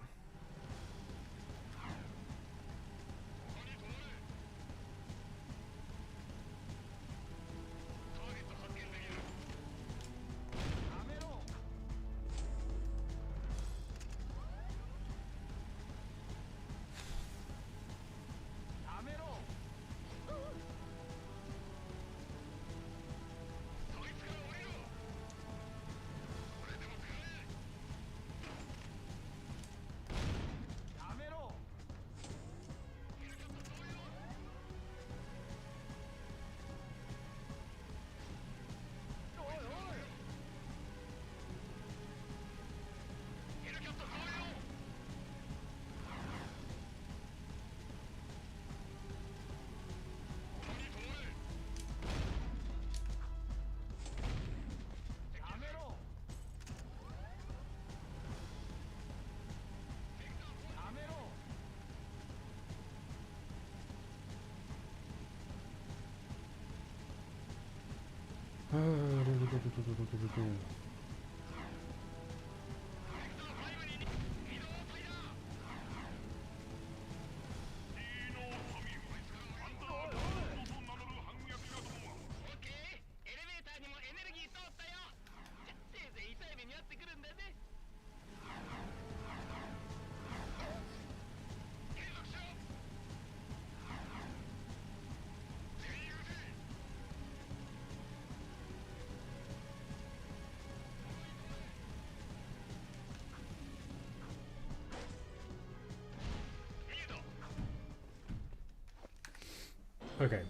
Okay,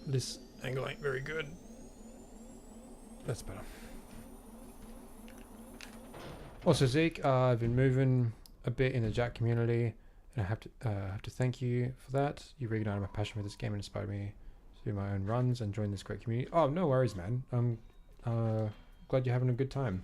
this angle ain't very good. That's better. Also, Zeke, I've been moving a bit in the Jack community, and I have to thank you for that. You reignited my passion for this game and inspired me to do my own runs and join this great community. Oh, no worries, man. I'm glad you're having a good time.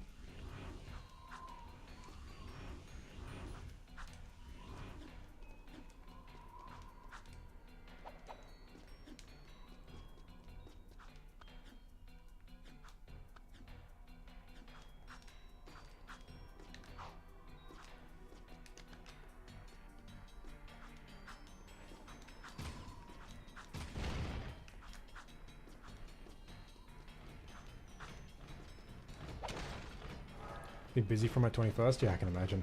Be busy for my 21st? Yeah, I can imagine.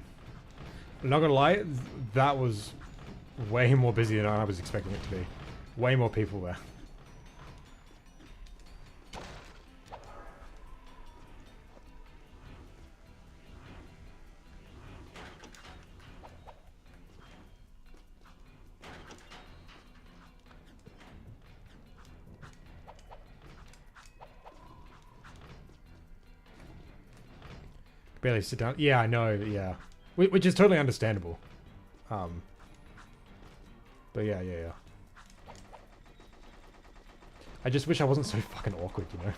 I'm not gonna lie, that was way more busy than I was expecting it to be. Way more people there. Barely sit down. Yeah, I know. Yeah, which is totally understandable. But yeah. I just wish I wasn't so fucking awkward, you know.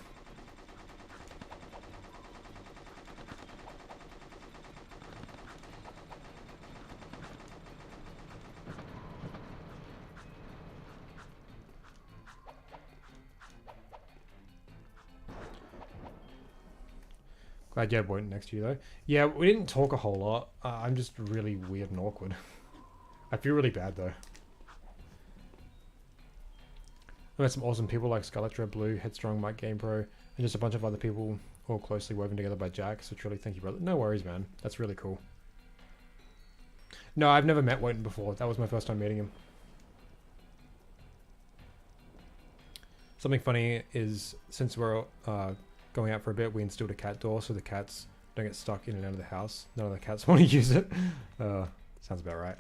Glad you had Won't next to you though. Yeah, we didn't talk a whole lot. I'm just really weird and awkward. I feel really bad though. I met some awesome people like Scarlet Red Blue, Headstrong, Mike Game Pro, and just a bunch of other people all closely woven together by Jack. So truly thank you, brother. No worries, man. That's really cool. No, I've never met Wonton before. That was my first time meeting him. Something funny is since we're going out for a bit, we installed a cat door so the cats don't get stuck in and out of the house. None of the cats want to use it. Sounds about right.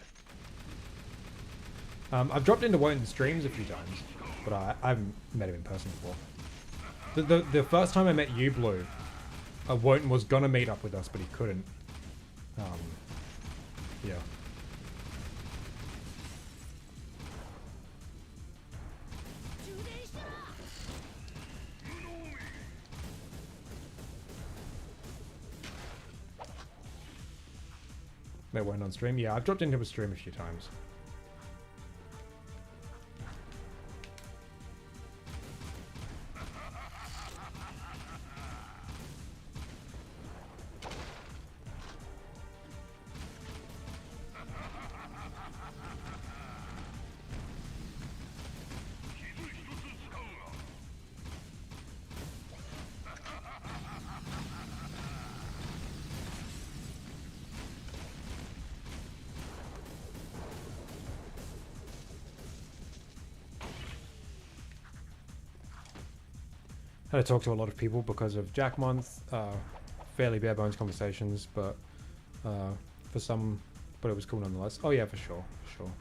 I've dropped into Wonton's streams a few times, but I haven't met him in person before. The first time I met you, Blue, Wonton was gonna meet up with us, but he couldn't. Yeah. Met Wonton on stream. Yeah, I've dropped into a stream a few times. Had to talk to a lot of people because of Jack Month, fairly bare bones conversations, but for some, but it was cool nonetheless. Oh yeah, for sure, for sure.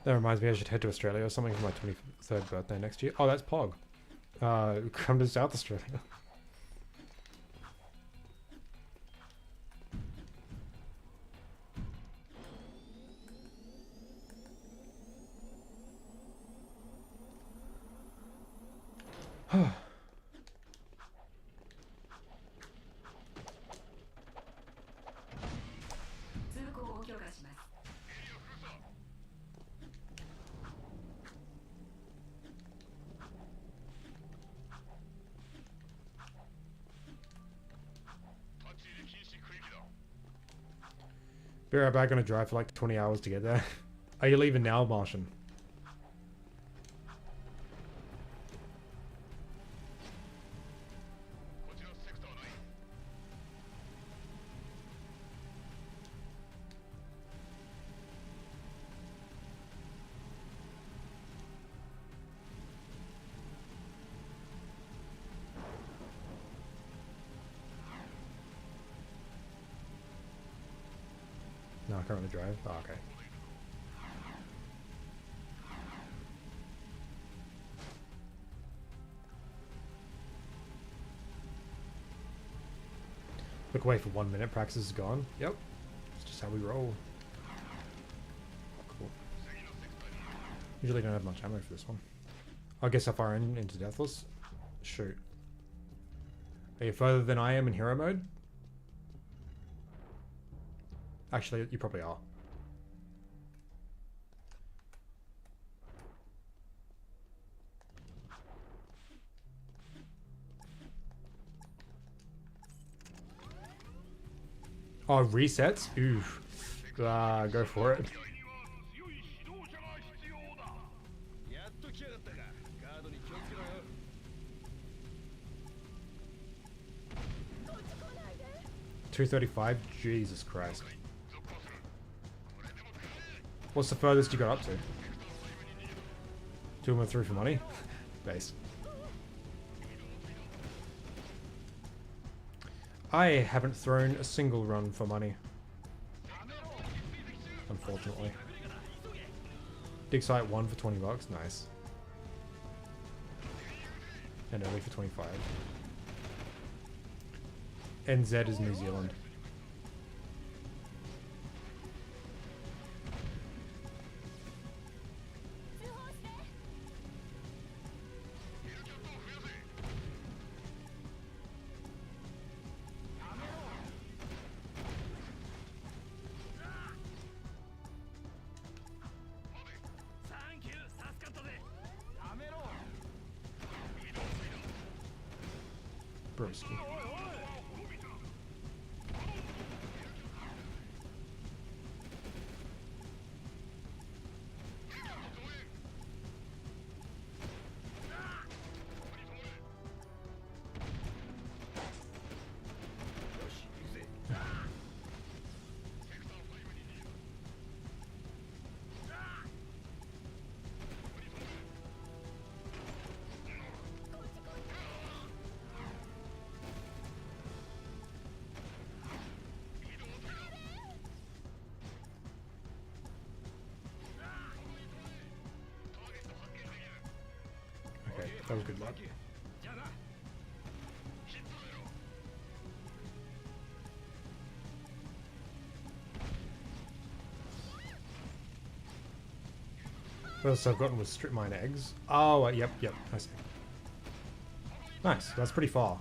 That reminds me I should head to Australia or something for my 23rd birthday next year. Oh, that's Pog. Come to South Australia. Be right back, gonna drive for like 20 hours to get there. Are you leaving now, Martian? No, I can't really drive. Oh, okay. Look away for 1 minute, practice is gone. Yep. It's just how we roll. Cool. Usually don't have much ammo for this one. I guess how far into deathless? Shoot. Are you further than I am in hero mode? Actually, you probably are. Oh, resets? Oof. Go for it. 強い指導者が必要だ。やっと来やがったか。ガードに気をつけろよ。 235? Jesus Christ. What's the furthest you got up to? 213 for money? Base. I haven't thrown a single run for money. Unfortunately. Dig site 1 for 20 bucks, nice. And early for 25. NZ is New Zealand. Broski. Okay, that was good luck. First I've gotten was strip mine eggs. Oh, yep, I see. Nice, that's pretty far.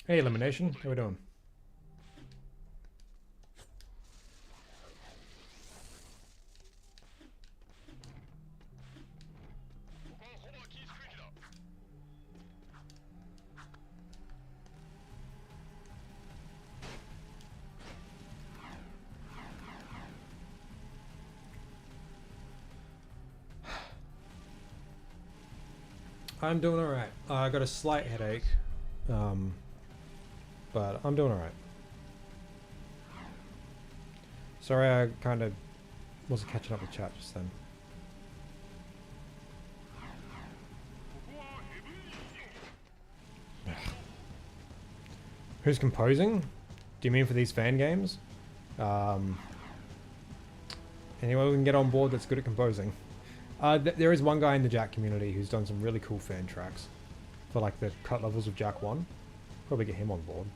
Hey, Elimination, how we doing? I'm doing alright. I got a slight headache, but I'm doing alright. Sorry, I kind of wasn't catching up with chat just then. Who's composing? Do you mean for these fan games? Anyone we can get on board that's good at composing? There is one guy in the Jack community who's done some really cool fan tracks for like the cut levels of Jack 1. Probably get him on board.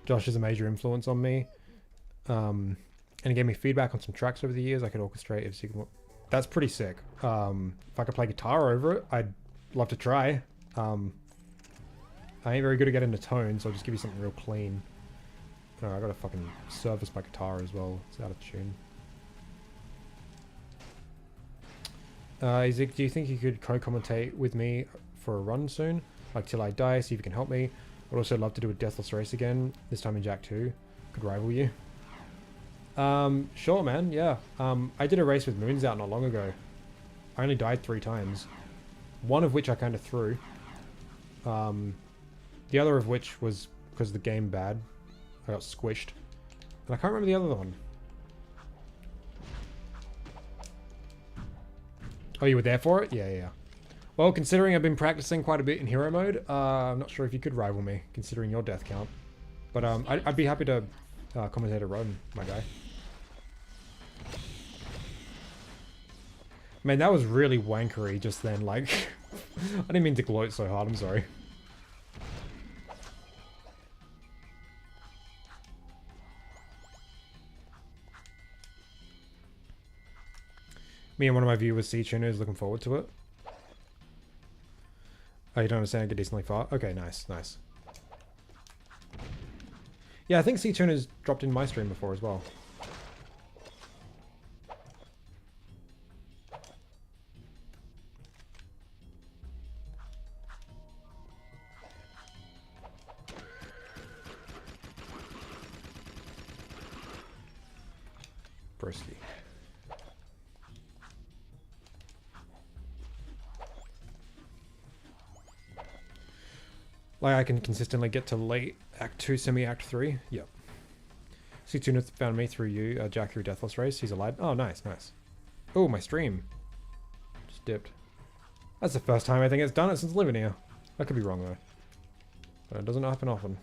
Josh is a major influence on me. And he gave me feedback on some tracks over the years I could orchestrate if Sigma. That's pretty sick. If I could play guitar over it, I'd love to try. I ain't very good at getting the tone, so I'll just give you something real clean. Oh, I got a fucking service my guitar as well. It's out of tune. Isaac, do you think you could co-commentate with me for a run soon? Like till I die, see if you can help me. I'd also love to do a deathless race again, this time in Jack 2. Could rival you. Sure, man. Yeah. I did a race with Moons out not long ago. I only died 3 times. One of which I kind of threw. The other of which was because the game bad. I got squished. And I can't remember the other one. Oh, you were there for it? Yeah, yeah, yeah. Well, considering I've been practicing quite a bit in hero mode, I'm not sure if you could rival me, considering your death count. But I'd be happy to commentate a run, my guy. Man, that was really wankery just then, like... I didn't mean to gloat so hard, I'm sorry. Me and one of my viewers, C-Tuner, is looking forward to it. Oh, you don't understand? I get decently far? Okay, nice, nice. Yeah, I think C-Tuner's dropped in my stream before as well. Broski. Like, I can consistently get to late Act 2, semi-Act 3. Yep. C-Tuner found me through you, Jack through Deathless Race. He's a lad. Oh, nice, nice. Oh, my stream. Just dipped. That's the first time I think it's done it since living here. I could be wrong, though. But it doesn't happen often.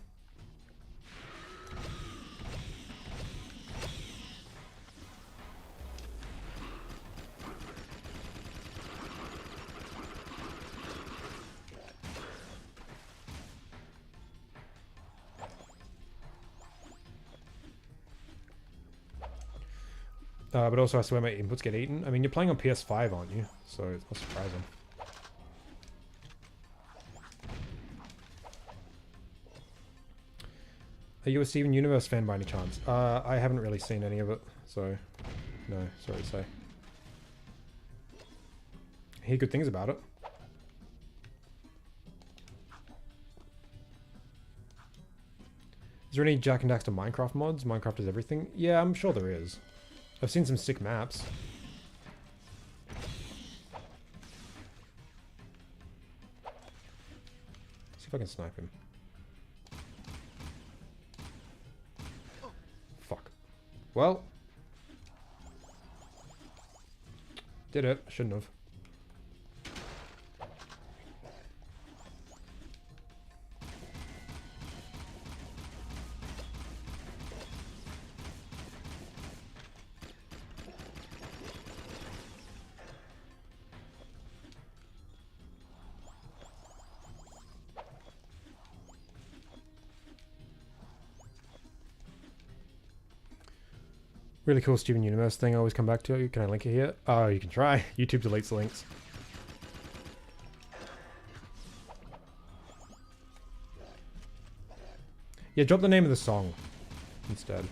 But also I swear my inputs get eaten. I mean, you're playing on PS5, aren't you? So it's not surprising. Are you a Steven Universe fan by any chance? I haven't really seen any of it, so no, sorry to say. I hear good things about it. Is there any Jack and Daxter Minecraft mods? Minecraft is everything? Yeah, I'm sure there is. I've seen some sick maps. See if I can snipe him. Fuck. Well. Did it. Shouldn't have. Really cool Steven Universe thing I always come back to. Can I link it here? Oh, you can try. YouTube deletes the links. Yeah, drop the name of the song instead.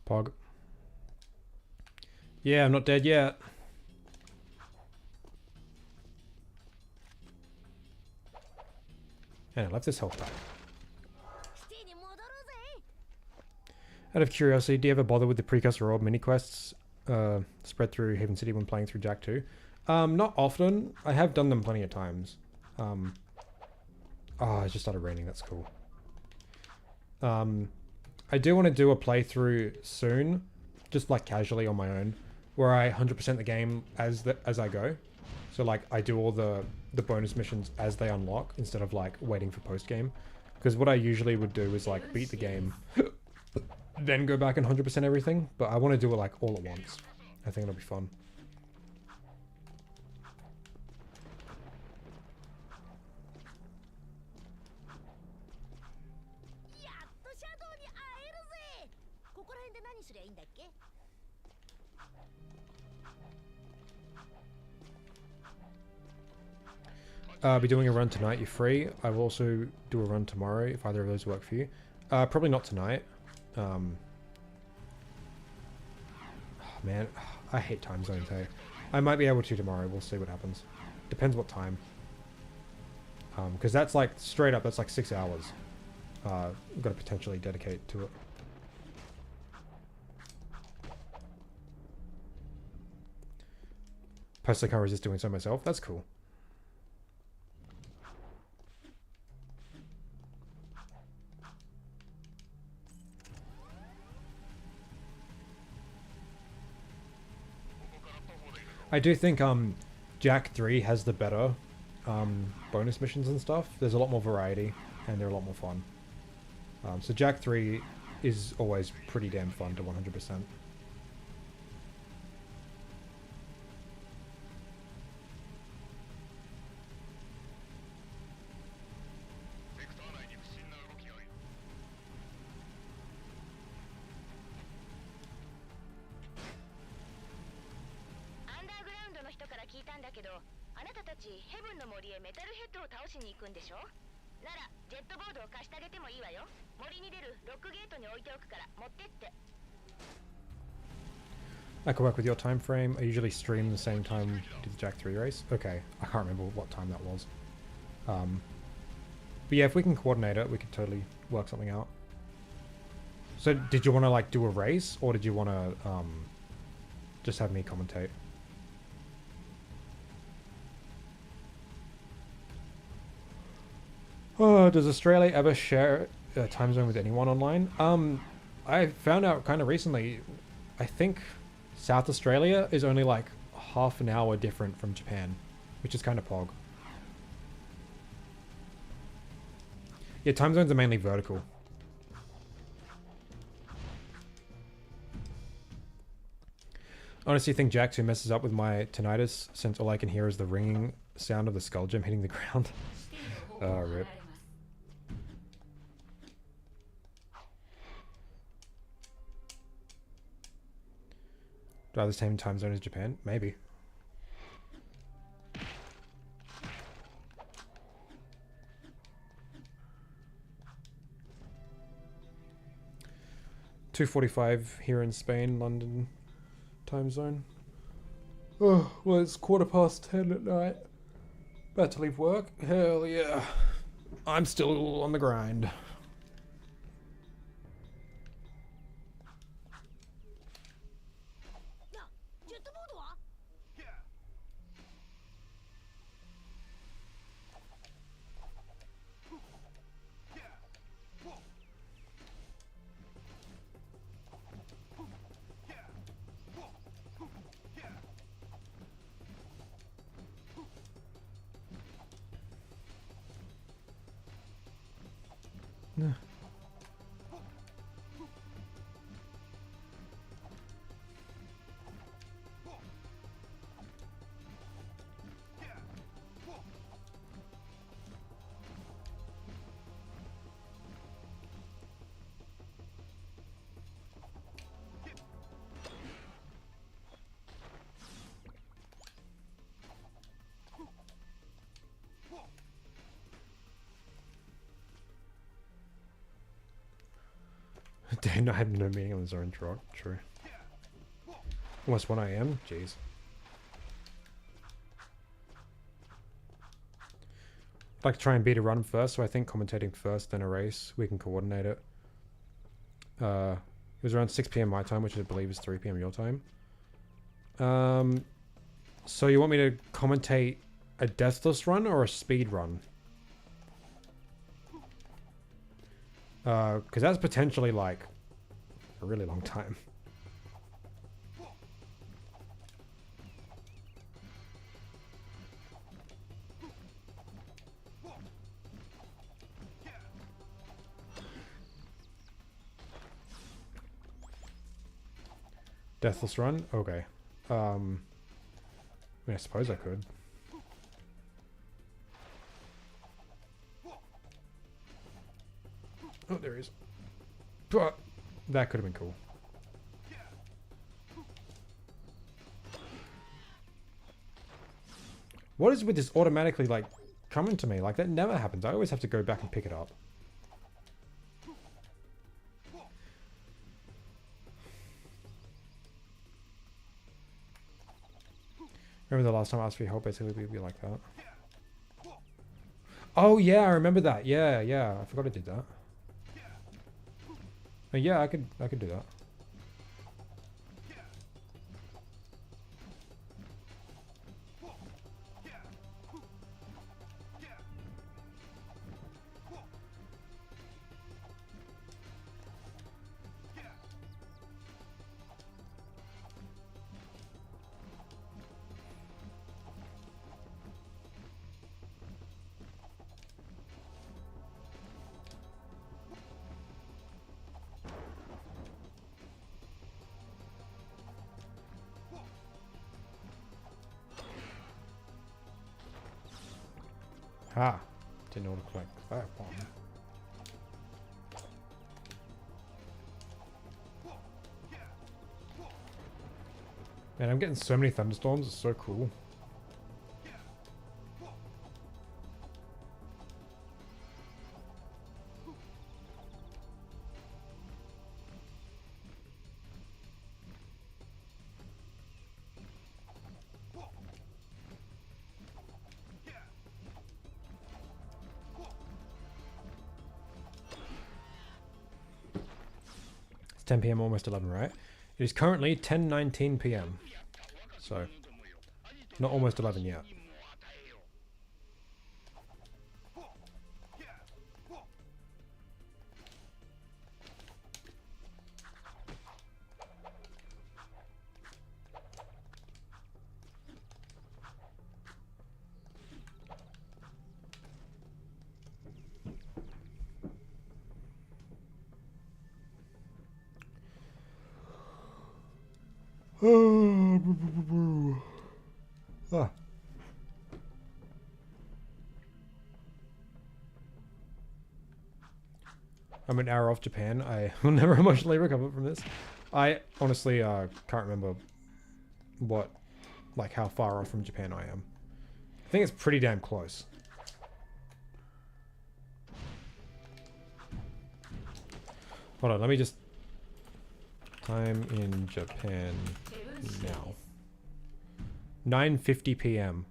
Pog. Yeah, I'm not dead yet. And I left this health pack. Out of curiosity, do you ever bother with the Precursor Orb mini quests spread through Haven City when playing through Jak 2? Not often. I have done them plenty of times. Oh, it just started raining. That's cool. I do want to do a playthrough soon, just like casually on my own, where I 100% the game as I go. So like I do all the bonus missions as they unlock instead of like waiting for post game. Because what I usually would do is like beat the game, then go back and 100% everything. But I want to do it like all at once. I think it'll be fun. I'll be doing a run tonight. You're free. I will also do a run tomorrow if either of those work for you. Probably not tonight. Oh, man, I hate time zones, hey. I might be able to tomorrow. We'll see what happens. Depends what time. Because that's like, straight up, that's like 6 hours. I've got to potentially dedicate to it. Personally can't resist doing so myself. That's cool. I do think Jack 3 has the better bonus missions and stuff. There's a lot more variety and they're a lot more fun. So Jack 3 is always pretty damn fun to 100%. I can work with your time frame. I usually stream the same time we do the Jack 3 race. Okay, I can't remember what time that was. But yeah, if we can coordinate it, we could totally work something out. So did you want to like do a race, or did you want to just have me commentate? Oh, does Australia ever share a time zone with anyone online? I found out kind of recently, I think South Australia is only like half an hour different from Japan, which is kind of pog. Yeah, time zones are mainly vertical. Honestly, think Jack 2 messes up with my tinnitus, since all I can hear is the ringing sound of the skull gem hitting the ground. Oh, rip. Do I have the same time zone as Japan? Maybe. $2:45 here in Spain, London time zone. Oh, well, it's 10:15 at night. About to leave work? Hell yeah. I'm still on the grind. Damn, I had no meaning on the zone rock. True. Almost 1 AM? Jeez. I'd like to try and beat a run first, so I think commentating first, then a race. We can coordinate it. It was around 6 PM my time, which I believe is 3 PM your time. So you want me to commentate a deathless run or a speed run? Because that's potentially like a really long time. Deathless run? Okay. I mean, I suppose I could. Oh, there he is. But that could have been cool. What is with this automatically, like, coming to me. Like, that never happens. I always have to go back and pick it up. Remember the last time I asked for your help? Basically, we'd be like that. Oh, yeah, I remember that. Yeah, yeah. I forgot I did that. Oh, yeah, I could do that. Ah, didn't know to collect the fire bomb. Man, I'm getting so many thunderstorms. It's so cool. It's 10 p.m. almost 11, right? It is currently 10:19 p.m. So, not almost 11 yet. Ah. I'm an hour off Japan. I will never emotionally recover from this. I honestly can't remember how far off from Japan I am. I think it's pretty damn close. Hold on, let me just... Time in Japan now. 9:50 p.m.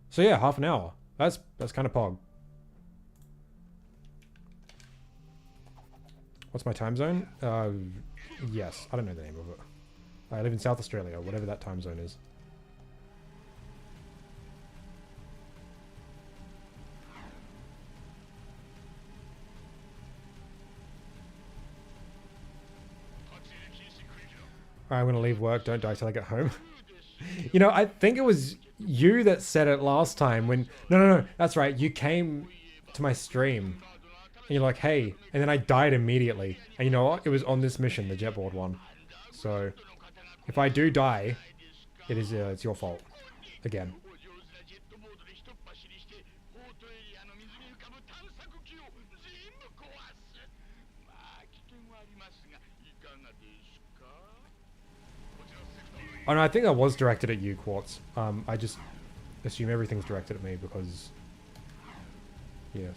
So yeah, half an hour. That's kind of pog. What's my time zone? Yes, I don't know the name of it. I live in South Australia, whatever that time zone is. Alright, I'm gonna leave work. Don't die till I get home. You know, I think it was you that said it last time when... No, that's right. You came to my stream. And you're like, hey. And then I died immediately. And you know what? It was on this mission, the jetboard one. So, if I do die, it's your fault. Again. Oh no, I think that was directed at you, Quartz. I just assume everything's directed at me because... Yes.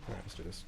Alright, let's do this.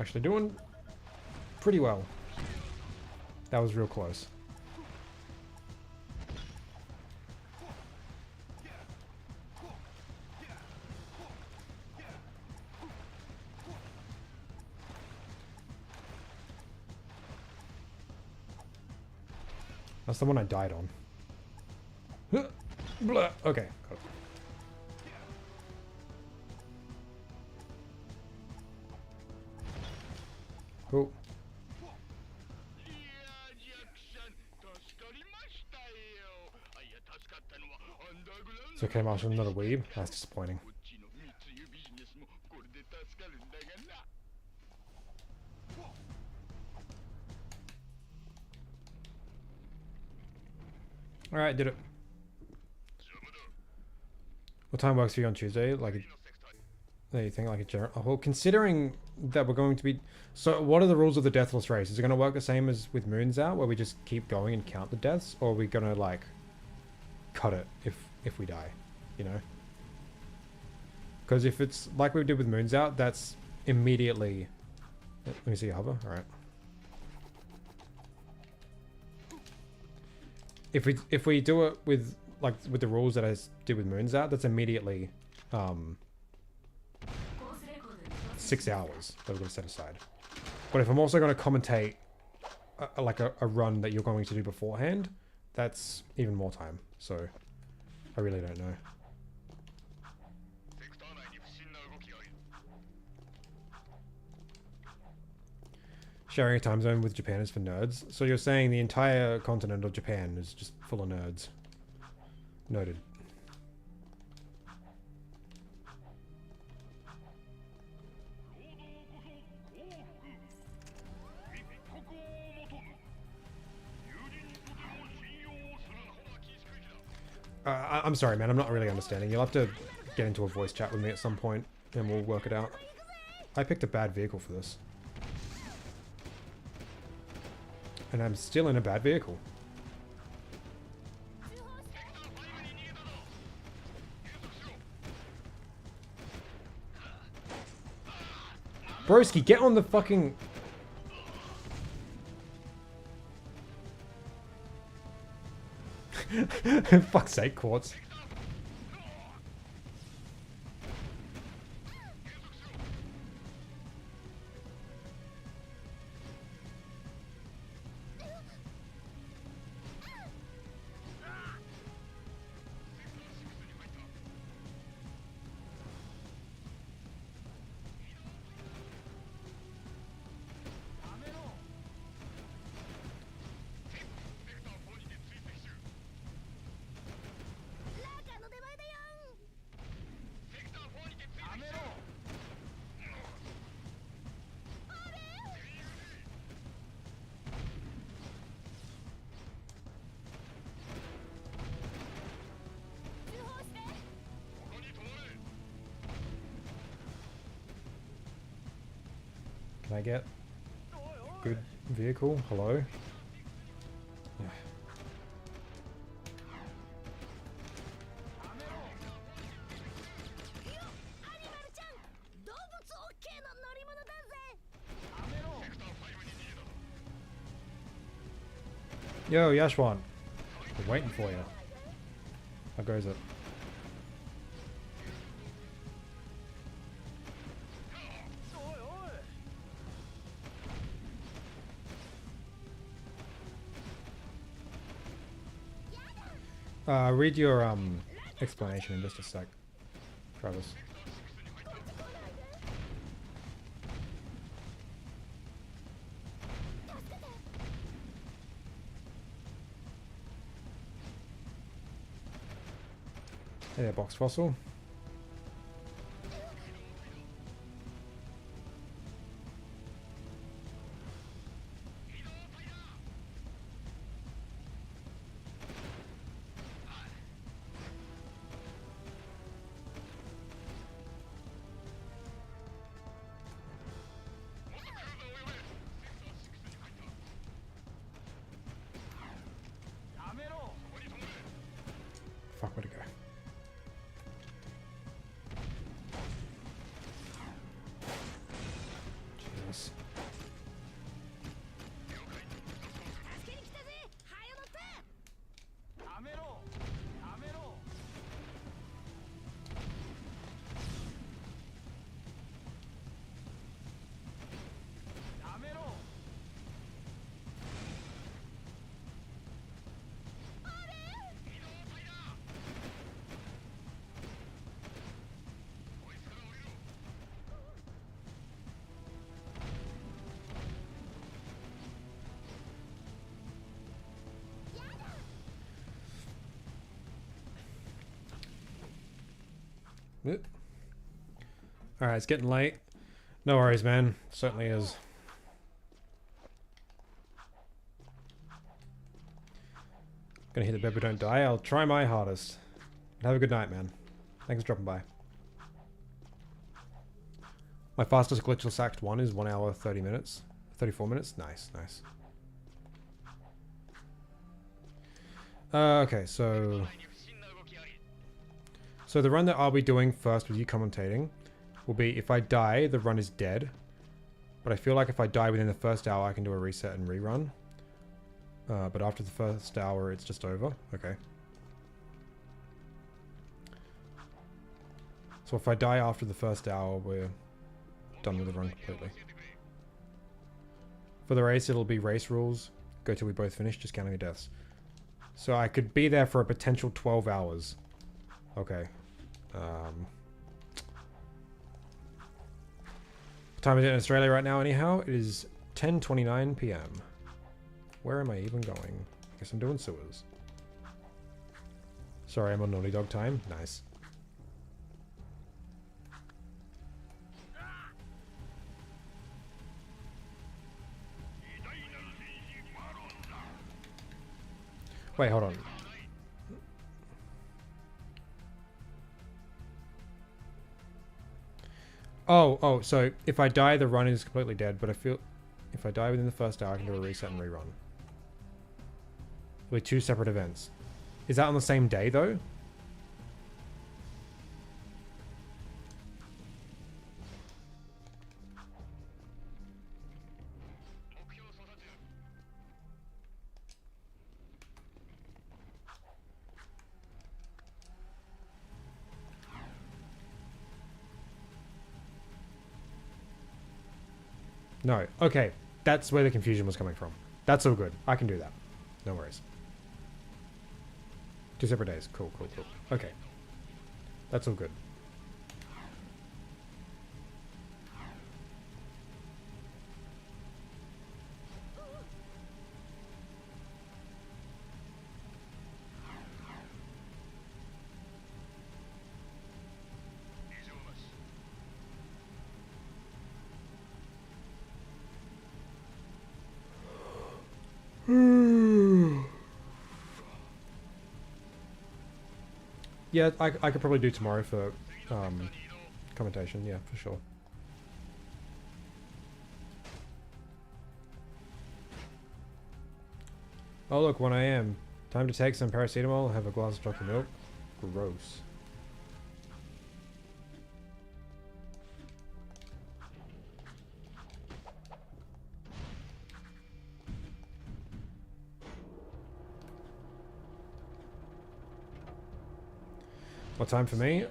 Actually doing pretty well. That was real close. That's the one I died on. Blah. Okay. Got it. Cool. いやジャクさん助かりましたよ。あいや助かったのはアンダーグラウン It's ド okay, Marshall. I'm not a weeb. That's disappointing. こっちの密輸ビジネスもこれで助かるんだがな。 All right, did it. What time works for you on Tuesday? Like, you think like a general? Well, considering that we're going to be, so what are the rules of the deathless race? Is it going to work the same as with Moons Out, where we just keep going and count the deaths, or are we going to like cut it if we die? You know? Because if it's like we did with Moons Out, that's immediately. Let me see your hover. All right. If we do it with like with the rules that I did with Moons Out, that's immediately 6 hours that we're going to set aside. But if I'm also going to commentate like a run that you're going to do beforehand, that's even more time. So I really don't know. Sharing a time zone with Japan is for nerds. So you're saying the entire continent of Japan is just full of nerds. Noted. I'm sorry, man. I'm not really understanding. You'll have to get into a voice chat with me at some point, and we'll work it out. I picked a bad vehicle for this. And I'm still in a bad vehicle. Broski, get on the fucking... Fuck's sake, Quartz. Can I get good vehicle? Hello? Yeah. Yo, Yashwan. We're waiting for you. How goes it? Read your explanation in just a sec, Travis. Hey there, Box Fossil. Fuck, where'd it go? Jeez. Alright, it's getting late. No worries, man. Certainly is. Gonna hit the bed but don't die. I'll try my hardest. Have a good night, man. Thanks for dropping by. My fastest glitchless act 1 is 1 hour 30 minutes. 34 minutes? Nice, nice. Okay, so the run that I'll be doing first with you commentating will be if I die, the run is dead. But I feel like if I die within the first hour, I can do a reset and rerun. But after the first hour, it's just over. Okay. So if I die after the first hour, we're done with the run completely. For the race, it'll be race rules. Go till we both finish, just counting the deaths. So I could be there for a potential 12 hours. Okay. What time is it in Australia right now anyhow? It is 10:29 PM. Where am I even going? I guess I'm doing sewers. Sorry, I'm on Naughty Dog time. Nice. Wait, hold on. Oh, so if I die, the run is completely dead, but I feel if I die within the first hour, I can do a reset and rerun. With 2 separate events. Is that on the same day, though? No. Okay. That's where the confusion was coming from. That's all good. I can do that. No worries. 2 separate days. Cool, cool, cool. Okay. That's all good. Yeah, I could probably do tomorrow for commentation. Yeah, for sure. Oh look, 1 AM. Time to take some paracetamol, have a glass of chocolate milk. Gross. What time for me?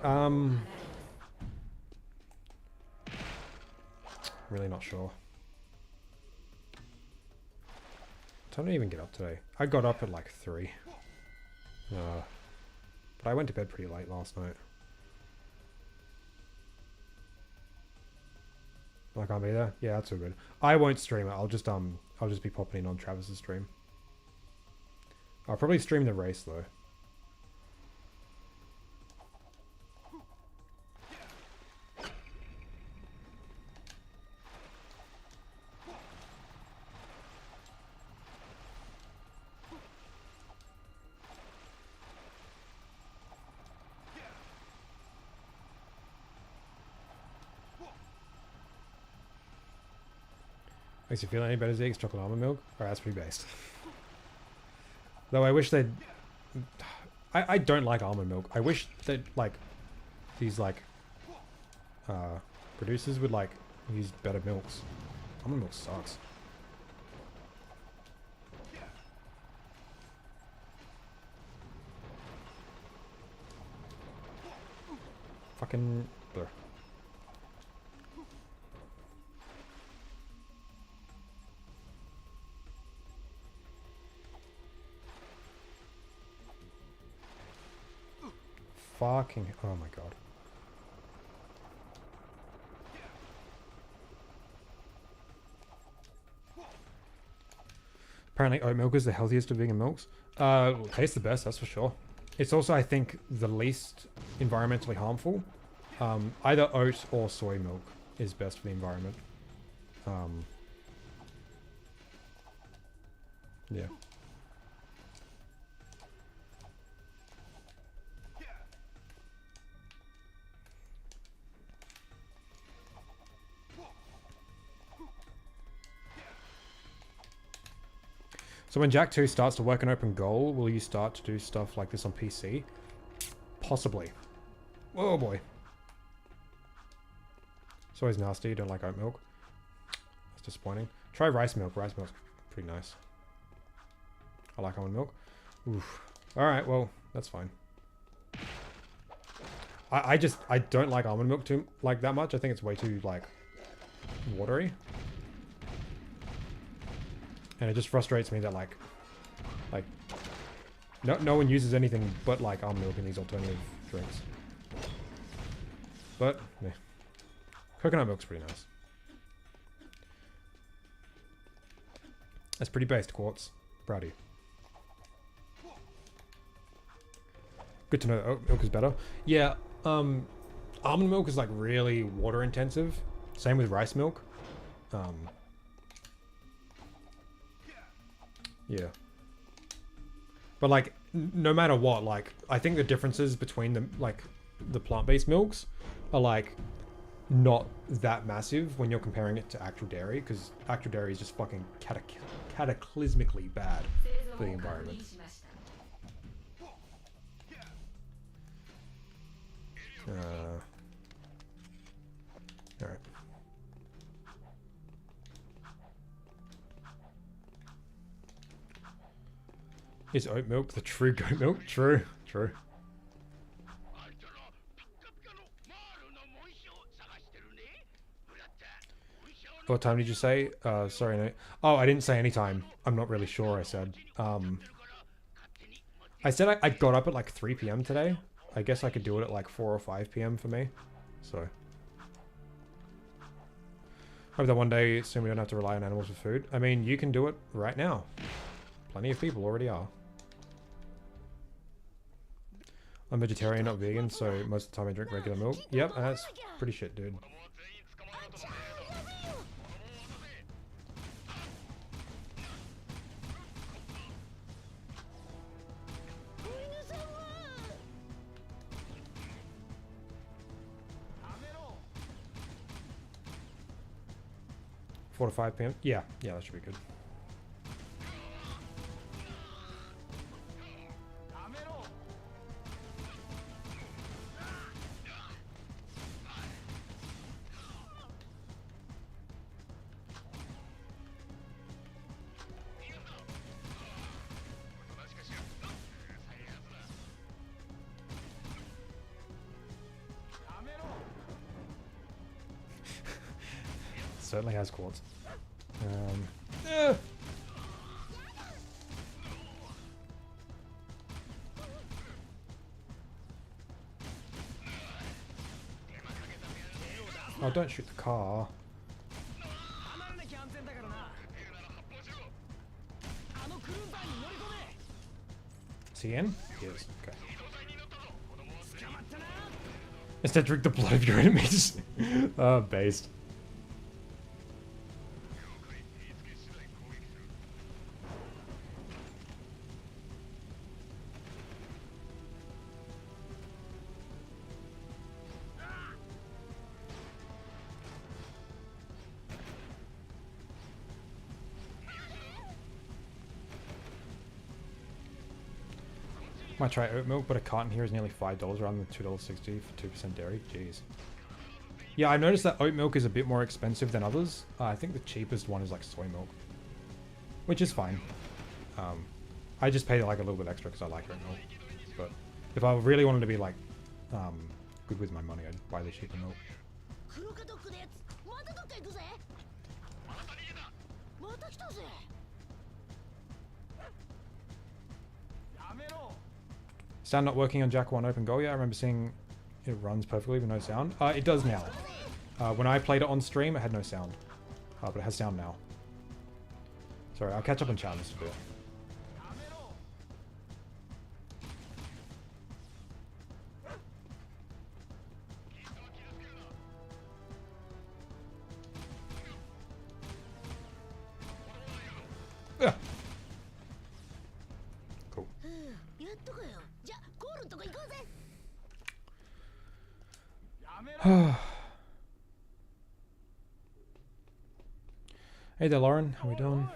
Really not sure. What time did I even get up today? I got up at like 3. But I went to bed pretty late last night. I can't be there? Yeah, that's all good. I won't stream it. I'll just be popping in on Travis's stream. I'll probably stream the race though. Makes you feel any better, Zeke's chocolate almond milk? Alright, that's pretty based. Though I wish they'd... I don't like almond milk. I wish that, like, these, like, producers would, like, use better milks. Almond milk sucks. Fucking... blur. Fucking... oh my god. Apparently oat milk is the healthiest of vegan milks. Tastes the best, that's for sure. It's also, I think, the least environmentally harmful. Either oat or soy milk is best for the environment. Yeah. So when Jack 2 starts to work an open goal, will you start to do stuff like this on PC? Possibly. Oh boy. It's always nasty, you don't like oat milk. That's disappointing. Try rice milk. Rice milk's pretty nice. I like almond milk. Oof. Alright, well, that's fine. I don't like almond milk too like that much. I think it's way too like watery. And it just frustrates me that like no one uses anything but like almond milk in these alternative drinks. But yeah. Coconut milk's pretty nice. That's pretty based, Quartz. Proud of you. Good to know that oat milk is better. Yeah, almond milk is like really water intensive. Same with rice milk. Yeah. But like, no matter what, like, I think the differences between the, like, the plant-based milks are like not that massive when you're comparing it to actual dairy, because actual dairy is just fucking cataclysmically bad for the environment. Alright. Is oat milk the true goat milk? True, true. What time did you say? Sorry, no. Oh, I didn't say any time. I'm not really sure, I said. I said I got up at like 3 p.m. today. I guess I could do it at like 4 or 5 p.m. for me. So. Hope that one day soon we don't have to rely on animals for food. I mean, you can do it right now. Plenty of people already are. I'm vegetarian, not vegan, so most of the time I drink regular milk. Yep, and that's pretty shit, dude. Four to 5 p.m. Yeah, that should be good. Certainly has quartz. Oh, don't shoot the car. Is he in? He is. Okay. Instead, drink the blood of your enemies. Based. Might try oat milk, but a carton here is nearly $5 rather than $2.60 for 2% dairy. Jeez. Yeah, I noticed that oat milk is a bit more expensive than others. I think the cheapest one is like soy milk, which is fine. I just pay like a little bit extra because I like oat milk. But if I really wanted to be like good with my money, I'd buy the cheaper milk. Sound not working on Jack 1 open goal yet? I remember seeing it runs perfectly with no sound. It does now. When I played it on stream, it had no sound. But it has sound now. Sorry, I'll catch up on chat in just a bit. Cool. やっとかよ。じゃあゴールのとこ行こうぜ。 Hey there, Lauren. How we doing?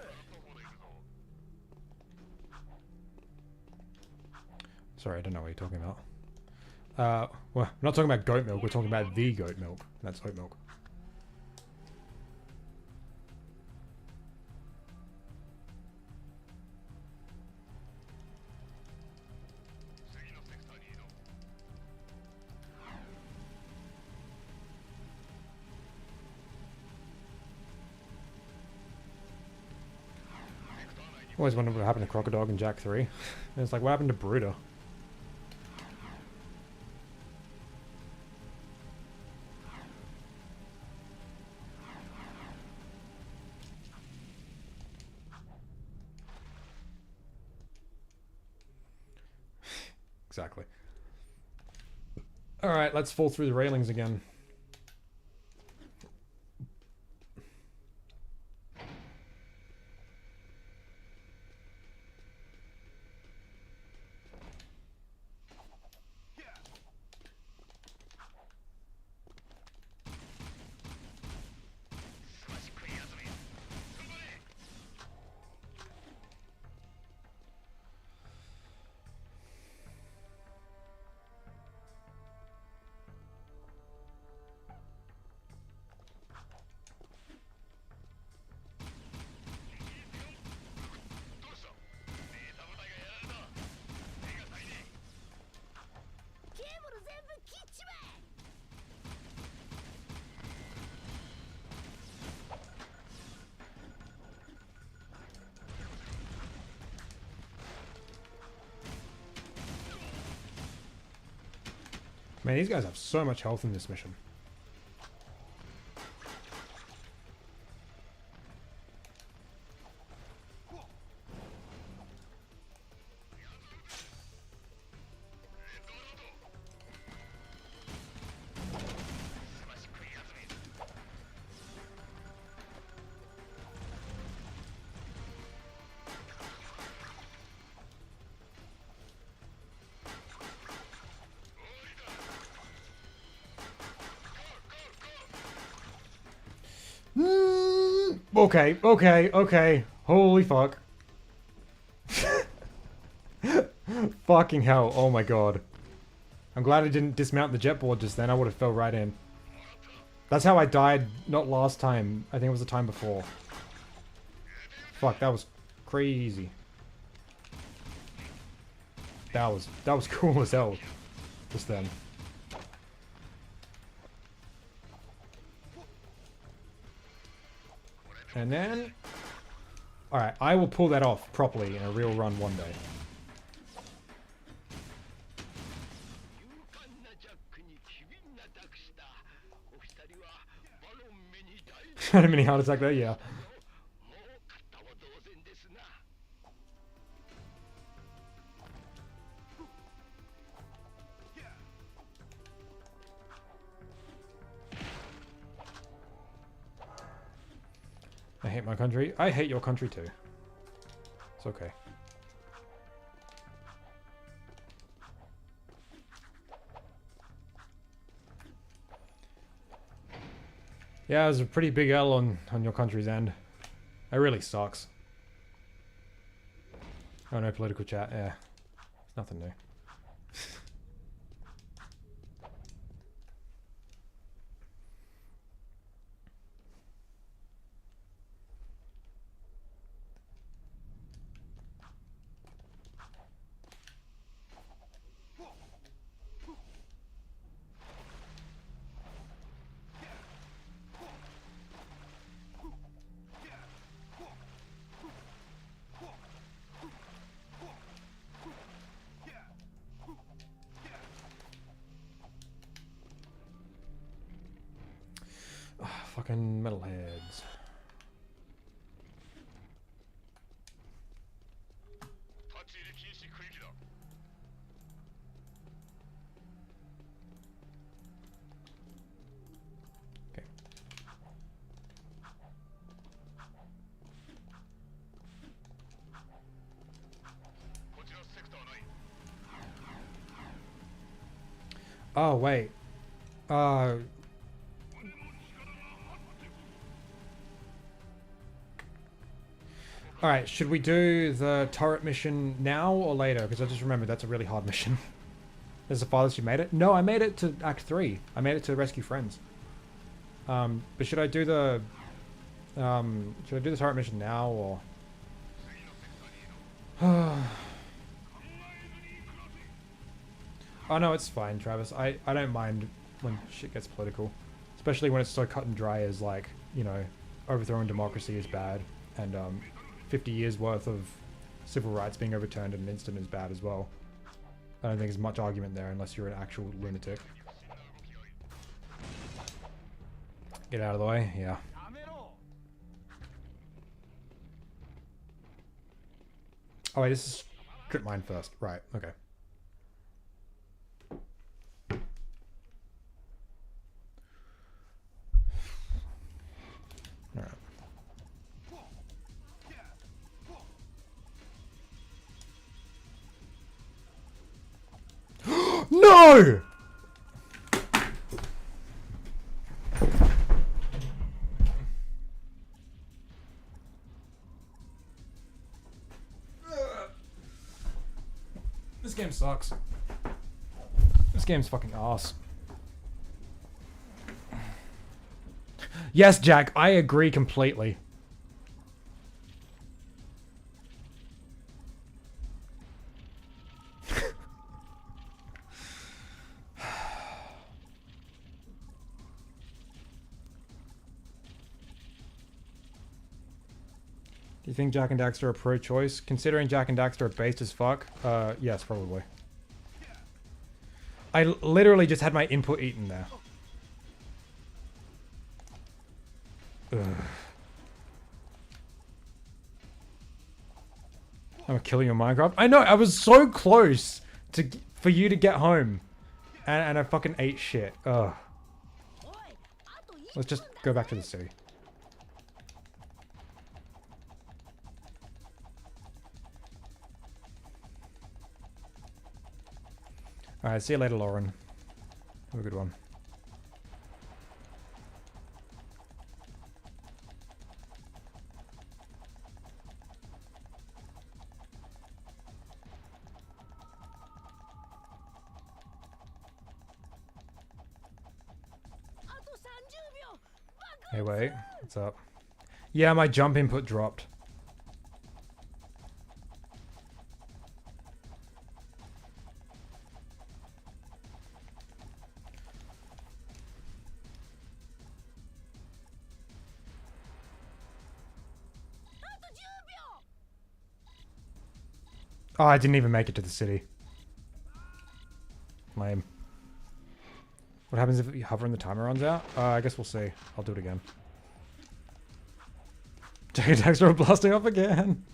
Sorry, I don't know what you're talking about. Well, we're not talking about goat milk. We're talking about the goat milk. That's oat milk. Always wondered what happened to Crocodile in Jack 3. And it's like, what happened to Bruder? Exactly. Alright, let's fall through the railings again. Man, these guys have so much health in this mission. Okay, okay, okay. Holy fuck. Fucking hell. Oh my god. I'm glad I didn't dismount the jetboard just then. I would have fell right in. That's how I died, not last time. I think it was the time before. Fuck, that was crazy. That was cool as hell. Just then. And then... Alright, I will pull that off properly in a real run one day. Had a mini heart attack there? Yeah. I hate my country. I hate your country too. It's okay. Yeah, it was a pretty big L on your country's end. It really sucks. Oh no, political chat, yeah. Nothing new. Fucking metalheads. Okay. Oh, wait. Uh... Alright, should we do the turret mission now or later? Because I just remembered that's a really hard mission. Is the farthest you made it? No, I made it to Act 3. I made it to rescue friends. But should I do the... should I do the turret mission now, or... Oh no, it's fine, Travis. I don't mind when shit gets political. Especially when it's so cut and dry as, like, you know, overthrowing democracy is bad. And, 50 years worth of civil rights being overturned in an instant is bad as well. I don't think there's much argument there unless you're an actual lunatic. Get out of the way? Yeah. Oh wait, this is strip mine first. Right, okay. Alright. No! This game sucks. This game's fucking ass. Yes, Jack, I agree completely. Do you think Jack and Daxter are pro-choice? Considering Jack and Daxter are based as fuck, yes, probably. I literally just had my input eaten there. Ugh. I'm killing you in Minecraft. I know, I was so close to for you to get home. And I fucking ate shit. Ugh. Let's just go back to the city. Alright, see you later, Lauren. Have a good one. Hey, wait. What's up? Yeah, my jump input dropped. Oh, I didn't even make it to the city. Lame. What happens if you hover and the timer runs out? I guess we'll see. I'll do it again. Jack and Daxter are blasting off again.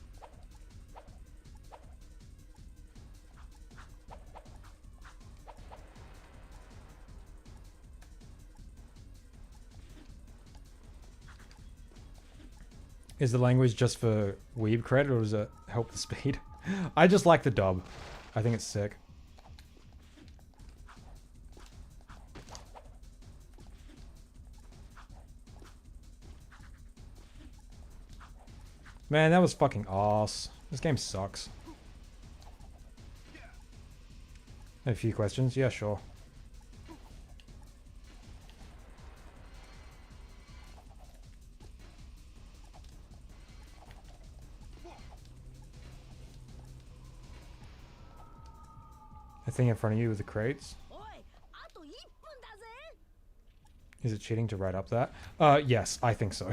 Is the language just for weeb credit or does it help the speed? I just like the dub. I think it's sick. Man, that was fucking ass. This game sucks. A few questions? Yeah, sure. A thing in front of you with the crates. Is it cheating to write up that? Yes, I think so.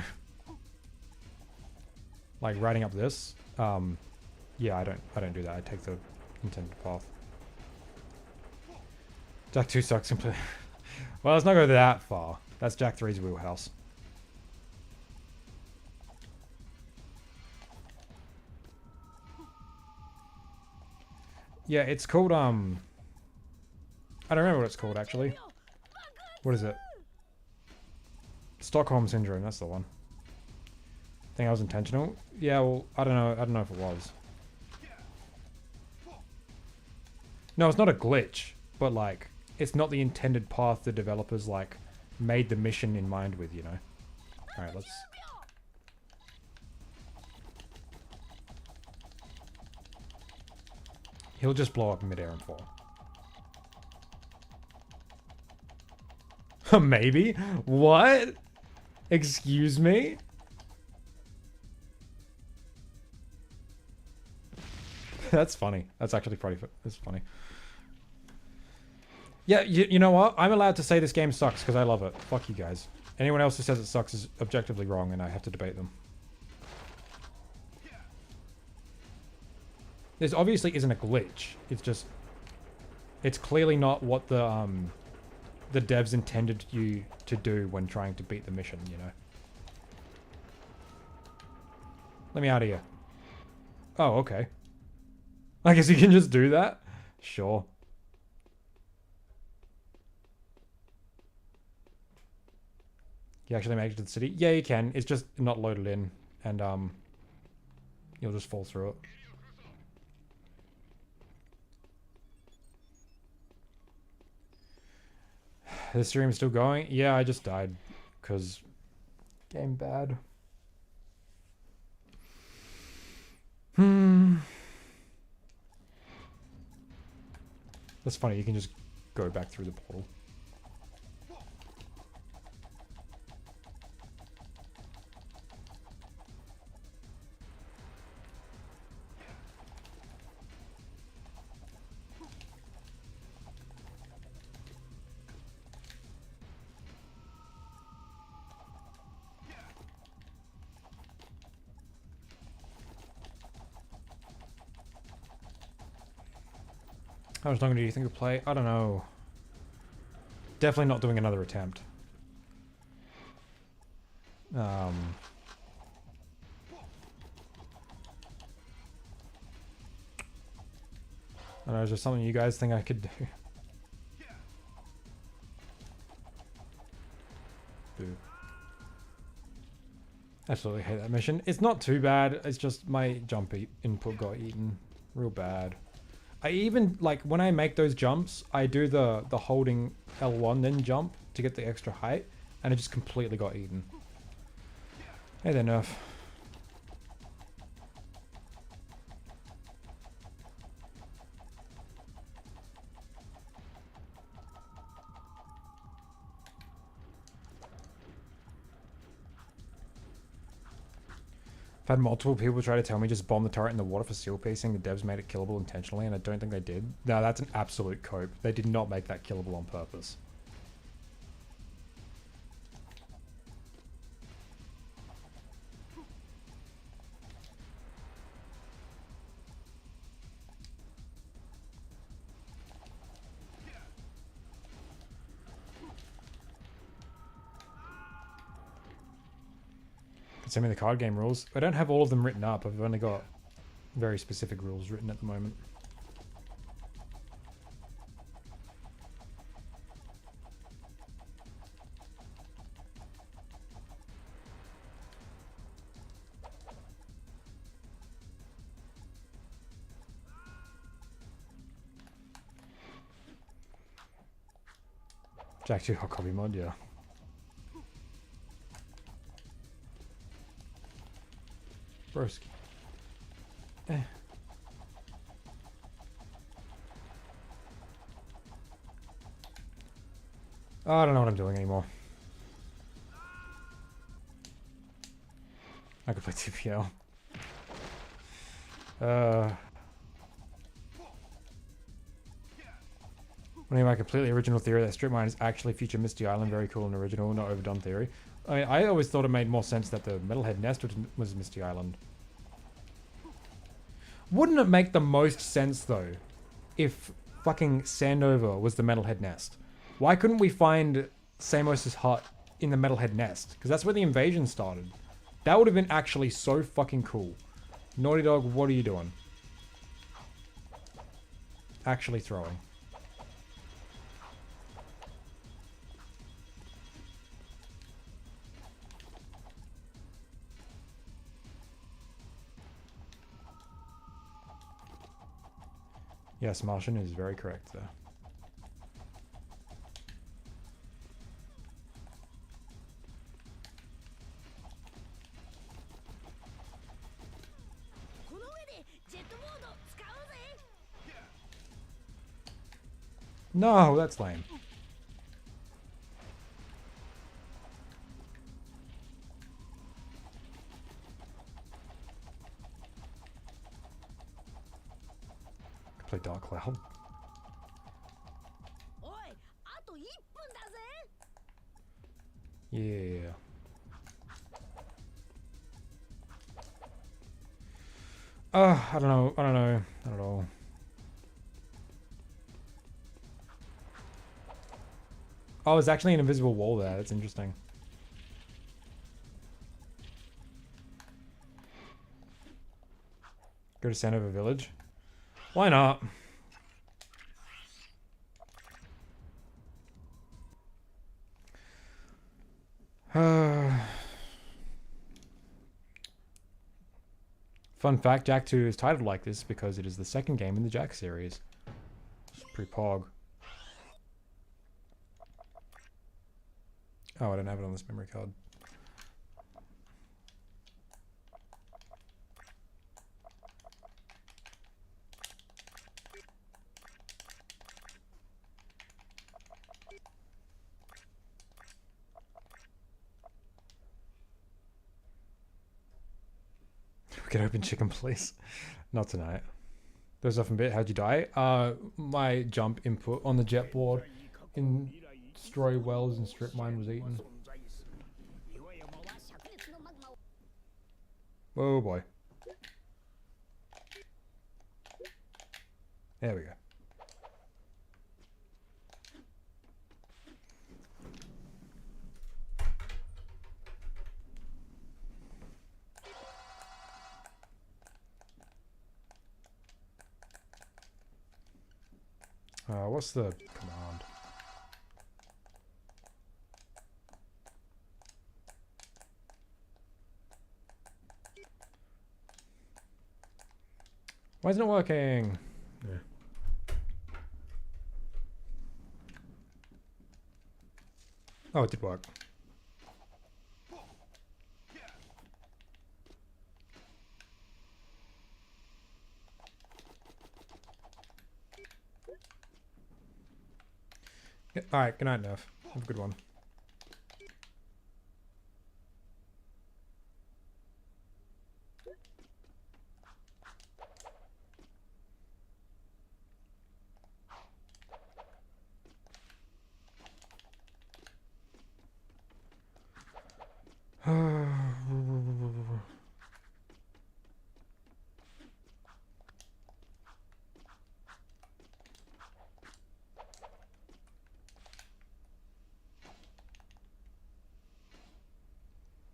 Like writing up this, yeah, I don't do that. I take the intended path. Jack 2 sucks completely. Well, let's not go that far. That's Jack 3's wheelhouse. Yeah, it's called, I don't remember what it's called, actually. What is it? Stockholm Syndrome, that's the one. Think I was intentional? Yeah, well, I don't know if it was. No, it's not a glitch, but like, it's not the intended path the developers like made the mission in mind with, you know. All right, let's. He'll just blow up in midair and fall. Maybe? What? Excuse me? That's funny. That's actually pretty. That's funny. Yeah, you know what? I'm allowed to say this game sucks because I love it. Fuck you guys. Anyone else who says it sucks is objectively wrong, and I have to debate them. This obviously isn't a glitch. It's just, it's clearly not what the devs intended you to do when trying to beat the mission, you know. Let me out of here. Oh, okay. I guess you can just do that? Sure. You actually make it to the city? Yeah, you can. It's just not loaded in, and you'll just fall through it. The stream's still going? Yeah, I just died because game bad. That's funny, you can just go back through the portal. How much longer do you think we'll play? I don't know. Definitely not doing another attempt. I don't know, is there something you guys think I could do? Boo. Absolutely hate that mission. It's not too bad, it's just my jump input got eaten real bad. I even, like, when I make those jumps, I do the holding L1 then jump to get the extra height, and it just completely got eaten. Hey there, Nerf. I've had multiple people try to tell me just bomb the turret in the water for seal piecing. The devs made it killable intentionally, and I don't think they did. No, that's an absolute cope. They did not make that killable on purpose. Send me the card game rules. I don't have all of them written up. I've only got very specific rules written at the moment. Jack 2 hot copy mod, yeah. Broski. Eh. Oh, I don't know what I'm doing anymore. I could play TPL. One of my completely original theory that strip mine is actually future Misty Island, very cool and original, not overdone theory. I always thought it made more sense that the Metalhead Nest was Misty Island. Wouldn't it make the most sense, though, if fucking Sandover was the Metalhead Nest? Why couldn't we find Samos' hut in the Metalhead Nest? Because that's where the invasion started. That would have been actually so fucking cool. Naughty Dog, what are you doing? Actually throwing. Yes, Martian is very correct there. No, that's lame. Play Dark Cloud. おい、あと1分だぜ。 Yeah. I don't know. I don't know. Not at all. Oh, there's actually an invisible wall there. That's interesting. Go to Sandover Village. Why not? Fun fact, Jak 2 is titled like this because it is the second game in the Jak series. It's pretty pog. Oh, I don't have it on this memory card. We can open chicken, please. Not tonight. There's often bit. How'd you die? My jump input on the jet board in destroy wells and strip mine was eaten. Oh boy. There we go. What's the command? Why isn't it working? Yeah. Oh, it did work. Alright, good night, Nerf. Have a good one.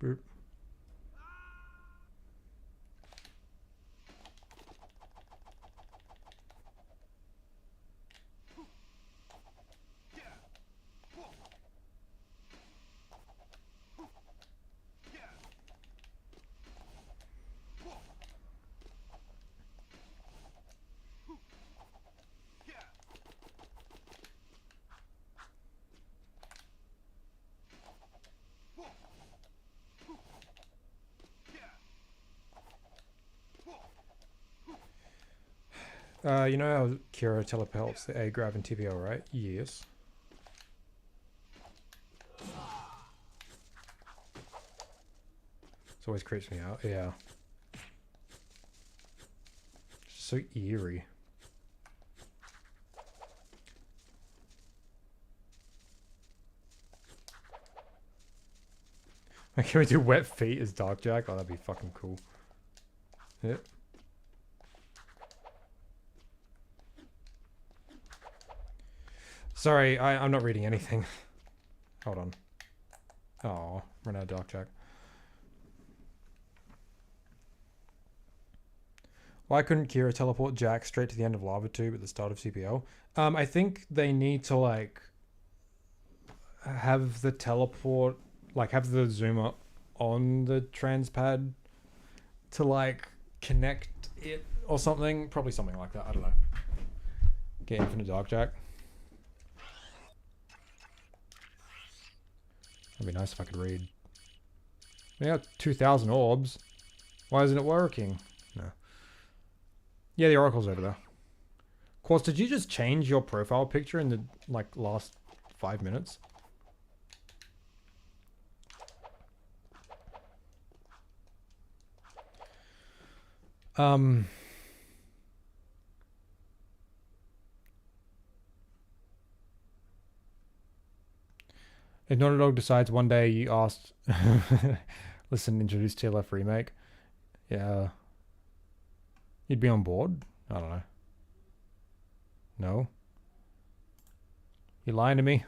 Boop. You know how Kira teleports the A grab and TPO, right? Yes. It always creeps me out. Yeah. It's so eerie. Like, can we do wet feet as Dark Jak? Oh, that'd be fucking cool. Yep. Sorry, I'm not reading anything. Hold on. Oh, run out of Dark Jak. Why couldn't Kira teleport Jak straight to the end of Lava Tube at the start of CPO? I think they need to, like, have the teleport, like, have the zoomer on the transpad to, like, connect it or something. Probably something like that. I don't know. Get infinite Dark Jak. That'd be nice if I could read. We got 2,000 orbs. Why isn't it working? No. Yeah, the oracle's over there. Course, did you just change your profile picture in the like last 5 minutes? If Naughty Dog decides one day you asked, listen, introduce TLF remake, yeah, you'd be on board. I don't know. No, you lying to me?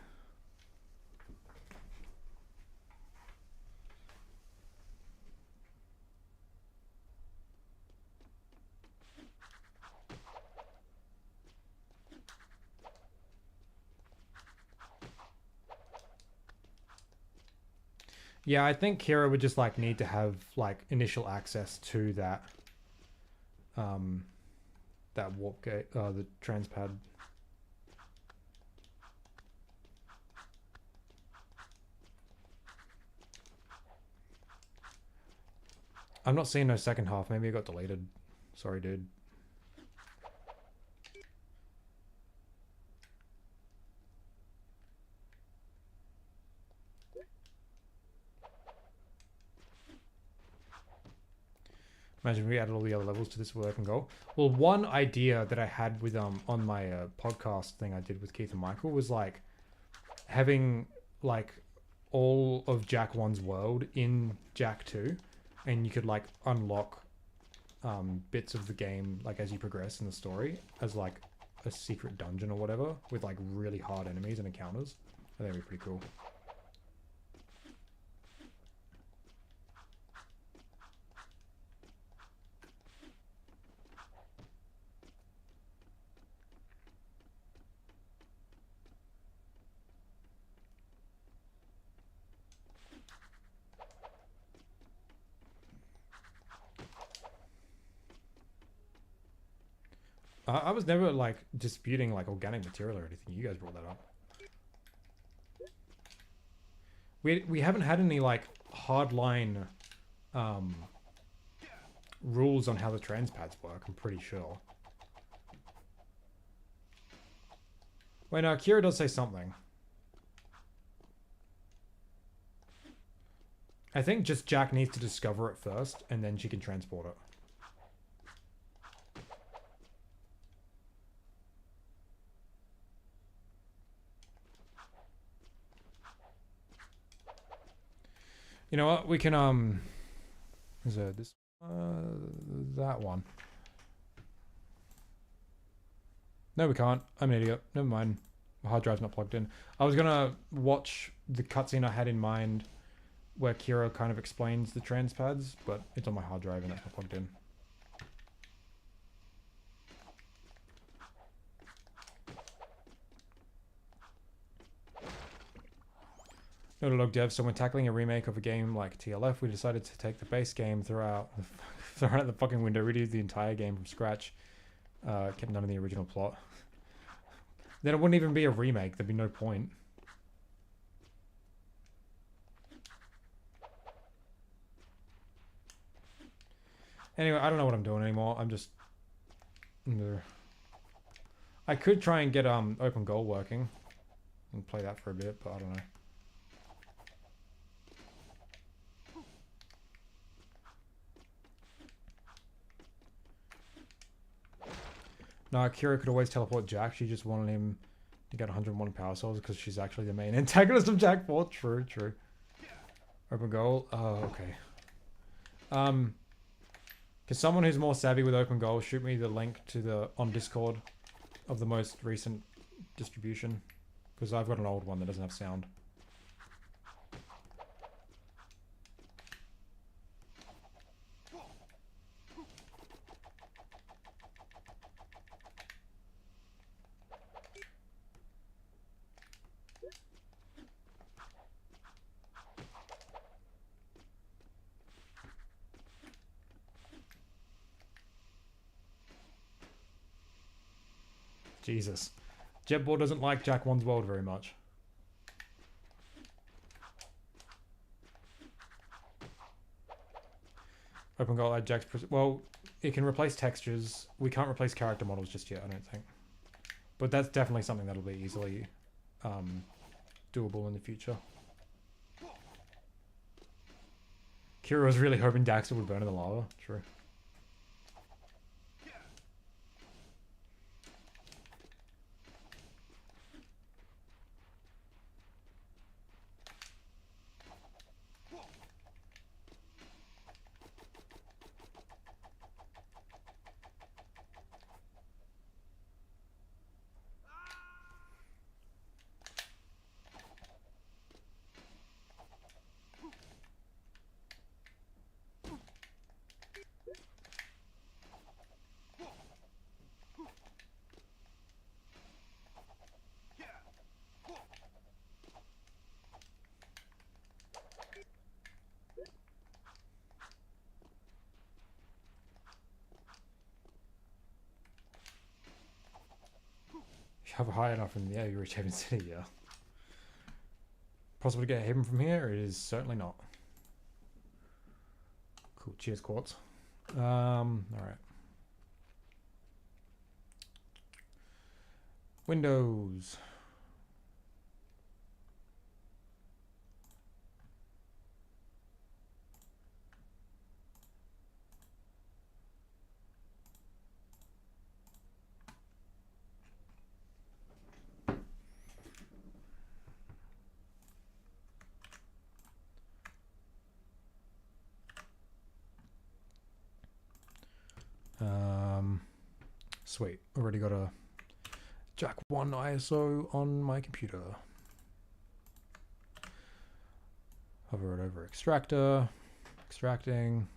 Yeah, I think Kira would just like need to have like initial access to that that warp gate, the transpad. I'm not seeing no second half. Maybe it got deleted. Sorry, dude. Imagine we added all the other levels to this work and go. Well, one idea that I had with on my podcast thing I did with Keith and Michael was like having like all of Jack 1's world in Jack 2, and you could like unlock bits of the game like as you progress in the story as like a secret dungeon or whatever with like really hard enemies and encounters. I think that'd be pretty cool. I was never like disputing like organic material or anything. You guys brought that up. We haven't had any like hardline rules on how the transpads work. I'm pretty sure. Wait, no, Kira does say something. I think just Jack needs to discover it first, and then she can transport it. You know what? We can is it this that one? No, we can't. I'm an idiot. Never mind. My hard drive's not plugged in. I was gonna watch the cutscene I had in mind where Kira kind of explains the transpads, but it's on my hard drive and that's not plugged in. Naughty Dog dev, so when tackling a remake of a game like TLF, we decided to take the base game, throw out the fucking window, redo the entire game from scratch, kept none of the original plot. Then it wouldn't even be a remake, there'd be no point. Anyway, I don't know what I'm doing anymore, I'm just... I could try and get open goal working and play that for a bit, but I don't know. No, Kira could always teleport Jack. She just wanted him to get 101 power souls because she's actually the main antagonist of Jack 4. True, true. Open goal. Oh, okay. Can someone who's more savvy with open goal shoot me the link to the on Discord of the most recent distribution? Because I've got an old one that doesn't have sound. Jesus. Jetball doesn't like Jack 1's world very much. Open goal add Jack's... Well, it can replace textures. We can't replace character models just yet, I don't think. But that's definitely something that'll be easily doable in the future. Kira was really hoping Daxter would burn in the lava. True. If you hover high enough in the air, you reach Haven City, yeah. Possible to get Haven from here? It is certainly not. Cool, cheers, Quartz. Alright. Windows. Sweet. Already got a Jack 1 ISO on my computer. Hover it over extractor. Extracting.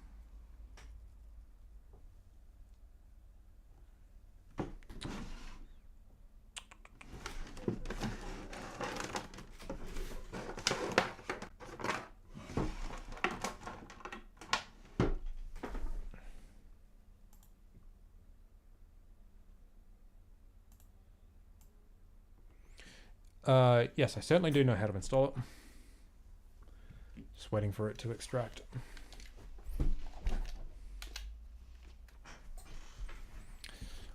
Yes, I certainly do know how to install it. Just waiting for it to extract.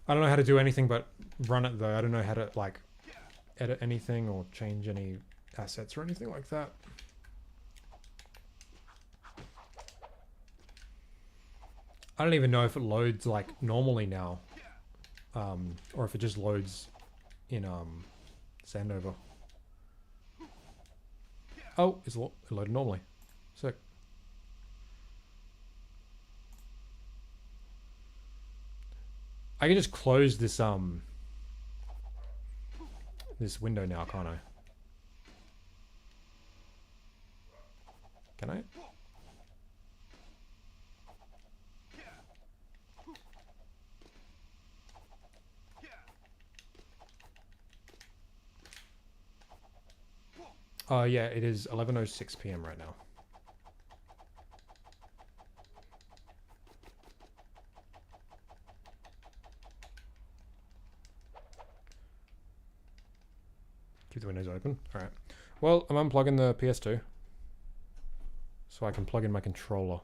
I don't know how to do anything but run it though. I don't know how to like edit anything or change any assets or anything like that. I don't even know if it loads like normally now, or if it just loads in Sandover. Oh, it's loaded normally. Sick. I can just close this this window now, can't I? Can I? Yeah, it is 11:06 p.m. right now. Keep the windows open. All right. Well, I'm unplugging the PS2 so I can plug in my controller.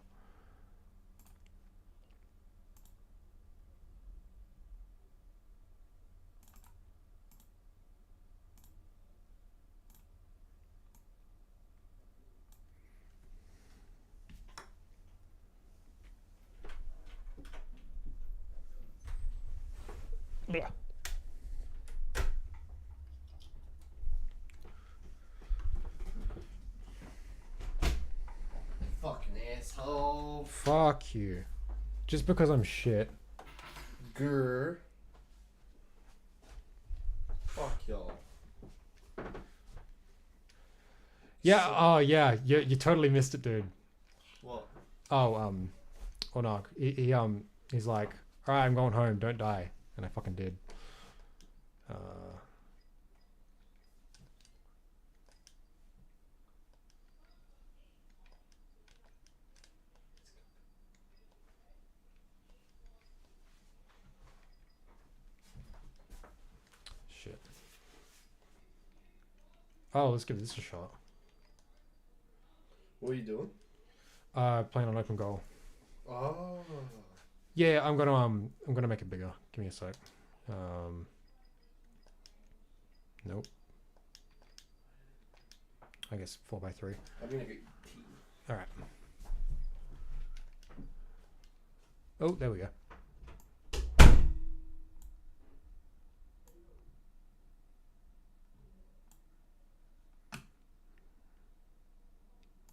Yeah. Fucking asshole. Fuck you. Just because I'm shit. Grr. Fuck y'all. Yeah, oh yeah, you totally missed it, dude. What? Oh, Onak, he's like, alright, I'm going home, don't die. And I fucking did. Shit. Oh, let's give this a shot. What are you doing? Playing on open goal. Oh. Yeah, I'm gonna make it bigger. Give me a sec. Nope. I guess 4x3. I'm gonna get tea. Alright. Oh, there we go.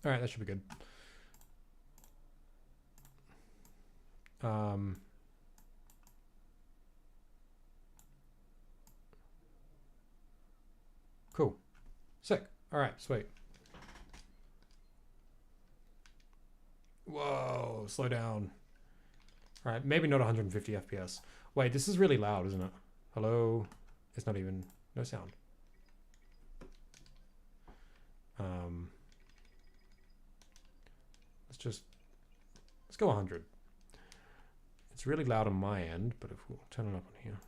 Alright, that should be good. Cool. Sick. Alright, sweet. Whoa, slow down. Alright, maybe not 150 FPS. Wait, this is really loud, isn't it? Hello? It's not even... no sound. Let's go 100. It's really loud on my end, but if we'll turn it up on here.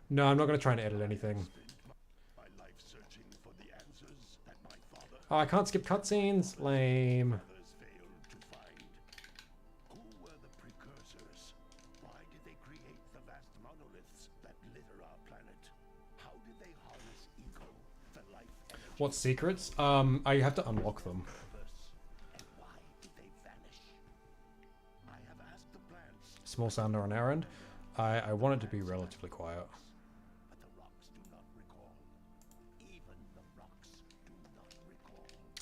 No, I'm not going to try and edit anything. Oh, I can't skip cutscenes. Lame. What secrets? I have to unlock them. Small sounder on our end. I want it to be relatively quiet.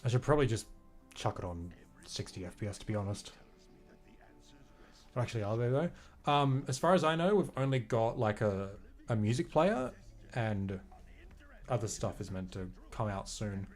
I should probably just chuck it on 60 FPS to be honest. But actually, are they though? As far as I know, we've only got like a music player, and other stuff is meant to come out soon.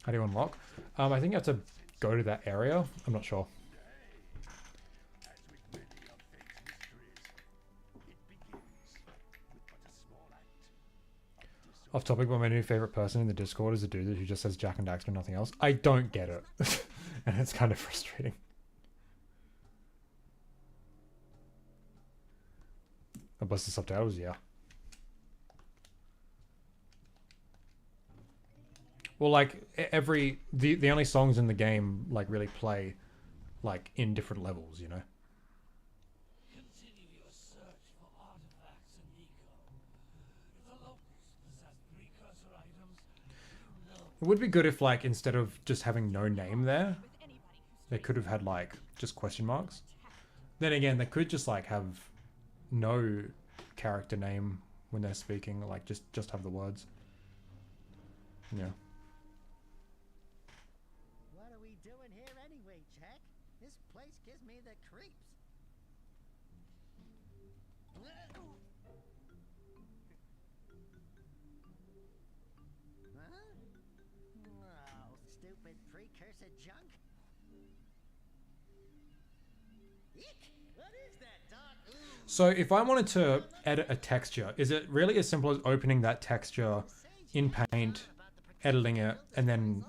How do you unlock? I think you have to go to that area. I'm not sure. Off topic, but my new favorite person in the Discord is a dude who just says Jack and Daxter and nothing else. I don't get it. And it's kind of frustrating. Unless the subtitles, yeah. Well, like the only songs in the game like really play like in different levels, you know. Continue your search for artifacts in Nico. If the locals possess precursor items, you know. It would be good if like instead of just having no name there, they could have had like just question marks. Then again, they could just like have no character name when they're speaking, like just have the words. Yeah. What are we doing here anyway, Jack? This place gives me the creeps. Huh? Oh, stupid precursor junk. Eek! What is that, Doc? Ooh. So if I wanted to edit a texture, is it really as simple as opening that texture in Paint, editing it, and then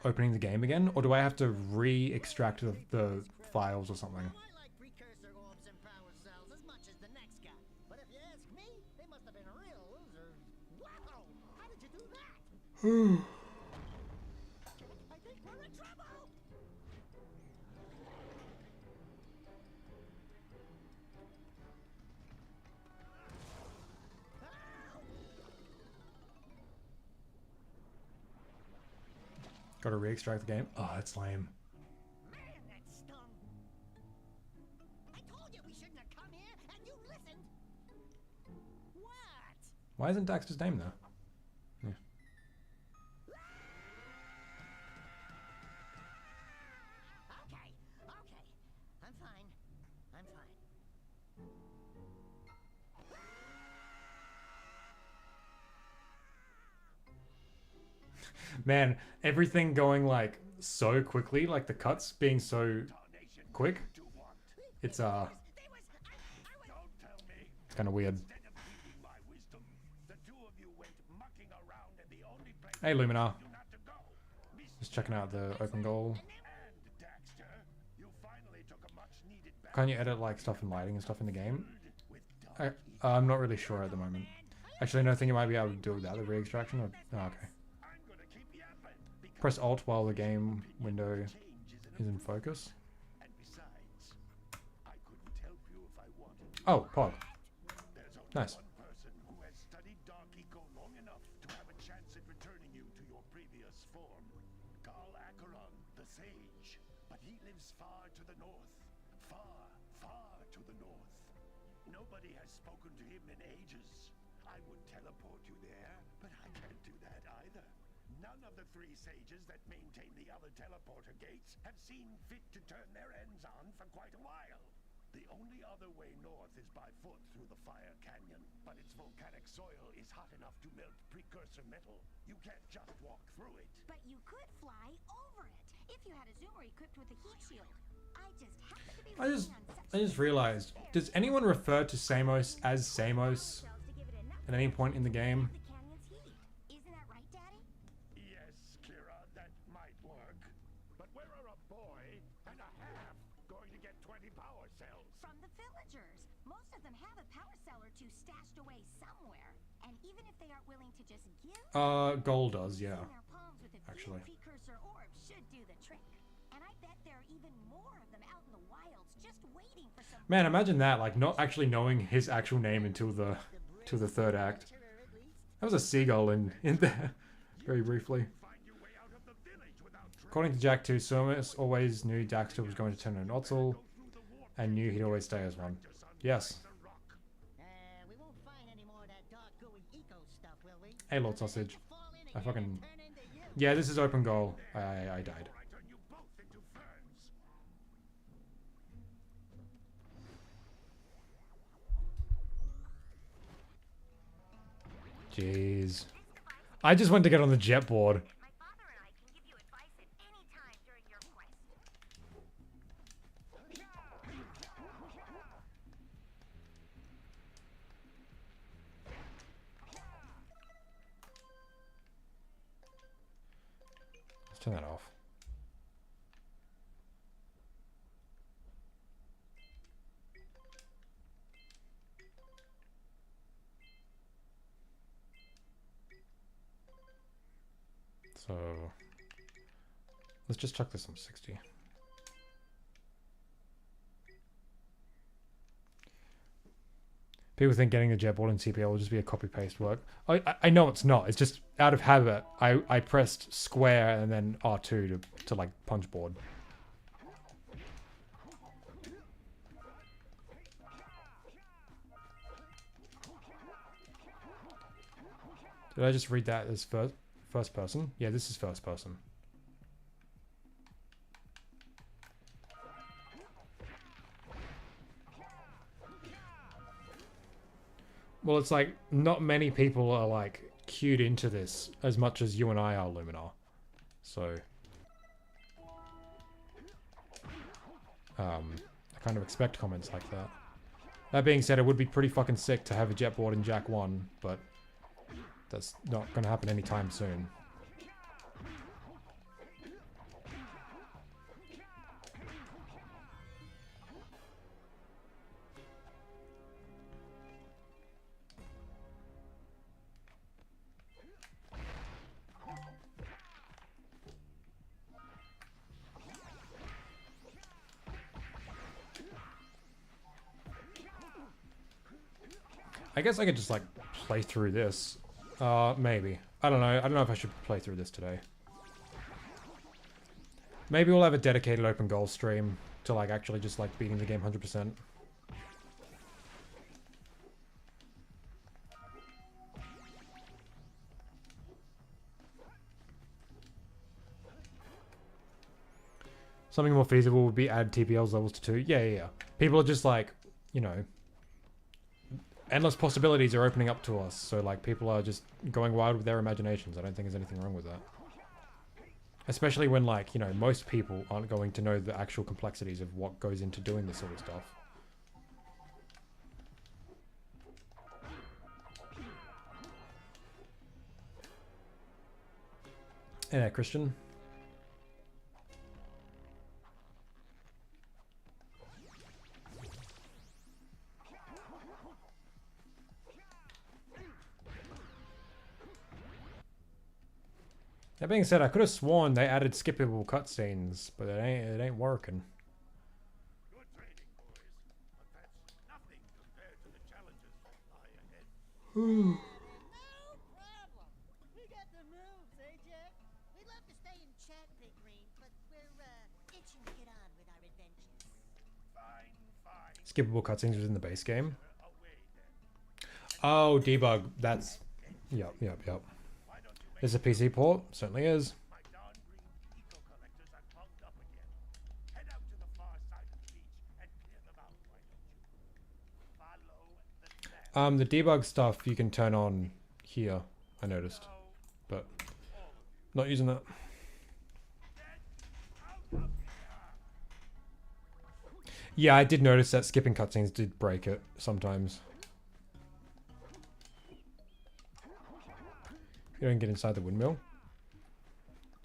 opening the game again? Or do I have to re-extract the files or something? I like precursor orbs and power cells as much as the next guy. But if you ask me, they must have been real losers. Wow! How did you do that? I think we're in trouble! Got to re-extract the game? Oh, that's lame. Man, that stung. I told you we shouldn't have come here, and you listened. What? Why isn't Daxter's name there? Yeah. Okay, okay. I'm fine. I'm fine. Man, everything going like so quickly, like the cuts being so quick. It's They was... it's kind of weird. Hey Luminar, just checking out the open goal. Can't you edit like stuff in lighting and stuff in the game? I'm not really sure at the moment. Actually, no, I think you might be able to do that, the re-extraction. Or, oh, okay. Press Alt while the game window is in focus. Oh, Pog. Nice. Nobody has spoken to him in ages. I would teleport you there, but I can't do that either. None of the 3 sages that maintain the other teleporter gates have seen fit to turn their ends on for quite a while. The only other way north is by foot through the Fire Canyon, but its volcanic soil is hot enough to melt precursor metal. You can't just walk through it. But you could fly over it if you had a zoomer equipped with a heat shield. I just happen to be I just working on such realized, does anyone refer to Samos as Samos cells to give it enough at any point in the game? the canyon's heat. Isn't that right, Daddy? Yes, Kira, that might work. But where are a boy and a half going to get 20 power cells? From the villagers. Most of them have a power cell or 2 stashed away somewhere. And even if they aren't willing to just give Gold does, yeah. in their palms with a few Actually. precursor orbs should do the trick. And I bet there are even more of them out in the wilds just waiting for some Man, imagine that, like not actually knowing his actual name until the 3rd act. That was a seagull in there, very briefly. According to Jack 2, Somus always knew Daxter was going to turn into an Otzel, and knew he'd always stay as one. Yes. We won't find any more of that dark gooey eco stuff, will we? Hey, Lord Sausage. Fall in I again fucking... and turn into you. Yeah, this is open goal. I died. Jeez. I just went to get on the jet board. My father and I can give you advice at any time during your quest. Let's turn that off. So let's just chuck this on 60. People think getting a jetboard in CPL will just be a copy paste work. I know it's not. It's just out of habit. I pressed square and then R2 to like punch board. Did I just read that as first person? Yeah, this is first person. Well, it's like not many people are like cued into this as much as you and I are, Luminar. So I kind of expect comments like that. That being said, it would be pretty fucking sick to have a jetboard in Jack 1, but that's not going to happen anytime soon. I guess I could just like play through this. Maybe. I don't know. I don't know if I should play through this today. Maybe we'll have a dedicated open goal stream to like actually just like beating the game 100%. Something more feasible would be add TPL's levels to 2. Yeah. People are just like, you know, endless possibilities are opening up to us. So like people are just going wild with their imaginations. I don't think there's anything wrong with that. Especially when like, you know, most people aren't going to know the actual complexities of what goes into doing this sort of stuff. Yeah, Christian. That being said, I could have sworn they added skippable cutscenes, but it ain't working. Good training, boys. But that's nothing compared to the challenges that lie ahead. No problem. We got the moves, eh, Jack? We'd love to stay and chat, Big Green, but we're itching to get on with our adventures. Fine, fine. Skippable cutscenes was in the base game. Away then. Oh, debug. That's... Yep. Why don't you There's a PC port. Certainly is. my darn green eco collectors are clogged up again. Head out to the far side of the beach and clear them out, why don't you? Follow the map. The debug stuff you can turn on here, I noticed. But not using that. Yeah, I did notice that skipping cutscenes did break it sometimes. You don't get inside the windmill?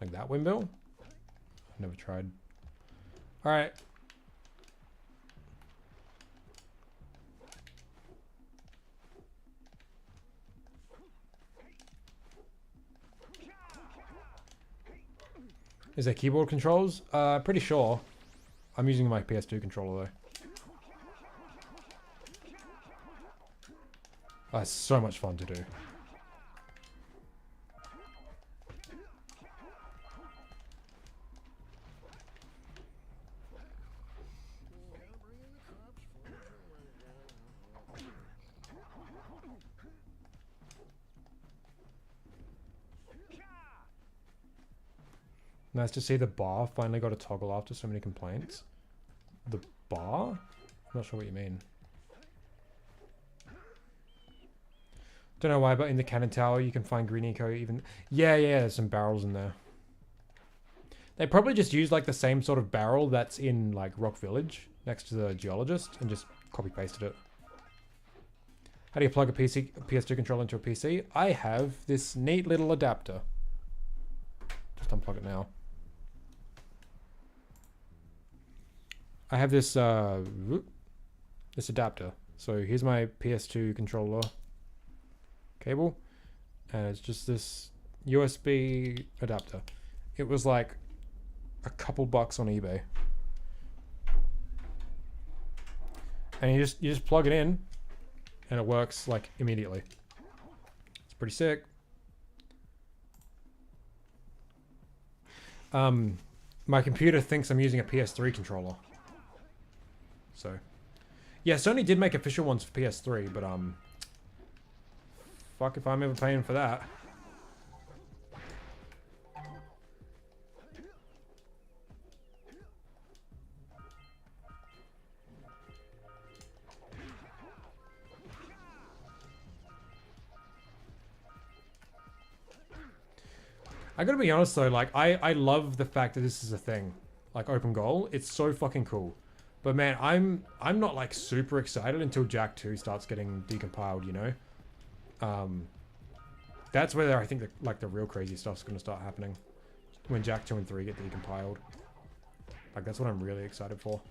Like that windmill? I've never tried. Alright. Is there keyboard controls? Pretty sure. I'm using my PS2 controller though. Oh, it's so much fun to do. Nice to see the bar finally got a toggle after so many complaints. The bar? I'm not sure what you mean. Don't know why, but in the cannon tower you can find green eco even... Yeah, there's some barrels in there. They probably just used like the same sort of barrel that's in like Rock Village next to the geologist and just copy pasted it. How do you plug a PS2 controller into a PC? I have this neat little adapter. Just unplug it now. I have this this adapter. So here's my PS2 controller cable, and it's just this USB adapter. It was like a couple bucks on eBay, and you just plug it in, and it works like immediately. It's pretty sick. My computer thinks I'm using a PS3 controller. So, yeah, Sony did make official ones for PS3, but fuck if I'm ever paying for that. I gotta be honest though, like, I love the fact that this is a thing. Like, open goal. It's so fucking cool. But man, I'm not like super excited until Jack 2 starts getting decompiled, you know? That's where I think the real crazy stuff's gonna start happening. When Jack 2 and 3 get decompiled. Like, that's what I'm really excited for.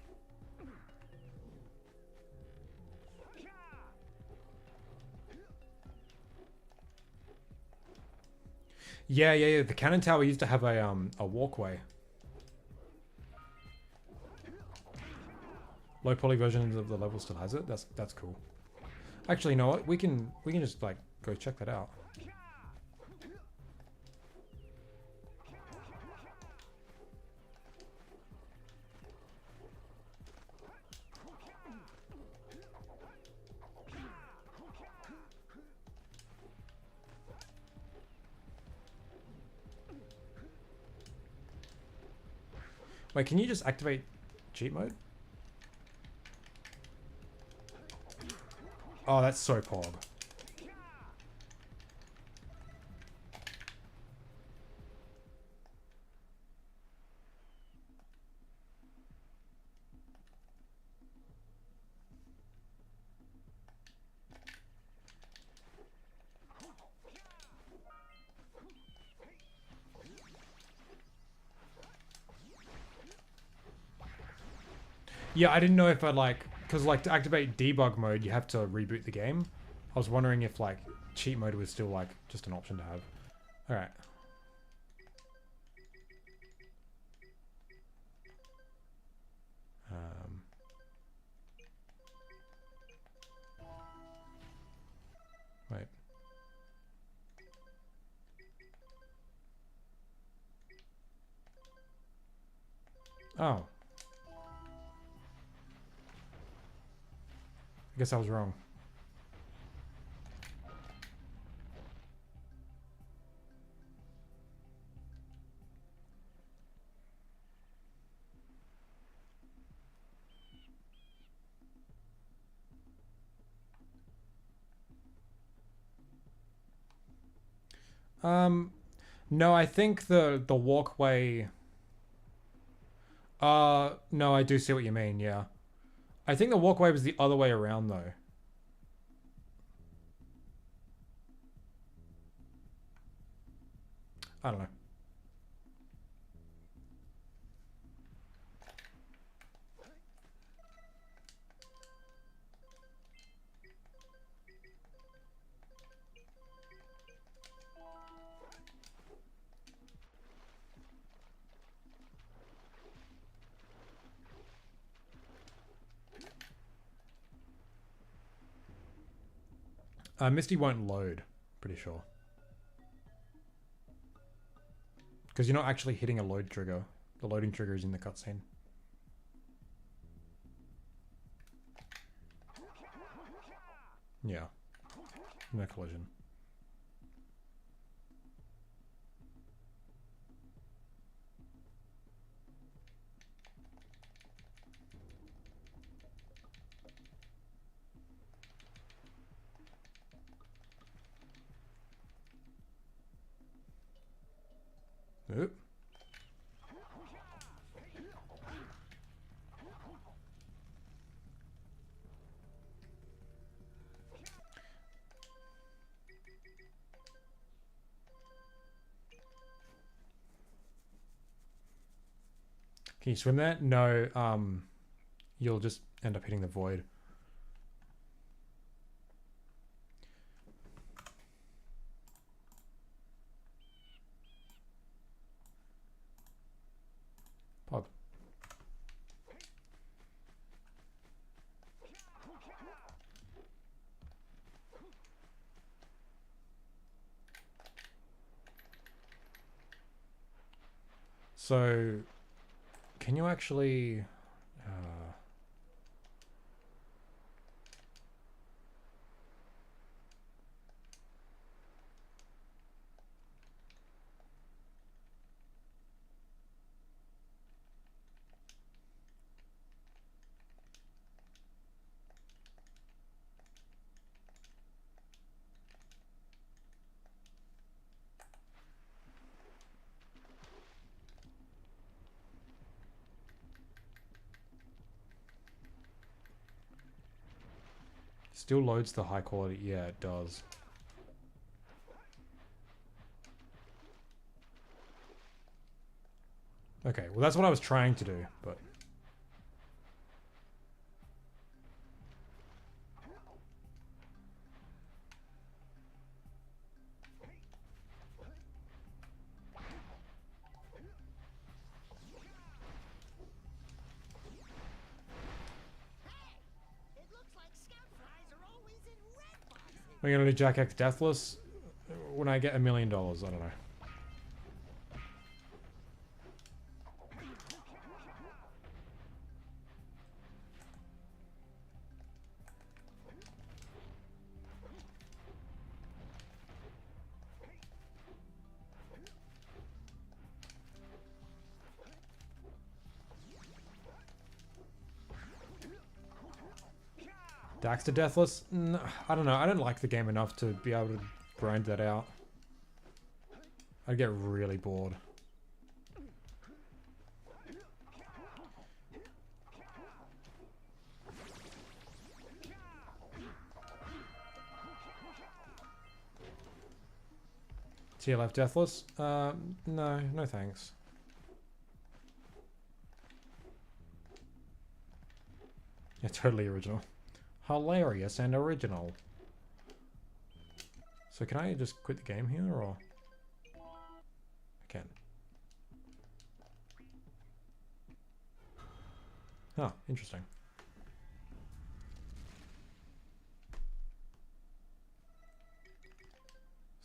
Yeah. The cannon tower used to have a walkway. Low poly version of the level still has it. That's cool. Actually, you know what? We can just like go check that out. Wait, can you just activate cheat mode? Oh, that's so pog. Yeah, I didn't know if I'd like... Because, like, to activate debug mode, you have to reboot the game. I was wondering if, like, cheat mode was still, like, just an option to have. Alright. Oh. I guess I was wrong. No, I think the walkway. No, I do see what you mean. Yeah, I think the walkway was the other way around though. I don't know. Misty won't load. Pretty sure. Because you're not actually hitting a load trigger. The loading trigger is in the cutscene. Yeah. No collision. Oop. Can you swim there? No, you'll just end up hitting the void. Pog. So, can you actually... Still loads the high quality. Yeah, it does. Okay, well that's what I was trying to do, but... It looks like scout flies are always in red boxes. We're gonna do Jack X Deathless when I get $1 million. I don't know. Dax to Deathless? No, I don't know. I don't like the game enough to be able to grind that out. I'd get really bored. TLF Deathless? No, no thanks. Yeah, totally original. Hilarious and original. So can I just quit the game here, or? I can. Oh, interesting.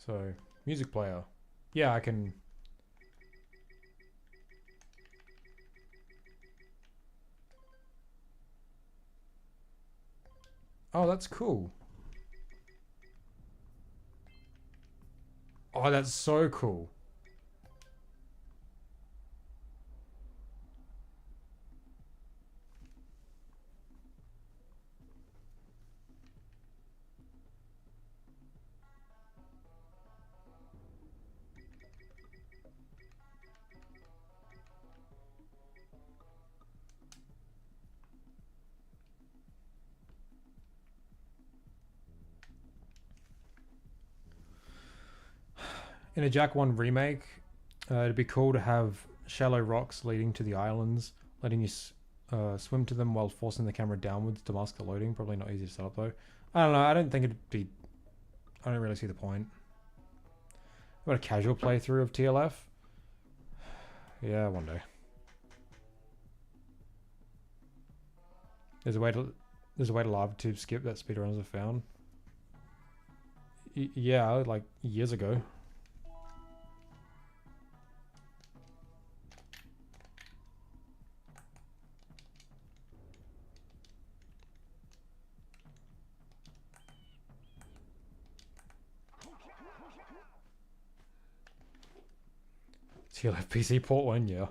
So, music player. Yeah, I can... Oh, that's cool. Oh, that's so cool. In a Jack 1 remake, it'd be cool to have shallow rocks leading to the islands, letting you swim to them while forcing the camera downwards to mask the loading. Probably not easy to set up though. I don't know, I don't think it'd be... I don't really see the point. What, a casual playthrough of TLF? Yeah, one day. There's a way to lava tube skip that speedrunners have found. Yeah, like years ago. TLF PC port 1, yeah.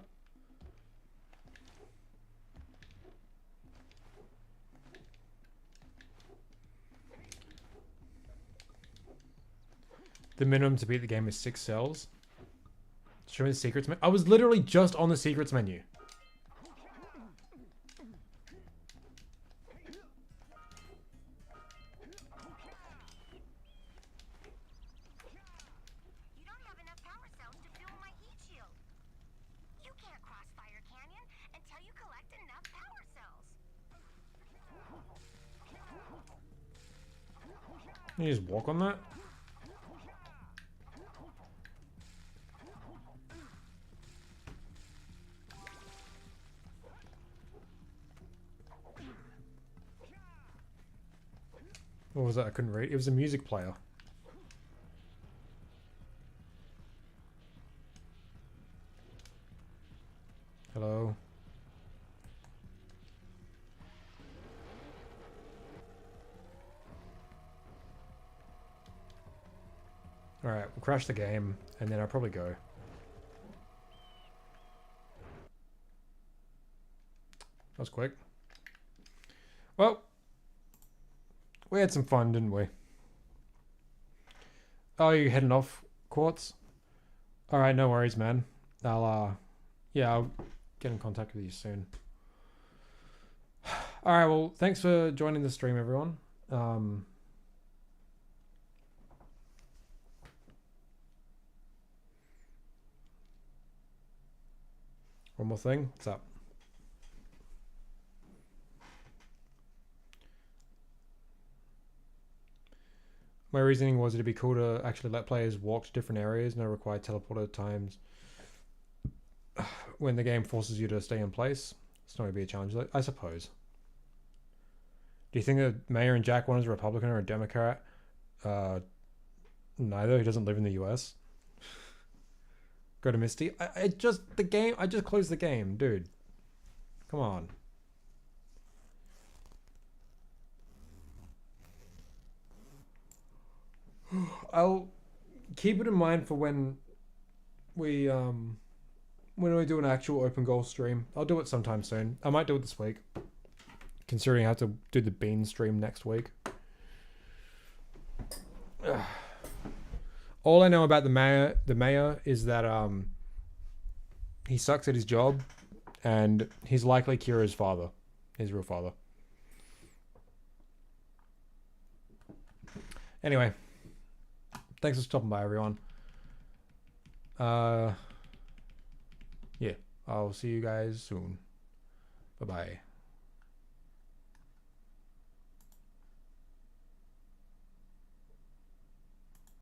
The minimum to beat the game is 6 cells. Show me the secrets menu. I was literally just on the secrets menu. You don't have enough power cells to fuel my heat shield. You can't cross Fire Canyon until you collect enough power cells. Can you just walk on that? What was that? I couldn't read. It was a music player. Hello. Alright, we'll crash the game, and then I'll probably go. That was quick. Well, we had some fun, didn't we? Oh, you heading off, Quartz? Alright, no worries, man. I'll get in contact with you soon. Alright, well, thanks for joining the stream, everyone. One more thing. What's up? My reasoning was it'd be cool to actually let players walk to different areas, no required teleporter times. When the game forces you to stay in place, it's not going to be a challenge, I suppose. Do you think the mayor in Jack 1 is a Republican or a Democrat? Neither. He doesn't live in the US. Go to Misty. I just closed the game, dude. Come on. I'll keep it in mind for when we do an actual open goal stream. I'll do it sometime soon. I might do it this week, considering I have to do the bean stream next week. All I know about the mayor is that he sucks at his job, and he's likely Kira's father, his real father. Anyway, thanks for stopping by, everyone. Yeah, I'll see you guys soon. Bye-bye.